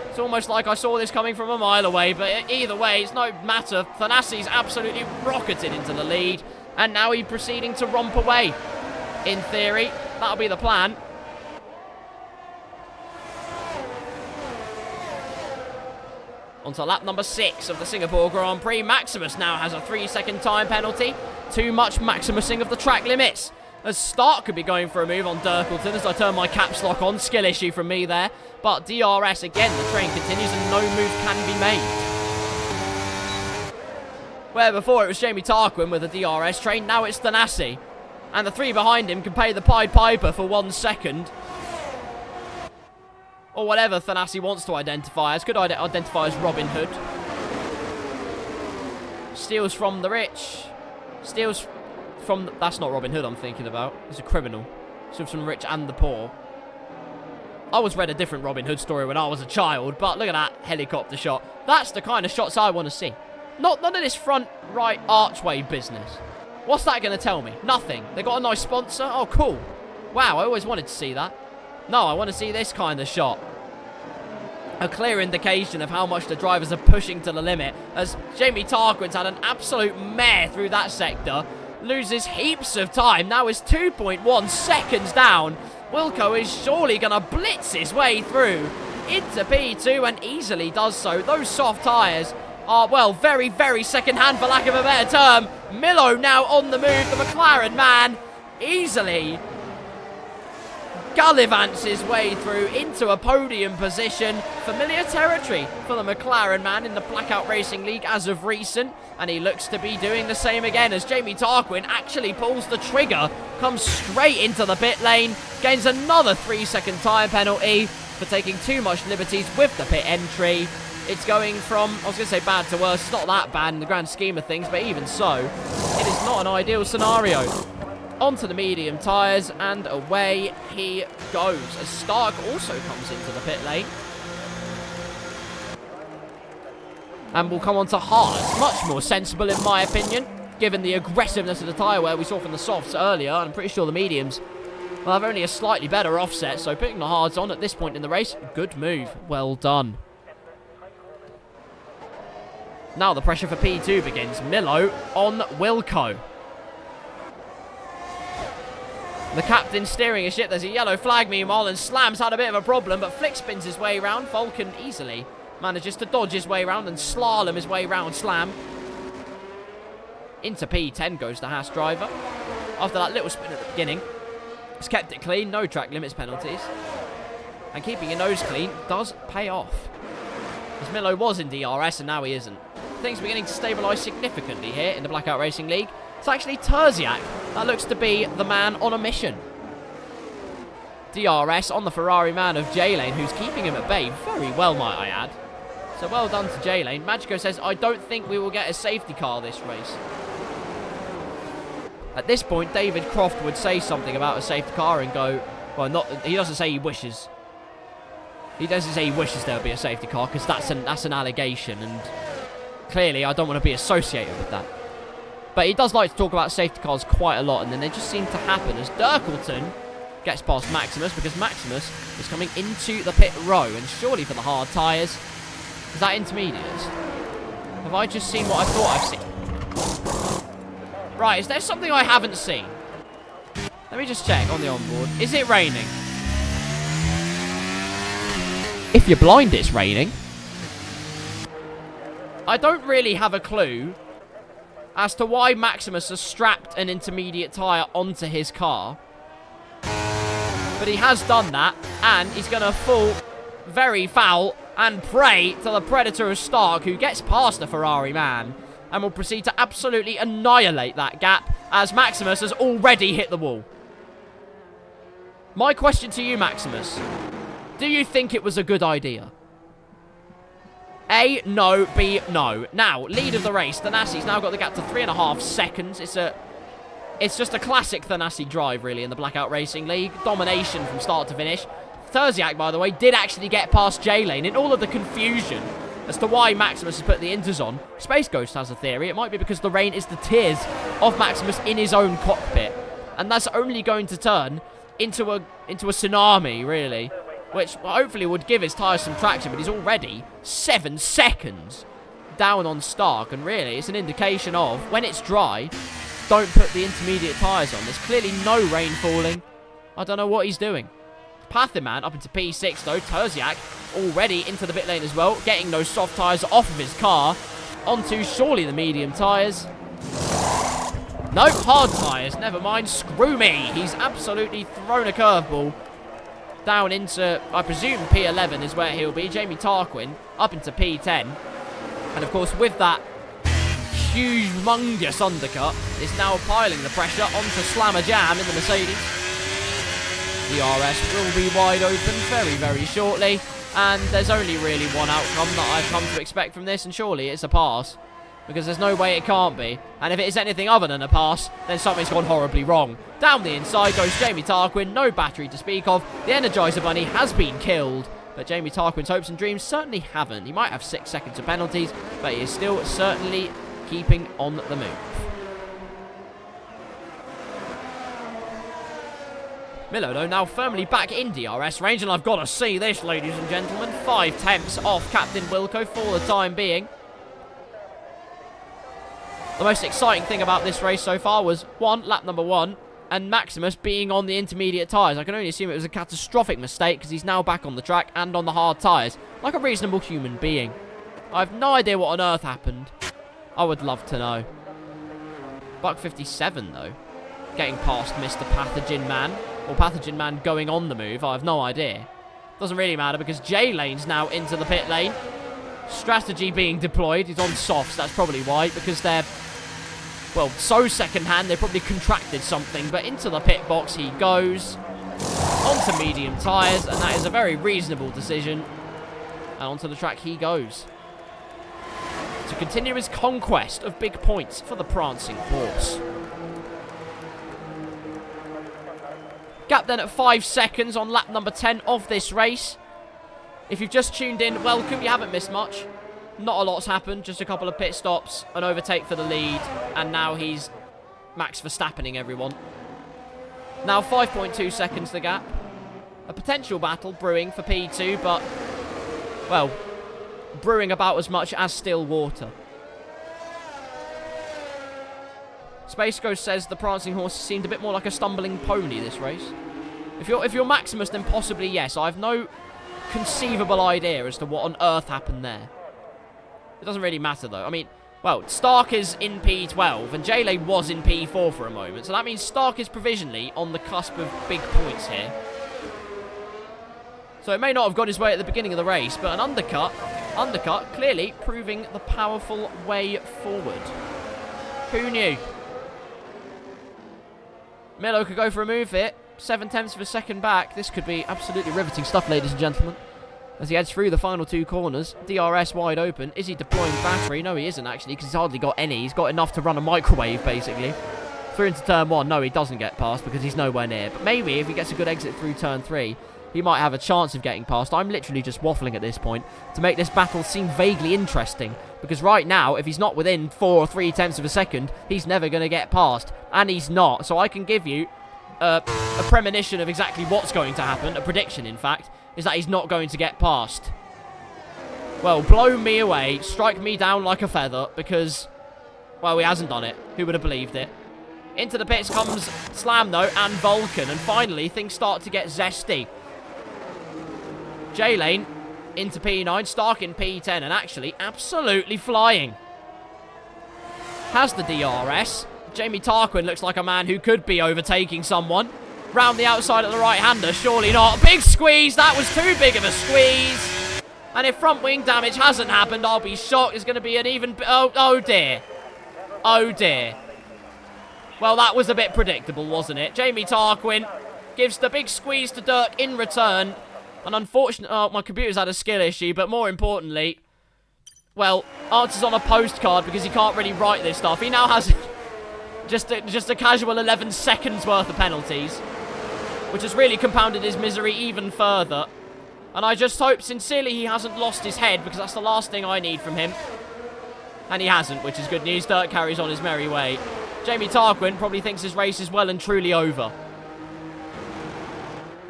It's almost like I saw this coming from a mile away. But either way, it's no matter. Thanassi's absolutely rocketed into the lead. And now he's proceeding to romp away. In theory, that'll be the plan. Onto lap number 6 of the Singapore Grand Prix. Maximus now has a 3-second time penalty. Too much Maximusing of the track limits. As Stark could be going for a move on Dirkleton as I turn my caps lock on. Skill issue from me there. But DRS again, the train continues and no move can be made. Where before it was Jamie Tarquin with a DRS train, now it's Thanassi. And the three behind him can pay the Pied Piper for 1 second. Or whatever Thanassi wants to identify as. Could identify as Robin Hood. Steals from the rich. Steals from... That's not Robin Hood I'm thinking about. He's a criminal. Steals from the rich and the poor. I always read a different Robin Hood story when I was a child, but look at that helicopter shot. That's the kind of shots I want to see. None of this front right archway business. What's that going to tell me? Nothing. They got a nice sponsor? Oh, cool. Wow, I always wanted to see that. No, I want to see this kind of shot. A clear indication of how much the drivers are pushing to the limit, as Jamie Tarquin's had an absolute mare through that sector. Loses heaps of time. Now is 2.1 seconds down. Wilco is surely going to blitz his way through into P2 and easily does so. Those soft tyres are, well, very, very second-hand for lack of a better term. Milo now on the move. The McLaren man easily gallivants his way through into a podium position. Familiar territory for the McLaren man in the Blackout Racing League as of recent. And he looks to be doing the same again as Jamie Tarquin actually pulls the trigger, comes straight into the pit lane, gains another 3-second time penalty for taking too much liberties with the pit entry. It's going from, I was going to say bad to worse. It's not that bad in the grand scheme of things, but even so, it is not an ideal scenario. Onto the medium tyres, and away he goes, as Stark also comes into the pit lane. And we'll come on to hards. Much more sensible in my opinion, given the aggressiveness of the tyre wear we saw from the softs earlier. And I'm pretty sure the mediums will have only a slightly better offset, so putting the hards on at this point in the race, good move. Well done. Now the pressure for P2 begins. Milo on Wilco. The captain steering his ship. There's a yellow flag meanwhile, and Slam's had a bit of a problem, but Flick spins his way round. Vulcan easily manages to dodge his way round and slalom his way round Slam. Into P10 goes the Haas driver. After that little spin at the beginning. He's kept it clean, no track limits penalties. And keeping your nose clean does pay off. As Milo was in DRS and now he isn't. Things are beginning to stabilise significantly here in the Blackout Racing League. It's actually Terziak that looks to be the man on a mission. DRS on the Ferrari man of J-Lane, who's keeping him at bay very well, might I add. So well done to J-Lane. Magico says, I don't think we will get a safety car this race. At this point, David Croft would say something about a safety car and go, well, not. He doesn't say he wishes. He doesn't say he wishes there would be a safety car, because that's an allegation, and clearly I don't want to be associated with that. But he does like to talk about safety cars quite a lot, and then they just seem to happen as Dirkleton gets past Maximus, because Maximus is coming into the pit row, and surely for the hard tyres. Is that intermediates? Have I just seen what I thought I've seen? Right, is there something I haven't seen? Let me just check on the onboard. Is it raining? If you're blind, it's raining. I don't really have a clue as to why Maximus has strapped an intermediate tyre onto his car. But he has done that, and he's going to fall very foul and prey to the Predator of Stark, who gets past the Ferrari man and will proceed to absolutely annihilate that gap as Maximus has already hit the wall. My question to you, Maximus, do you think it was a good idea? A, no. B, no. Now, lead of the race. Thanassi's now got the gap to 3.5 seconds. It's just a classic Thanassi drive, really, in the Blackout Racing League. Domination from start to finish. Terziak, by the way, did actually get past J-Lane in all of the confusion as to why Maximus has put the inters on. Space Ghost has a theory. It might be because the rain is the tears of Maximus in his own cockpit. And that's only going to turn into a tsunami, really. Which hopefully would give his tyres some traction, but he's already 7 seconds down on Stark. And really, it's an indication of, when it's dry, don't put the intermediate tyres on. There's clearly no rain falling. I don't know what he's doing. Pathiman up into P6 though. Terziak already into the pit lane as well, getting those soft tyres off of his car onto surely the medium tyres. Nope, hard tyres, never mind. Screw me. He's absolutely thrown a curveball down into, I presume, P11 is where he'll be. Jamie Tarquin up into P10. And of course, with that humongous undercut, is now piling the pressure onto Slammer Jam in the Mercedes. The RS will be wide open very, very shortly. And there's only really one outcome that I've come to expect from this, and surely it's a pass. Because there's no way it can't be. And if it is anything other than a pass, then something's gone horribly wrong. Down the inside goes Jamie Tarquin, no battery to speak of. The Energizer Bunny has been killed. But Jamie Tarquin's hopes and dreams certainly haven't. He might have 6 seconds of penalties, but he is still certainly keeping on the move. Milo, though, now firmly back in DRS range, and I've got to see this, ladies and gentlemen. 5 tenths off Captain Wilco for the time being. The most exciting thing about this race so far was, lap number 1, and Maximus being on the intermediate tyres. I can only assume it was a catastrophic mistake, because he's now back on the track and on the hard tyres, like a reasonable human being. I have no idea what on earth happened. I would love to know. Buck 57, though, getting past Mr. Pathogen Man. Or Pathogen Man going on the move, I have no idea. Doesn't really matter because J-Lane's now into the pit lane. Strategy being deployed. He's on softs, that's probably why. Because they're, well, so second-hand, they probably contracted something. But into the pit box he goes. Onto medium tyres, and that is a very reasonable decision. And onto the track he goes. To continue his conquest of big points for the prancing horse. Gap then at 5 seconds on lap number 10 of this race. If you've just tuned in, welcome. You haven't missed much. Not a lot's happened. Just a couple of pit stops, an overtake for the lead, and now he's Max Verstappening everyone. Now 5.2 seconds the gap. A potential battle brewing for P2, but, well, brewing about as much as still water. Space Ghost says the prancing horse seemed a bit more like a stumbling pony this race. If you're Maximus, then possibly yes. I have no conceivable idea as to what on earth happened there. It doesn't really matter, though. I mean, Well, Stark is in P12, and J-Lane was in P4 for a moment. So that means Stark is provisionally on the cusp of big points here. So it may not have gone his way at the beginning of the race, but an undercut, clearly proving the powerful way forward. Who knew? Milo could go for a move here. 0.7 of a second back. This could be absolutely riveting stuff, ladies and gentlemen. As he heads through the final 2 corners, DRS wide open. Is he deploying battery? No, he isn't actually, because he's hardly got any. He's got enough to run a microwave, basically. Through into turn 1. No, he doesn't get past because he's nowhere near. But maybe if he gets a good exit through turn 3, he might have a chance of getting past. I'm literally just waffling at this point to make this battle seem vaguely interesting. Because right now, if he's not within 4 or 3/10 of a second, he's never going to get past. And he's not. So I can give you a premonition of exactly what's going to happen. A prediction, in fact, is that he's not going to get past. Well, blow me away. Strike me down like a feather. Because, well, he hasn't done it. Who would have believed it? Into the pits comes Slam, though, and Vulcan. And finally, things start to get zesty. J-Lane into P9, Stark in P10, and actually absolutely flying. Has the DRS. Jamie Tarquin looks like a man who could be overtaking someone. Round the outside of the right-hander, surely not. Big squeeze, that was too big of a squeeze. And if front wing damage hasn't happened, I'll be shocked. It's going to be an even... Oh dear. Oh dear. Well, that was a bit predictable, wasn't it? Jamie Tarquin gives the big squeeze to Dirk in return. And unfortunately, oh, my computer's had a skill issue, but more importantly, well, answers on a postcard because he can't really write this stuff. He now has just a casual 11 seconds worth of penalties, which has really compounded his misery even further. And I just hope sincerely he hasn't lost his head, because that's the last thing I need from him. And he hasn't, which is good news. Dirk carries on his merry way. Jamie Tarquin probably thinks his race is well and truly over.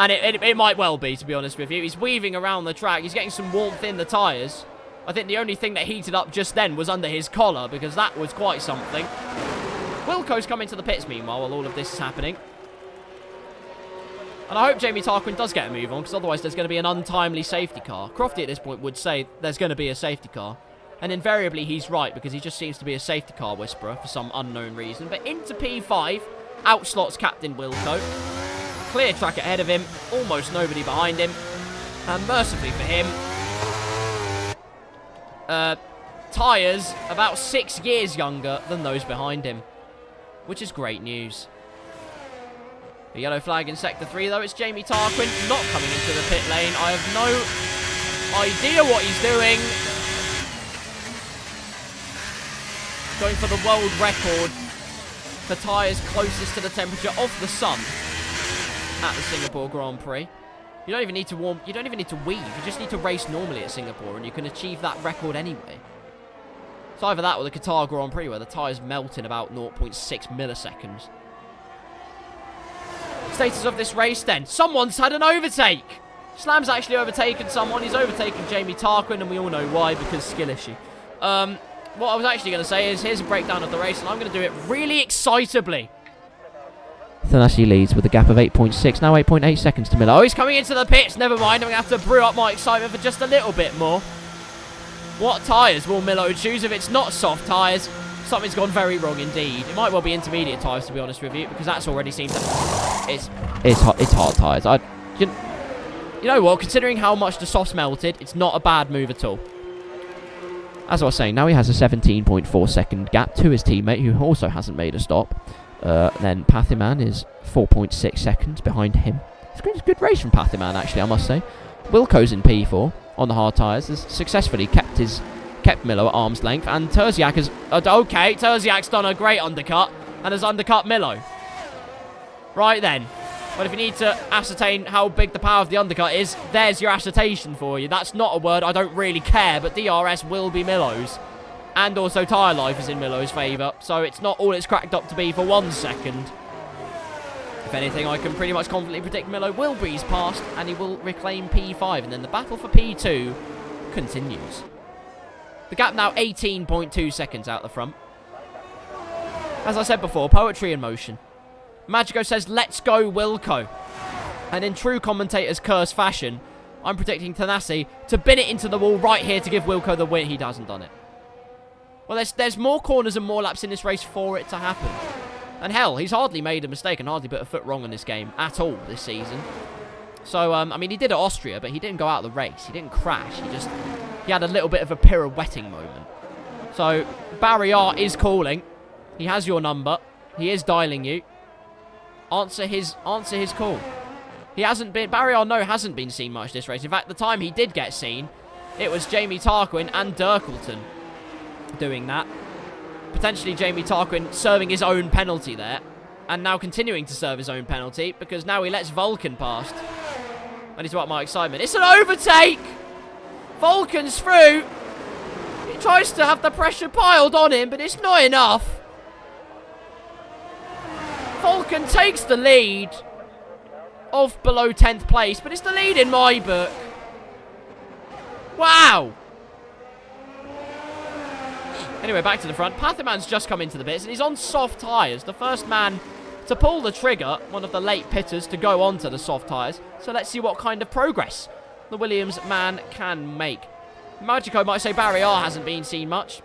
And it might well be, to be honest with you. He's weaving around the track. He's getting some warmth in the tyres. I think the only thing that heated up just then was under his collar, because that was quite something. Wilco's coming to the pits, meanwhile, while all of this is happening. And I hope Jamie Tarquin does get a move on, because otherwise there's going to be an untimely safety car. Crofty at this point would say there's going to be a safety car. And invariably he's right, because he just seems to be a safety car whisperer for some unknown reason. But into P5, outslots Captain Wilco. Clear track ahead of him, almost nobody behind him. And mercifully for him, tyres about 6 years younger than those behind him, which is great news. The yellow flag in Sector 3, though. It's Jamie Tarquin not coming into the pit lane. I have no idea what he's doing. Going for the world record for tyres closest to the temperature of the sun at the Singapore Grand Prix. You don't even need to warm, you don't even need to weave. You just need to race normally at Singapore, and you can achieve that record anyway. It's either that or the Qatar Grand Prix, where the tyres melt in about 0.6 milliseconds. Status of this race, then. Someone's had an overtake. Slam's actually overtaken someone. He's overtaken Jamie Tarquin, and we all know why, because skill issue. What I was actually going to say is, here's a breakdown of the race, and I'm going to do it really excitably. Thanassi leads with a gap of 8.6, now 8.8 seconds to Miller. Oh, he's coming into the pits. Never mind. I'm going to have to brew up my excitement for just a little bit more. What tyres will Milo choose? If it's not soft tyres, something's gone very wrong indeed. It might well be intermediate tyres, to be honest with you, because that's already seemed to... It's hard tyres. You know what? Considering how much the softs melted, it's not a bad move at all. As I was saying, now he has a 17.4 second gap to his teammate, who also hasn't made a stop. Then Pathiman is 4.6 seconds behind him. It's a good race from Pathiman, actually, I must say. Wilco's in P4 on the hard tyres has successfully kept Milo at arm's length, and Terziak has... okay, Terziak's done a great undercut and has undercut Milo. Right then. Well, if you need to ascertain how big the power of the undercut is, there's your assertion for you. That's not a word I don't really care, but DRS will be Milo's. And also tyre life is in Milo's favour, so it's not all it's cracked up to be for 1 second. If anything, I can pretty much confidently predict Milo will breeze past, and he will reclaim P5, and then the battle for P2 continues. The gap now 18.2 seconds out the front. As I said before, poetry in motion. Magico says, let's go Wilco. And in true commentator's curse fashion, I'm predicting Thanassi to bin it into the wall right here to give Wilco the win. He hasn't done it. Well, there's more corners and more laps in this race for it to happen. And hell, he's hardly made a mistake and hardly put a foot wrong in this game at all this season. So, I mean, he did at Austria, but he didn't go out of the race. He didn't crash. He had a little bit of a pirouetting moment. So, Barrier is calling. He has your number. He is dialing you. Answer his call. Hasn't been seen much this race. In fact, the time he did get seen, it was Jamie Tarquin and Dirkleton doing that. Potentially Jamie Tarquin serving his own penalty there. And now continuing to serve his own penalty because now he lets Vulcan past. That is what my excitement. It's an overtake! Vulcan's through. He tries to have the pressure piled on him, but it's not enough. Vulcan takes the lead of below 10th place, but it's the lead in my book. Wow. Anyway, back to the front. Patherman's just come into the pits, and he's on soft tyres. The first man to pull the trigger, one of the late pitters, to go onto the soft tyres. So let's see what kind of progress the Williams man can make. Magico might say Barrier hasn't been seen much.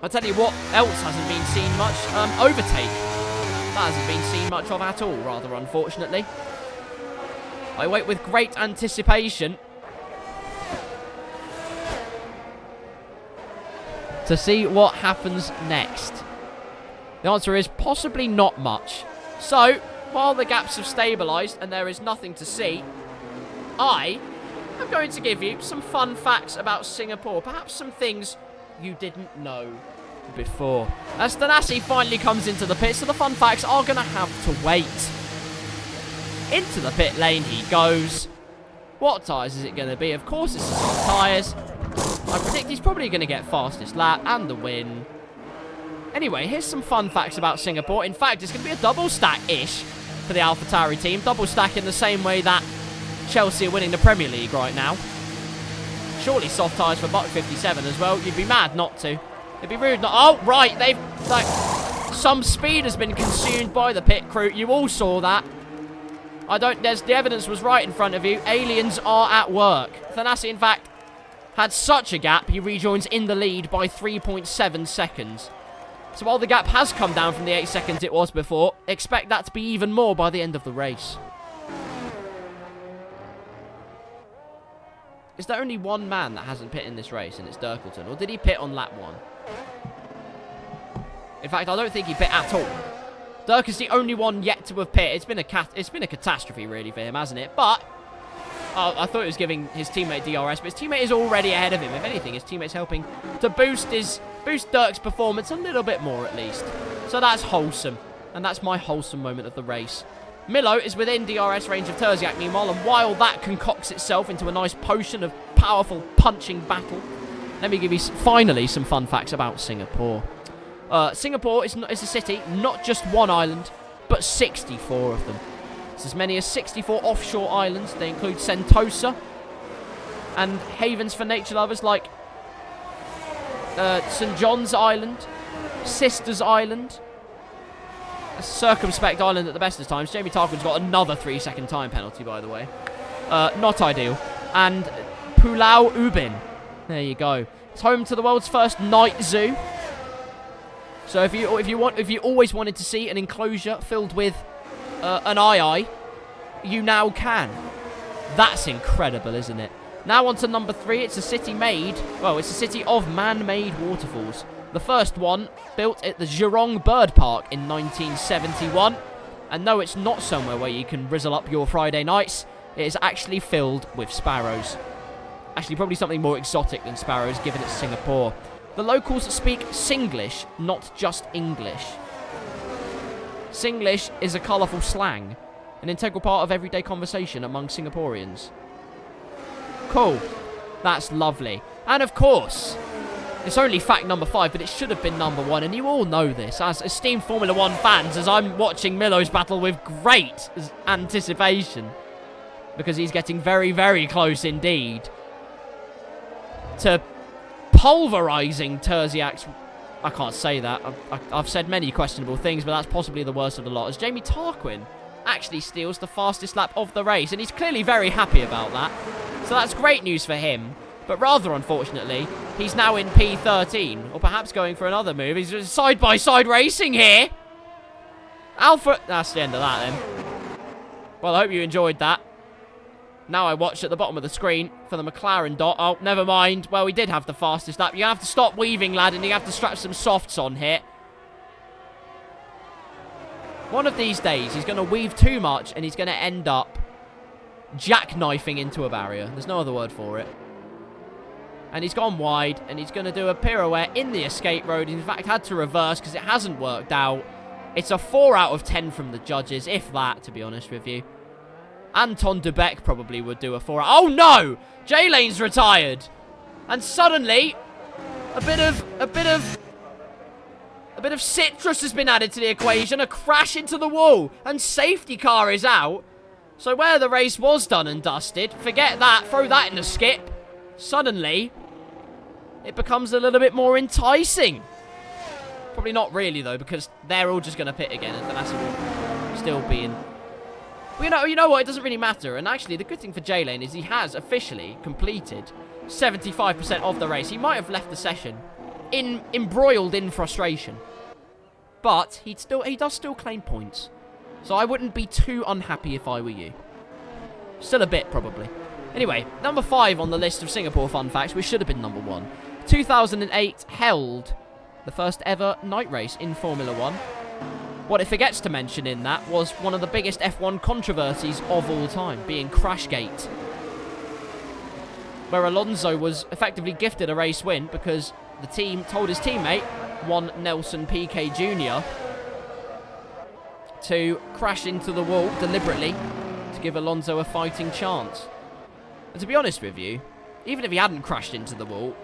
I'll tell you what else hasn't been seen much. Overtake. That hasn't been seen much of at all, rather unfortunately. I wait with great anticipation to see what happens next. The answer is possibly not much. So, while the gaps have stabilised and there is nothing to see, I am going to give you some fun facts about Singapore. Perhaps some things you didn't know before. As Thanassi finally comes into the pit, so the fun facts are going to have to wait. Into the pit lane he goes. What tyres is it going to be? Of course it's the soft tyres. I predict he's probably going to get fastest lap and the win. Anyway, here's some fun facts about Singapore. In fact, it's going to be a double stack-ish for the AlphaTauri team. Double stack in the same way that Chelsea are winning the Premier League right now. Surely soft tyres for Buck 57 as well. You'd be mad not to. It'd be rude not... Oh, right. They've... like, some speed has been consumed by the pit crew. You all saw that. The evidence was right in front of you. Aliens are at work. Thanassi, in fact, had such a gap, he rejoins in the lead by 3.7 seconds. So while the gap has come down from the 8 seconds it was before, expect that to be even more by the end of the race. Is there only one man that hasn't pit in this race, and it's Dirkleton? Or did he pit on lap 1? In fact, I don't think he pit at all. Dirk is the only one yet to have pit. It's been a catastrophe, really, for him, hasn't it? But I thought he was giving his teammate DRS, but his teammate is already ahead of him. If anything, his teammate's helping to boost Dirk's performance a little bit more, at least. So that's wholesome. And that's my wholesome moment of the race. Milo is within DRS range of Terziak, meanwhile, and while that concocts itself into a nice potion of powerful punching battle, let me give you finally some fun facts about Singapore. Singapore is a city, not just one island, but 64 of them. It's as many as 64 offshore islands. They include Sentosa and havens for nature lovers like St. John's Island, Sisters Island, a circumspect island at the best of times. Jamie Tarquin's got another 3-second time penalty, by the way. Not ideal. And Pulau Ubin. There you go. It's home to the world's first night zoo. So if you always wanted to see an enclosure filled with an eye, you now can. That's incredible, isn't it? Now on to number 3. It's a city it's a city of man-made waterfalls. The first one built at the Jurong Bird Park in 1971. And no, it's not somewhere where you can rizzle up your Friday nights. It is actually filled with sparrows. Actually, probably something more exotic than sparrows, given it's Singapore. The locals speak Singlish, not just English. Singlish is a colourful slang, an integral part of everyday conversation among Singaporeans. Cool. That's lovely. And of course, it's only fact number 5, but it should have been number 1, and you all know this, as esteemed Formula 1 fans, as I'm watching Milo's battle with great anticipation, because he's getting very, very close indeed to pulverising Terziak's... I can't say that. I've said many questionable things, but that's possibly the worst of the lot, as Jamie Tarquin actually steals the fastest lap of the race, and he's clearly very happy about that. So that's great news for him. But rather unfortunately, he's now in P13, or perhaps going for another move. He's just side-by-side racing here. Alpha... That's the end of that, then. Well, I hope you enjoyed that. Now I watch at the bottom of the screen for the McLaren dot. Oh, never mind. Well, we did have the fastest lap. You have to stop weaving, lad, and you have to strap some softs on here. One of these days, he's going to weave too much, and he's going to end up jackknifing into a barrier. There's no other word for it. And he's gone wide, and he's going to do a pirouette in the escape road. In fact, had to reverse because it hasn't worked out. It's a 4 out of 10 from the judges, if that, to be honest with you. Anton de Beck probably would do a 4 out. Oh, no! J-Lane's retired. And suddenly, a bit of citrus has been added to the equation. A crash into the wall. And safety car is out. So where the race was done and dusted, forget that. Throw that in the skip. Suddenly, it becomes a little bit more enticing. Probably not really, though, because they're all just going to pit again, and Thanassi will still be in. Well, you know what? It doesn't really matter. And actually, the good thing for J-Lane is he has officially completed 75% of the race. He might have left the session embroiled in frustration, but he does still claim points. So I wouldn't be too unhappy if I were you. Still a bit, probably. Anyway, number 5 on the list of Singapore fun facts, which should have been number 1. 2008 held the first ever night race in Formula 1. What it forgets to mention in that was one of the biggest F1 controversies of all time, being Crashgate, where Alonso was effectively gifted a race win because the team told his teammate, one Nelson Piquet Jr., to crash into the wall deliberately to give Alonso a fighting chance. And to be honest with you, even if he hadn't crashed into the wall,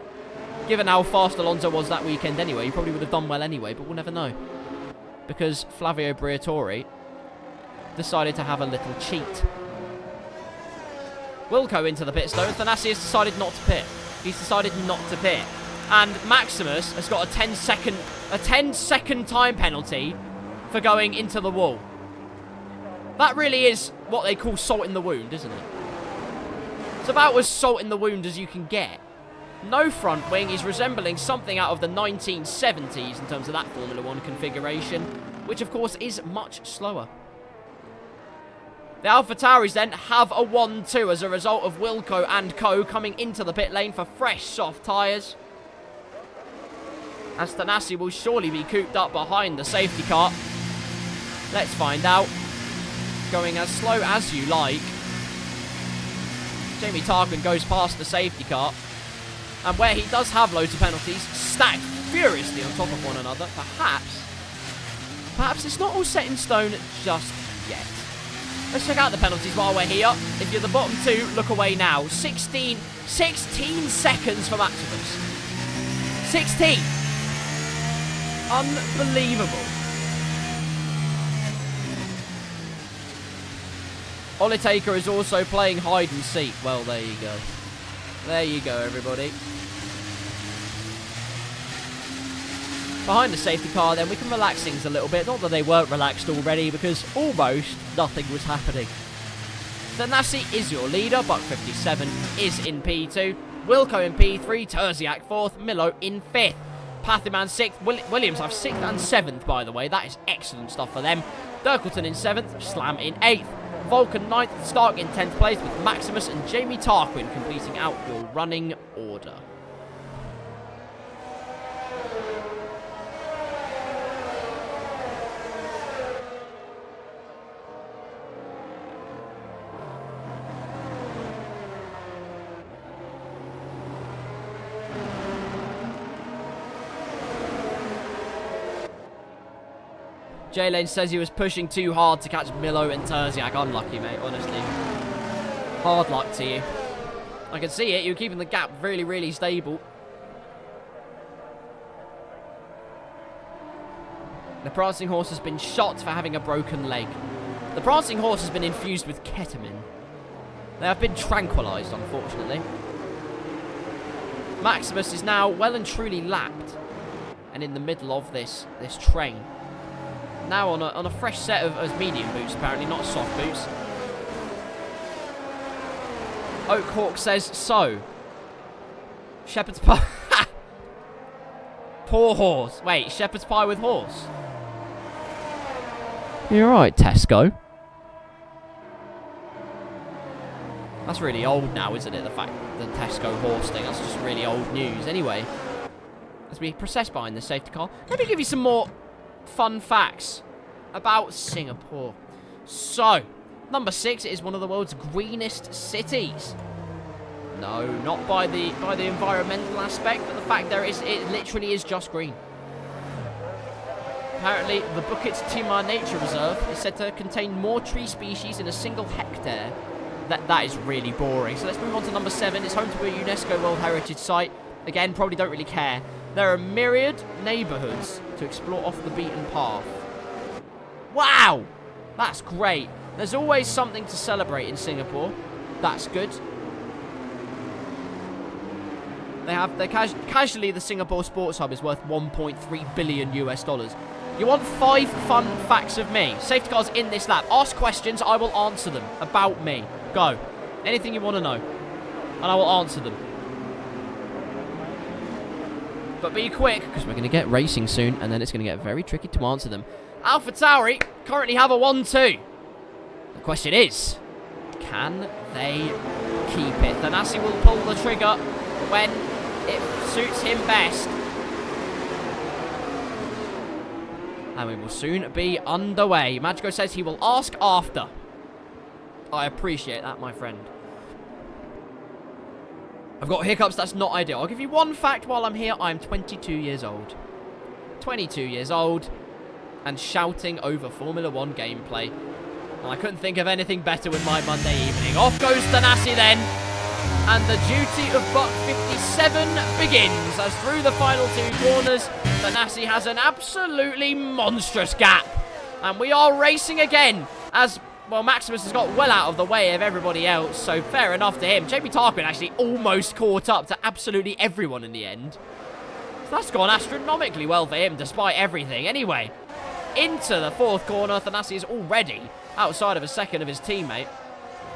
given how fast Alonso was that weekend anyway, he probably would have done well anyway, but we'll never know. Because Flavio Briatore decided to have a little cheat. Wilco into the pit stone. Thanassi has decided not to pit. He's decided not to pit. And Maximus has got a 10-second time penalty for going into the wall. That really is what they call salt in the wound, isn't it? It's about as salt in the wound as you can get. No front wing. He's resembling something out of the 1970s in terms of that Formula 1 configuration, which of course is much slower. The AlphaTauris then have a 1-2 as a result of Wilco and co coming into the pit lane for fresh soft tyres. As Thanassi will surely be cooped up behind the safety car. Let's find out. Going as slow as you like. Jamie Tarquin goes past the safety car. And where he does have loads of penalties stacked furiously on top of one another, perhaps it's not all set in stone just yet. Let's check out the penalties while we're here. If you're the bottom 2, look away now. 16 seconds for Maximus. 16. Unbelievable. Olitaker is also playing hide and seek. Well, there you go. There you go, everybody. Behind the safety car, then, we can relax things a little bit. Not that they weren't relaxed already, because almost nothing was happening. Thanassi is your leader. Buck 57 is in P2. Wilco in P3. Terziak 4th. Milo in 5th. Pathyman 6th. Williams have 6th and 7th, by the way. That is excellent stuff for them. Dirkleton in 7th. Slam in 8th. Vulcan 9th. Stark in 10th place, with Maximus and Jamie Tarquin completing out your running order. J-Lane says he was pushing too hard to catch Milo and Terziak. Unlucky, mate, honestly. Hard luck to you. I can see it. You're keeping the gap really, really stable. The prancing horse has been shot for having a broken leg. The prancing horse has been infused with ketamine. They have been tranquilized, unfortunately. Maximus is now well and truly lapped and in the middle of this train. Now on a fresh set of medium boots, apparently, not soft boots. Oak Hawk says so. Shepherd's pie. Poor horse. Wait, shepherd's pie with horse. You're right, Tesco. That's really old now, isn't it? The fact the Tesco horse thing. That's just really old news. Anyway, as we process behind the safety car, let me give you some more fun facts about Singapore. So, number 6 is one of the world's greenest cities. No, not by the environmental aspect, but the fact it literally is just green. Apparently, the Bukit Timah Nature Reserve is said to contain more tree species in a single hectare. That is really boring. So let's move on to number 7. It's home to a UNESCO World Heritage Site. Again, probably don't really care. There are myriad neighbourhoods to explore off the beaten path. Wow! That's great. There's always something to celebrate in Singapore. That's good. Casually, the Singapore Sports Hub is worth $1.3 billion US. You want 5 fun facts of me? Safety cars in this lap. Ask questions, I will answer them about me. Go. Anything you want to know, and I will answer them. But be quick, because we're going to get racing soon, and then it's going to get very tricky to answer them. AlphaTauri currently have a 1-2. The question is, can they keep it? Thanassi will pull the trigger when it suits him best. And we will soon be underway. Magico says he will ask after. I appreciate that, my friend. I've got hiccups, that's not ideal. I'll give you one fact while I'm here. I'm 22 years old. 22 years old. And shouting over Formula 1 gameplay. And I couldn't think of anything better with my Monday evening. Off goes Thanassi then. And the duty of Buck 57 begins. As through the final 2 corners, Thanassi has an absolutely monstrous gap. And we are racing again. As, well, Maximus has got well out of the way of everybody else. So fair enough to him. JP Tarquin actually almost caught up to absolutely everyone in the end. So that's gone astronomically well for him despite everything. Anyway, into the 4th corner. Thanassi is already outside of a second of his teammate,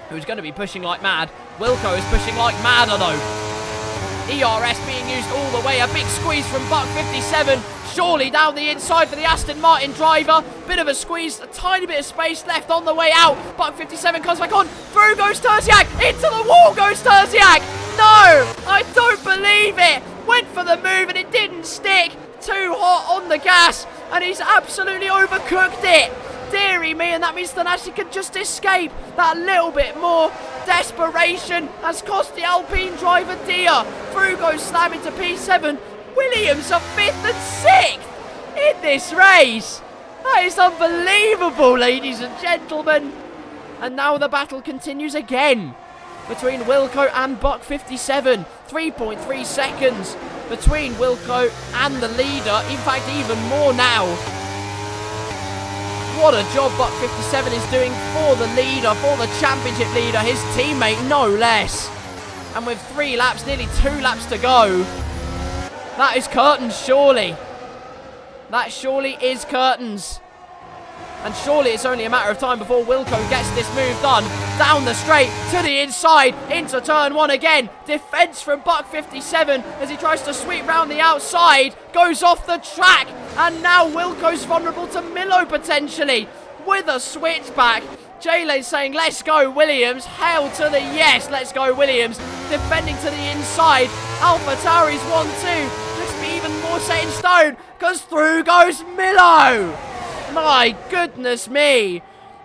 who's going to be pushing like mad. Wilco is pushing like mad, though. ERS being used all the way. A big squeeze from Buck 57. Surely down the inside for the Aston Martin driver. Bit of a squeeze. A tiny bit of space left on the way out. Buck 57 comes back on. Through goes Terziak. Into the wall goes Terziak. No! I don't believe it. Went for the move and it didn't stick. Too hot on the gas. And he's absolutely overcooked it. Deary me, and that means Thanassi can just escape. That little bit more desperation has cost the Alpine driver dear. Through goes Slam into P7. Williams are 5th and 6th in this race. That is unbelievable, ladies and gentlemen. And now the battle continues again between Wilco and Buck 57. 3.3 seconds between Wilco and the leader. In fact, even more now. What a job Buck 57 is doing for the leader, for the championship leader, his teammate, no less. And with 3 laps, nearly 2 laps to go, that is curtains, surely. That surely is curtains. And surely it's only a matter of time before Wilco gets this move done. Down the straight, to the inside, into turn 1 again. Defense from Buck 57 as he tries to sweep round the outside. Goes off the track. And now Wilco's vulnerable to Milo potentially. With a switchback. Jaylen saying, let's go Williams. Hail to the yes, let's go Williams. Defending to the inside. AlphaTauri's 1-2. Let's be even more set in stone. Because through goes Milo. My goodness me.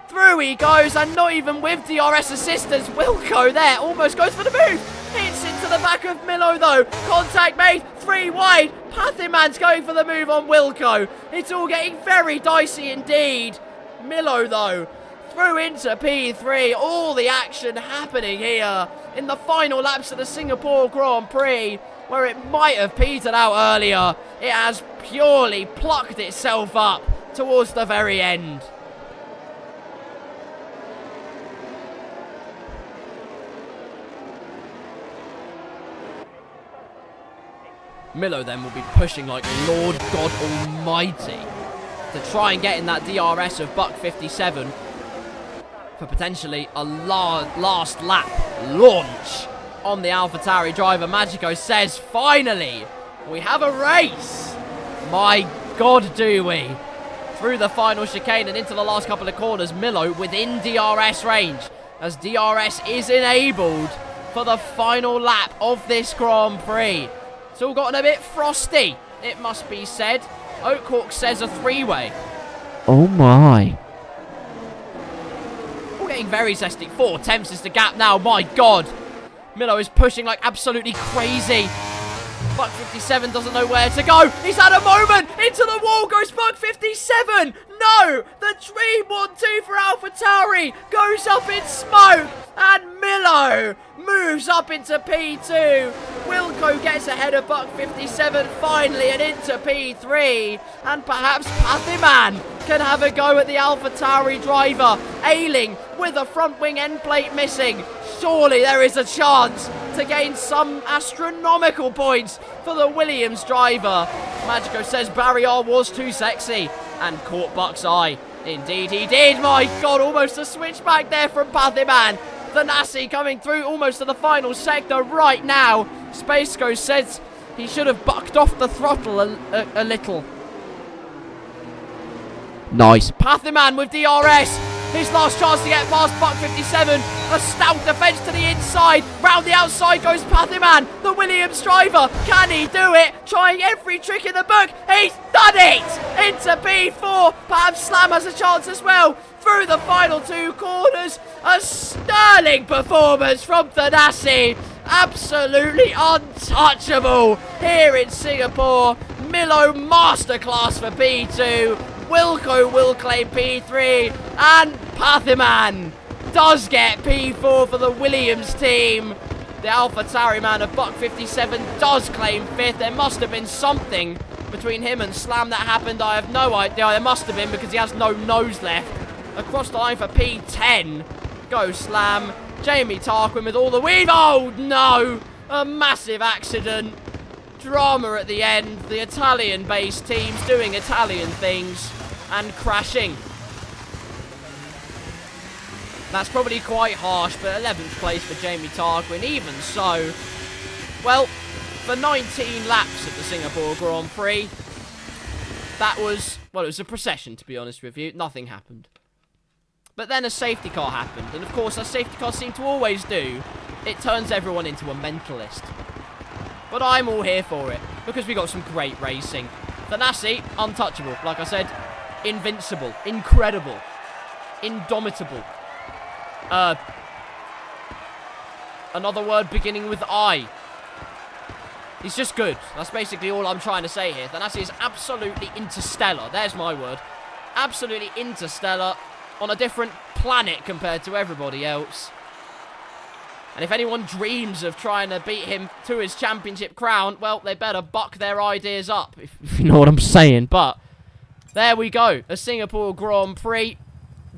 Through he goes, and not even with DRS assistance. Wilco there almost goes for the move. Hits into the back of Milo though. Contact made. 3 wide. Pathiman's going for the move on Wilco. It's all getting very dicey indeed. Milo though. Through into P3. All the action happening here in the final laps of the Singapore Grand Prix, where it might have petered out earlier. It has purely plucked itself up towards the very end. Milo then will be pushing like Lord God Almighty to try and get in that DRS of Buck 57 for potentially a last lap launch on the AlphaTauri driver. Magico says, finally, we have a race. My God, do we. Through the final chicane and into the last couple of corners, Milo within DRS range, as DRS is enabled for the final lap of this Grand Prix. It's all gotten a bit frosty, it must be said. Oakhawk says a three-way. Oh my. All getting very zesty. 4 attempts is the gap now, my God. Milo is pushing like absolutely crazy. Buck 57 doesn't know where to go. He's had a moment. Into the wall goes Buck 57. No! The Dream 1-2 for AlphaTauri goes up in smoke. And Milo moves up into P2. Wilco gets ahead of Buck 57 finally and into P3. And perhaps Pathyman can have a go at the AlphaTauri driver. Ailing with a front wing end plate missing. Surely there is a chance to gain some astronomical points for the Williams driver. Magico says Barrier was too sexy and caught Buck's eye. Indeed he did, my God, almost a switchback there from Pathyman. Thanassi coming through almost to the final sector right now. Space Ghost says he should have bucked off the throttle a little. Nice. Pathyman with DRS. His last chance to get past Buck 57. A stout defence to the inside. Round the outside goes Pathyman, the Williams driver. Can he do it? Trying every trick in the book. He's done it! Into P4. Perhaps Slam has a chance as well. Through the final 2 corners. A sterling performance from Thanassi. Absolutely untouchable here in Singapore. Milo masterclass for P2. Wilco will claim P3, and Pathyman does get P4 for the Williams team. The AlphaTauri man of Buck 57 does claim 5th. There must have been something between him and Slam that happened. I have no idea. There must have been, because he has no nose left. Across the line for P10. Go Slam. Jamie Tarquin with all the weave. Oh no! A massive accident. Drama at the end. The Italian-based teams doing Italian things and crashing. That's probably quite harsh, but 11th place for Jamie Tarquin. Even so, well, for 19 laps at the Singapore Grand Prix, that was, well, it was a procession, to be honest with you. Nothing happened. But then a safety car happened, and of course, as safety cars seem to always do, it turns everyone into a mentalist. But I'm all here for it, because we got some great racing. Thanassi, untouchable. Like I said, invincible, incredible, indomitable. Another word beginning with I. He's just good. That's basically all I'm trying to say here. Thanassi is absolutely interstellar. There's my word. Absolutely interstellar, on a different planet compared to everybody else. And if anyone dreams of trying to beat him to his championship crown, well, they better buck their ideas up, if you know what I'm saying. But there we go. A Singapore Grand Prix.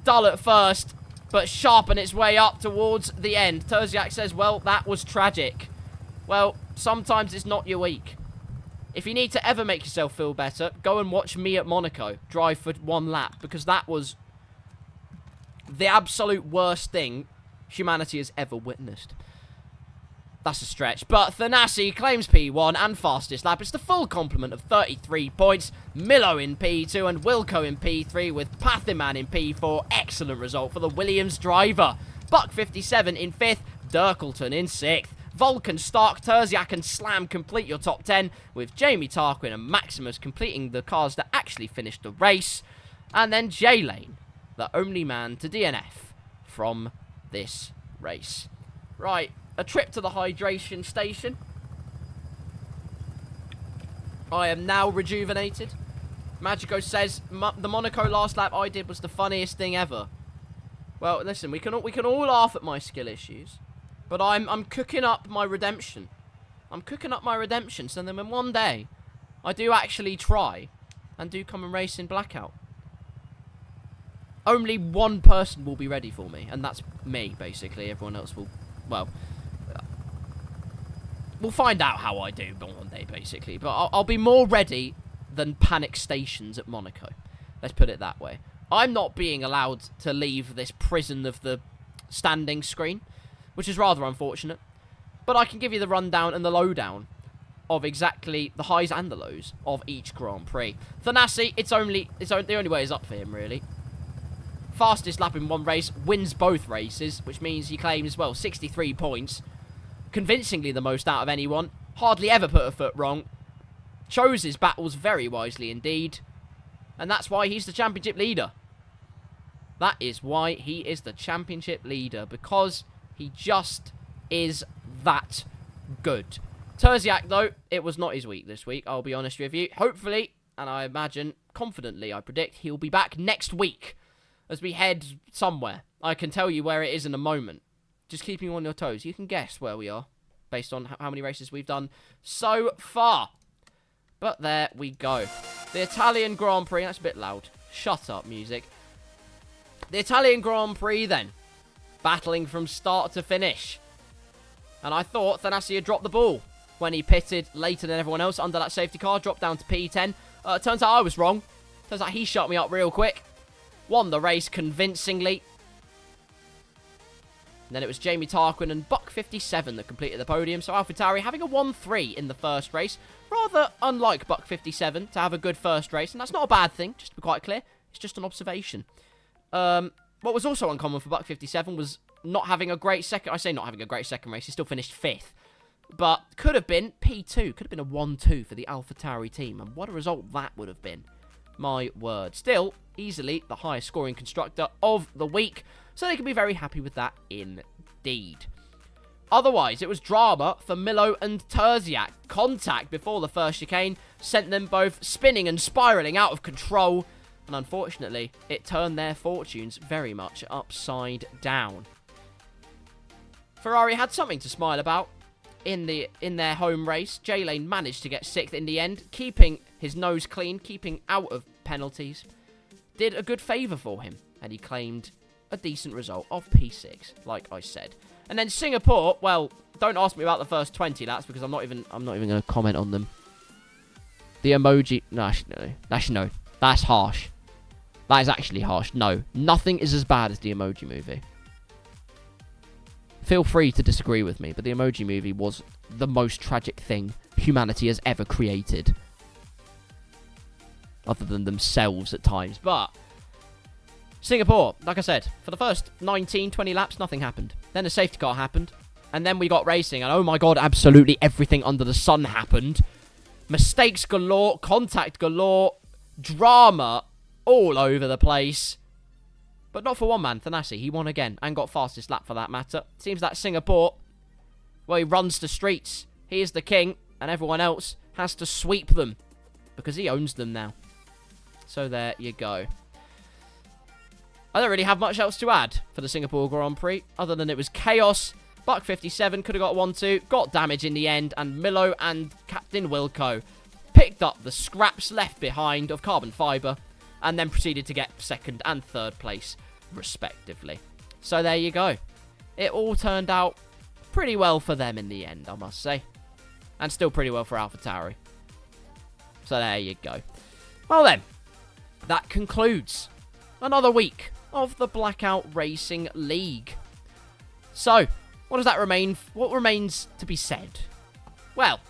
Dull at first, but sharpen its way up towards the end. Terziak says, well, that was tragic. Well, sometimes it's not your week. If you need to ever make yourself feel better, go and watch me at Monaco drive for 1 lap, because that was the absolute worst thing humanity has ever witnessed. That's a stretch. But Thanassi claims P1 and fastest lap. It's the full complement of 33 points. Milo in P2 and Wilco in P3 with Pathyman in P4. Excellent result for the Williams driver. Buck 57 in 5th. Dirkleton in 6th. Vulcan, Stark, Terziak and Slam complete your top 10, with Jamie Tarquin and Maximus completing the cars that actually finished the race. And then J-Lane, the only man to DNF from this race. Right, a trip to the hydration station. I am now rejuvenated. Magico says the Monaco last lap I did was the funniest thing ever. Well, listen, we can all laugh at my skill issues, but I'm cooking up my redemption. I'm cooking up my redemption, so then when one day I do actually try and do come and race in Blackout, only one person will be ready for me, and that's me, basically. Everyone else will, well, we'll find out how I do one day, basically. But I'll be more ready than panic stations at Monaco. Let's put it that way. I'm not being allowed to leave this prison of the standing screen, which is rather unfortunate. But I can give you the rundown and the lowdown of exactly the highs and the lows of each Grand Prix. Thanassi, the only way is up for him, really. Fastest lap in one race, wins both races, which means he claims, well, 63 points. Convincingly the most out of anyone. Hardly ever put a foot wrong. Chose his battles very wisely indeed. And that's why he's the championship leader. That is why he is the championship leader. Because he just is that good. Terziak, though, it was not his week this week, I'll be honest with you. Hopefully, and I imagine, confidently, I predict, he'll be back next week as we head somewhere. I can tell you where it is in a moment. Just keeping you on your toes. You can guess where we are based on how many races we've done so far. But there we go. The Italian Grand Prix. That's a bit loud. Shut up, music. The Italian Grand Prix, then. Battling from start to finish. And I thought Thanassi had dropped the ball when he pitted later than everyone else under that safety car. Dropped down to P10. Turns out I was wrong. Turns out he shut me up real quick. Won the race convincingly. And then it was Jamie Tarquin and Buck 57 that completed the podium. So AlphaTauri having a 1-3 in the first race. Rather unlike Buck 57 to have a good first race. And that's not a bad thing, just to be quite clear. It's just an observation. What was also uncommon for Buck 57 was not having a great second... I say not having a great second race. He still finished 5th. But could have been P2. Could have been a 1-2 for the AlphaTauri team. And what a result that would have been. My word. Still, easily the highest scoring constructor of the week. So they can be very happy with that indeed. Otherwise, it was drama for Milo and Terziak. Contact before the first chicane sent them both spinning and spiralling out of control. And unfortunately, it turned their fortunes very much upside down. Ferrari had something to smile about in their home race. J-Lane managed to get 6th in the end, keeping his nose clean, keeping out of penalties. Did a good favour for him, and he claimed a decent result of P6, like I said. And then Singapore, well, don't ask me about the first 20 laps because I'm not even going to comment on them. The emoji, no, that's harsh. That is actually harsh. No, nothing is as bad as the Emoji Movie. Feel free to disagree with me, but the Emoji Movie was the most tragic thing humanity has ever created. Other than themselves at times. But Singapore, like I said, for the first 19, 20 laps, nothing happened. Then a safety car happened. And then we got racing. And oh my god, absolutely everything under the sun happened. Mistakes galore, contact galore, drama all over the place. But not for one man, Thanassi. He won again and got fastest lap for that matter. Seems that Singapore, well, he runs the streets. He is the king, and everyone else has to sweep them because he owns them now. So there you go. I don't really have much else to add for the Singapore Grand Prix, other than it was chaos. Buck 57 could have got 1-2, got damage in the end, and Milo and Captain Wilco picked up the scraps left behind of carbon fibre, and then proceeded to get 2nd and 3rd place, respectively. So there you go. It all turned out pretty well for them in the end, I must say. And still pretty well for AlphaTauri. So there you go. Well then, that concludes another week of the Blackout Racing League. So, what does that remain? What remains to be said? Well,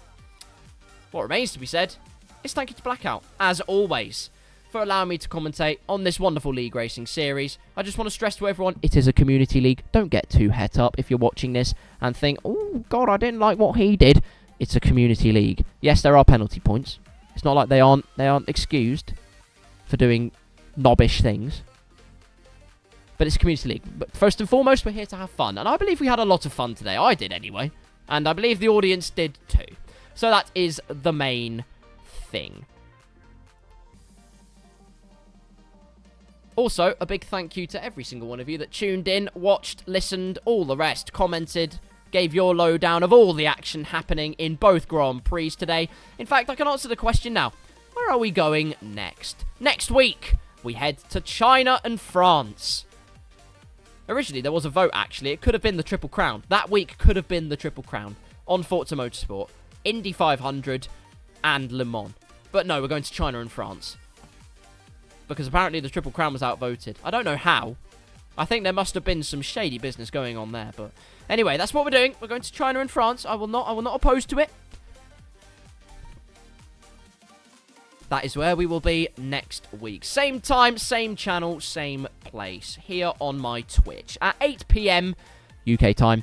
what remains to be said is thank you to Blackout, as always, for allowing me to commentate on this wonderful league racing series. I just want to stress to everyone, it is a community league. Don't get too het up if you're watching this and think, oh god, I didn't like what he did. It's a community league. Yes, there are penalty points. It's not like they aren't excused for doing knobbish things. But it's a community league. But first and foremost, we're here to have fun. And I believe we had a lot of fun today. I did anyway. And I believe the audience did too. So that is the main thing. Also, a big thank you to every single one of you that tuned in, watched, listened, all the rest, commented, gave your lowdown of all the action happening in both Grand Prix today. In fact, I can answer the question now. Where are we going next? Next week, we head to China and France. Originally, there was a vote, actually. It could have been the Triple Crown. That week could have been the Triple Crown on Forza Motorsport, Indy 500, and Le Mans. But no, we're going to China and France. Because apparently the Triple Crown was outvoted. I don't know how, I think there must have been some shady business going on there, but anyway, that's what we're doing. We're going to China and France. I will not oppose to it. That is where we will be next week. Same time, same channel, same place. Here on my Twitch at 8 PM UK time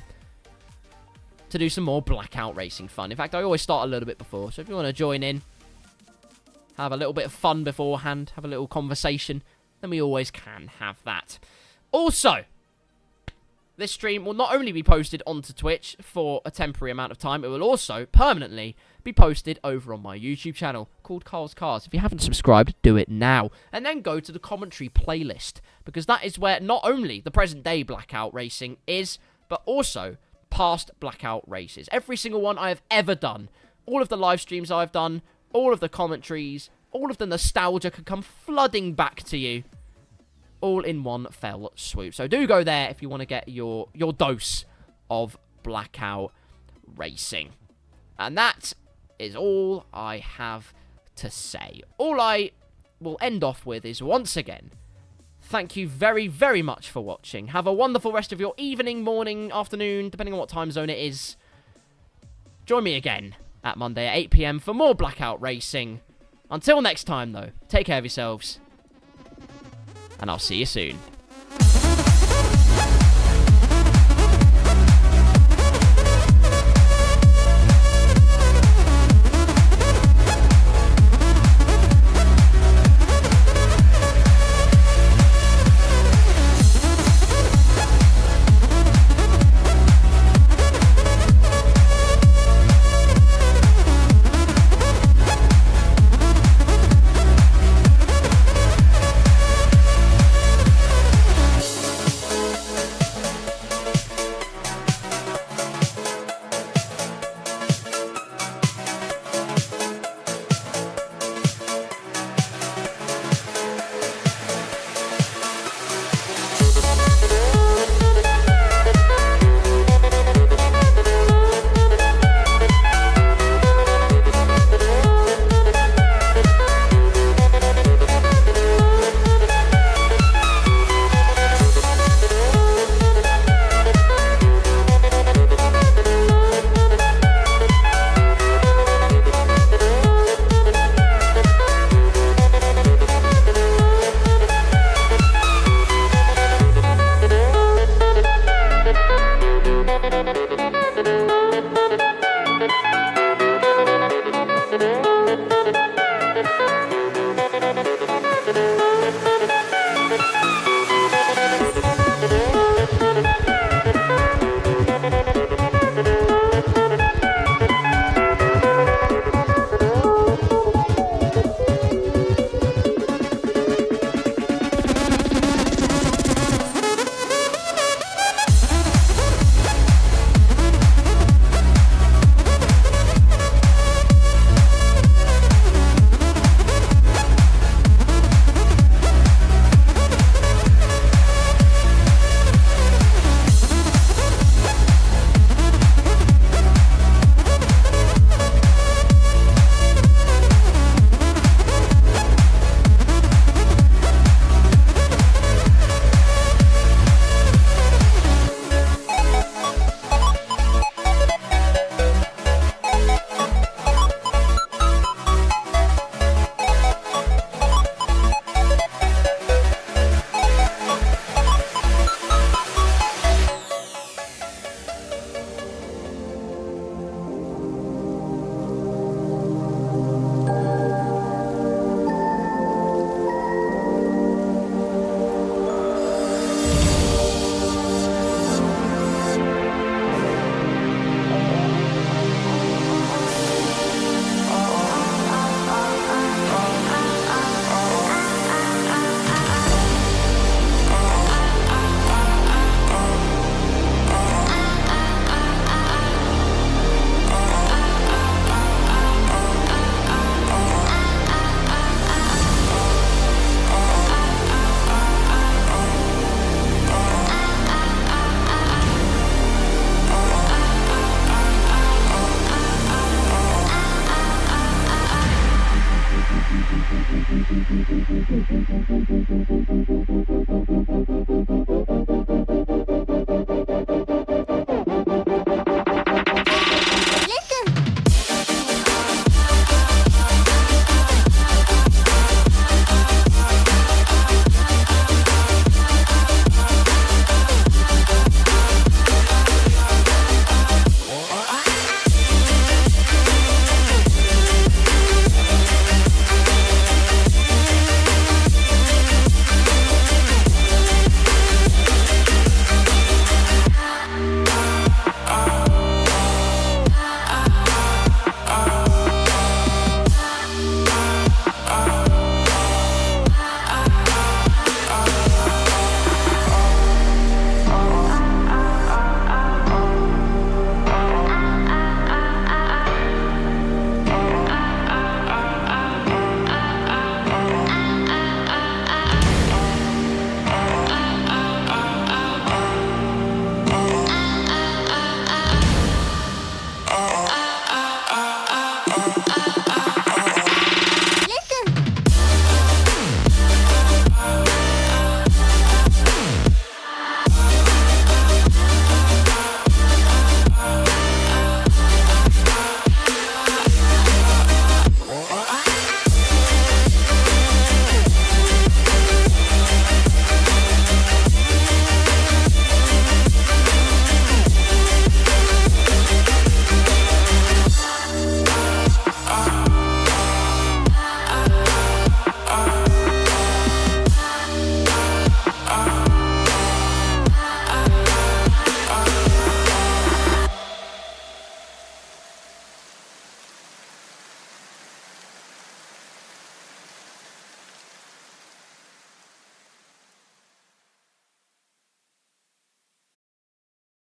to do some more Blackout Racing fun. In fact, I always start a little bit before, so if you want to join in, have a little bit of fun beforehand, have a little conversation, then we always can have that. Also, this stream will not only be posted onto Twitch for a temporary amount of time, it will also permanently be posted over on my YouTube channel called KarlsCars. If you haven't subscribed, do it now. And then go to the commentary playlist, because that is where not only the present day Blackout Racing is, but also past Blackout races. Every single one I have ever done, all of the live streams I've done, all of the commentaries, all of the nostalgia can come flooding back to you, all in one fell swoop. So do go there if you want to get your dose of Blackout Racing. And that is all I have to say. All I will end off with is, once again, thank you very, very much for watching. Have a wonderful rest of your evening, morning, afternoon, depending on what time zone it is. Join me again at Monday at 8 PM for more Blackout Racing. Until next time, though, take care of yourselves, and I'll see you soon.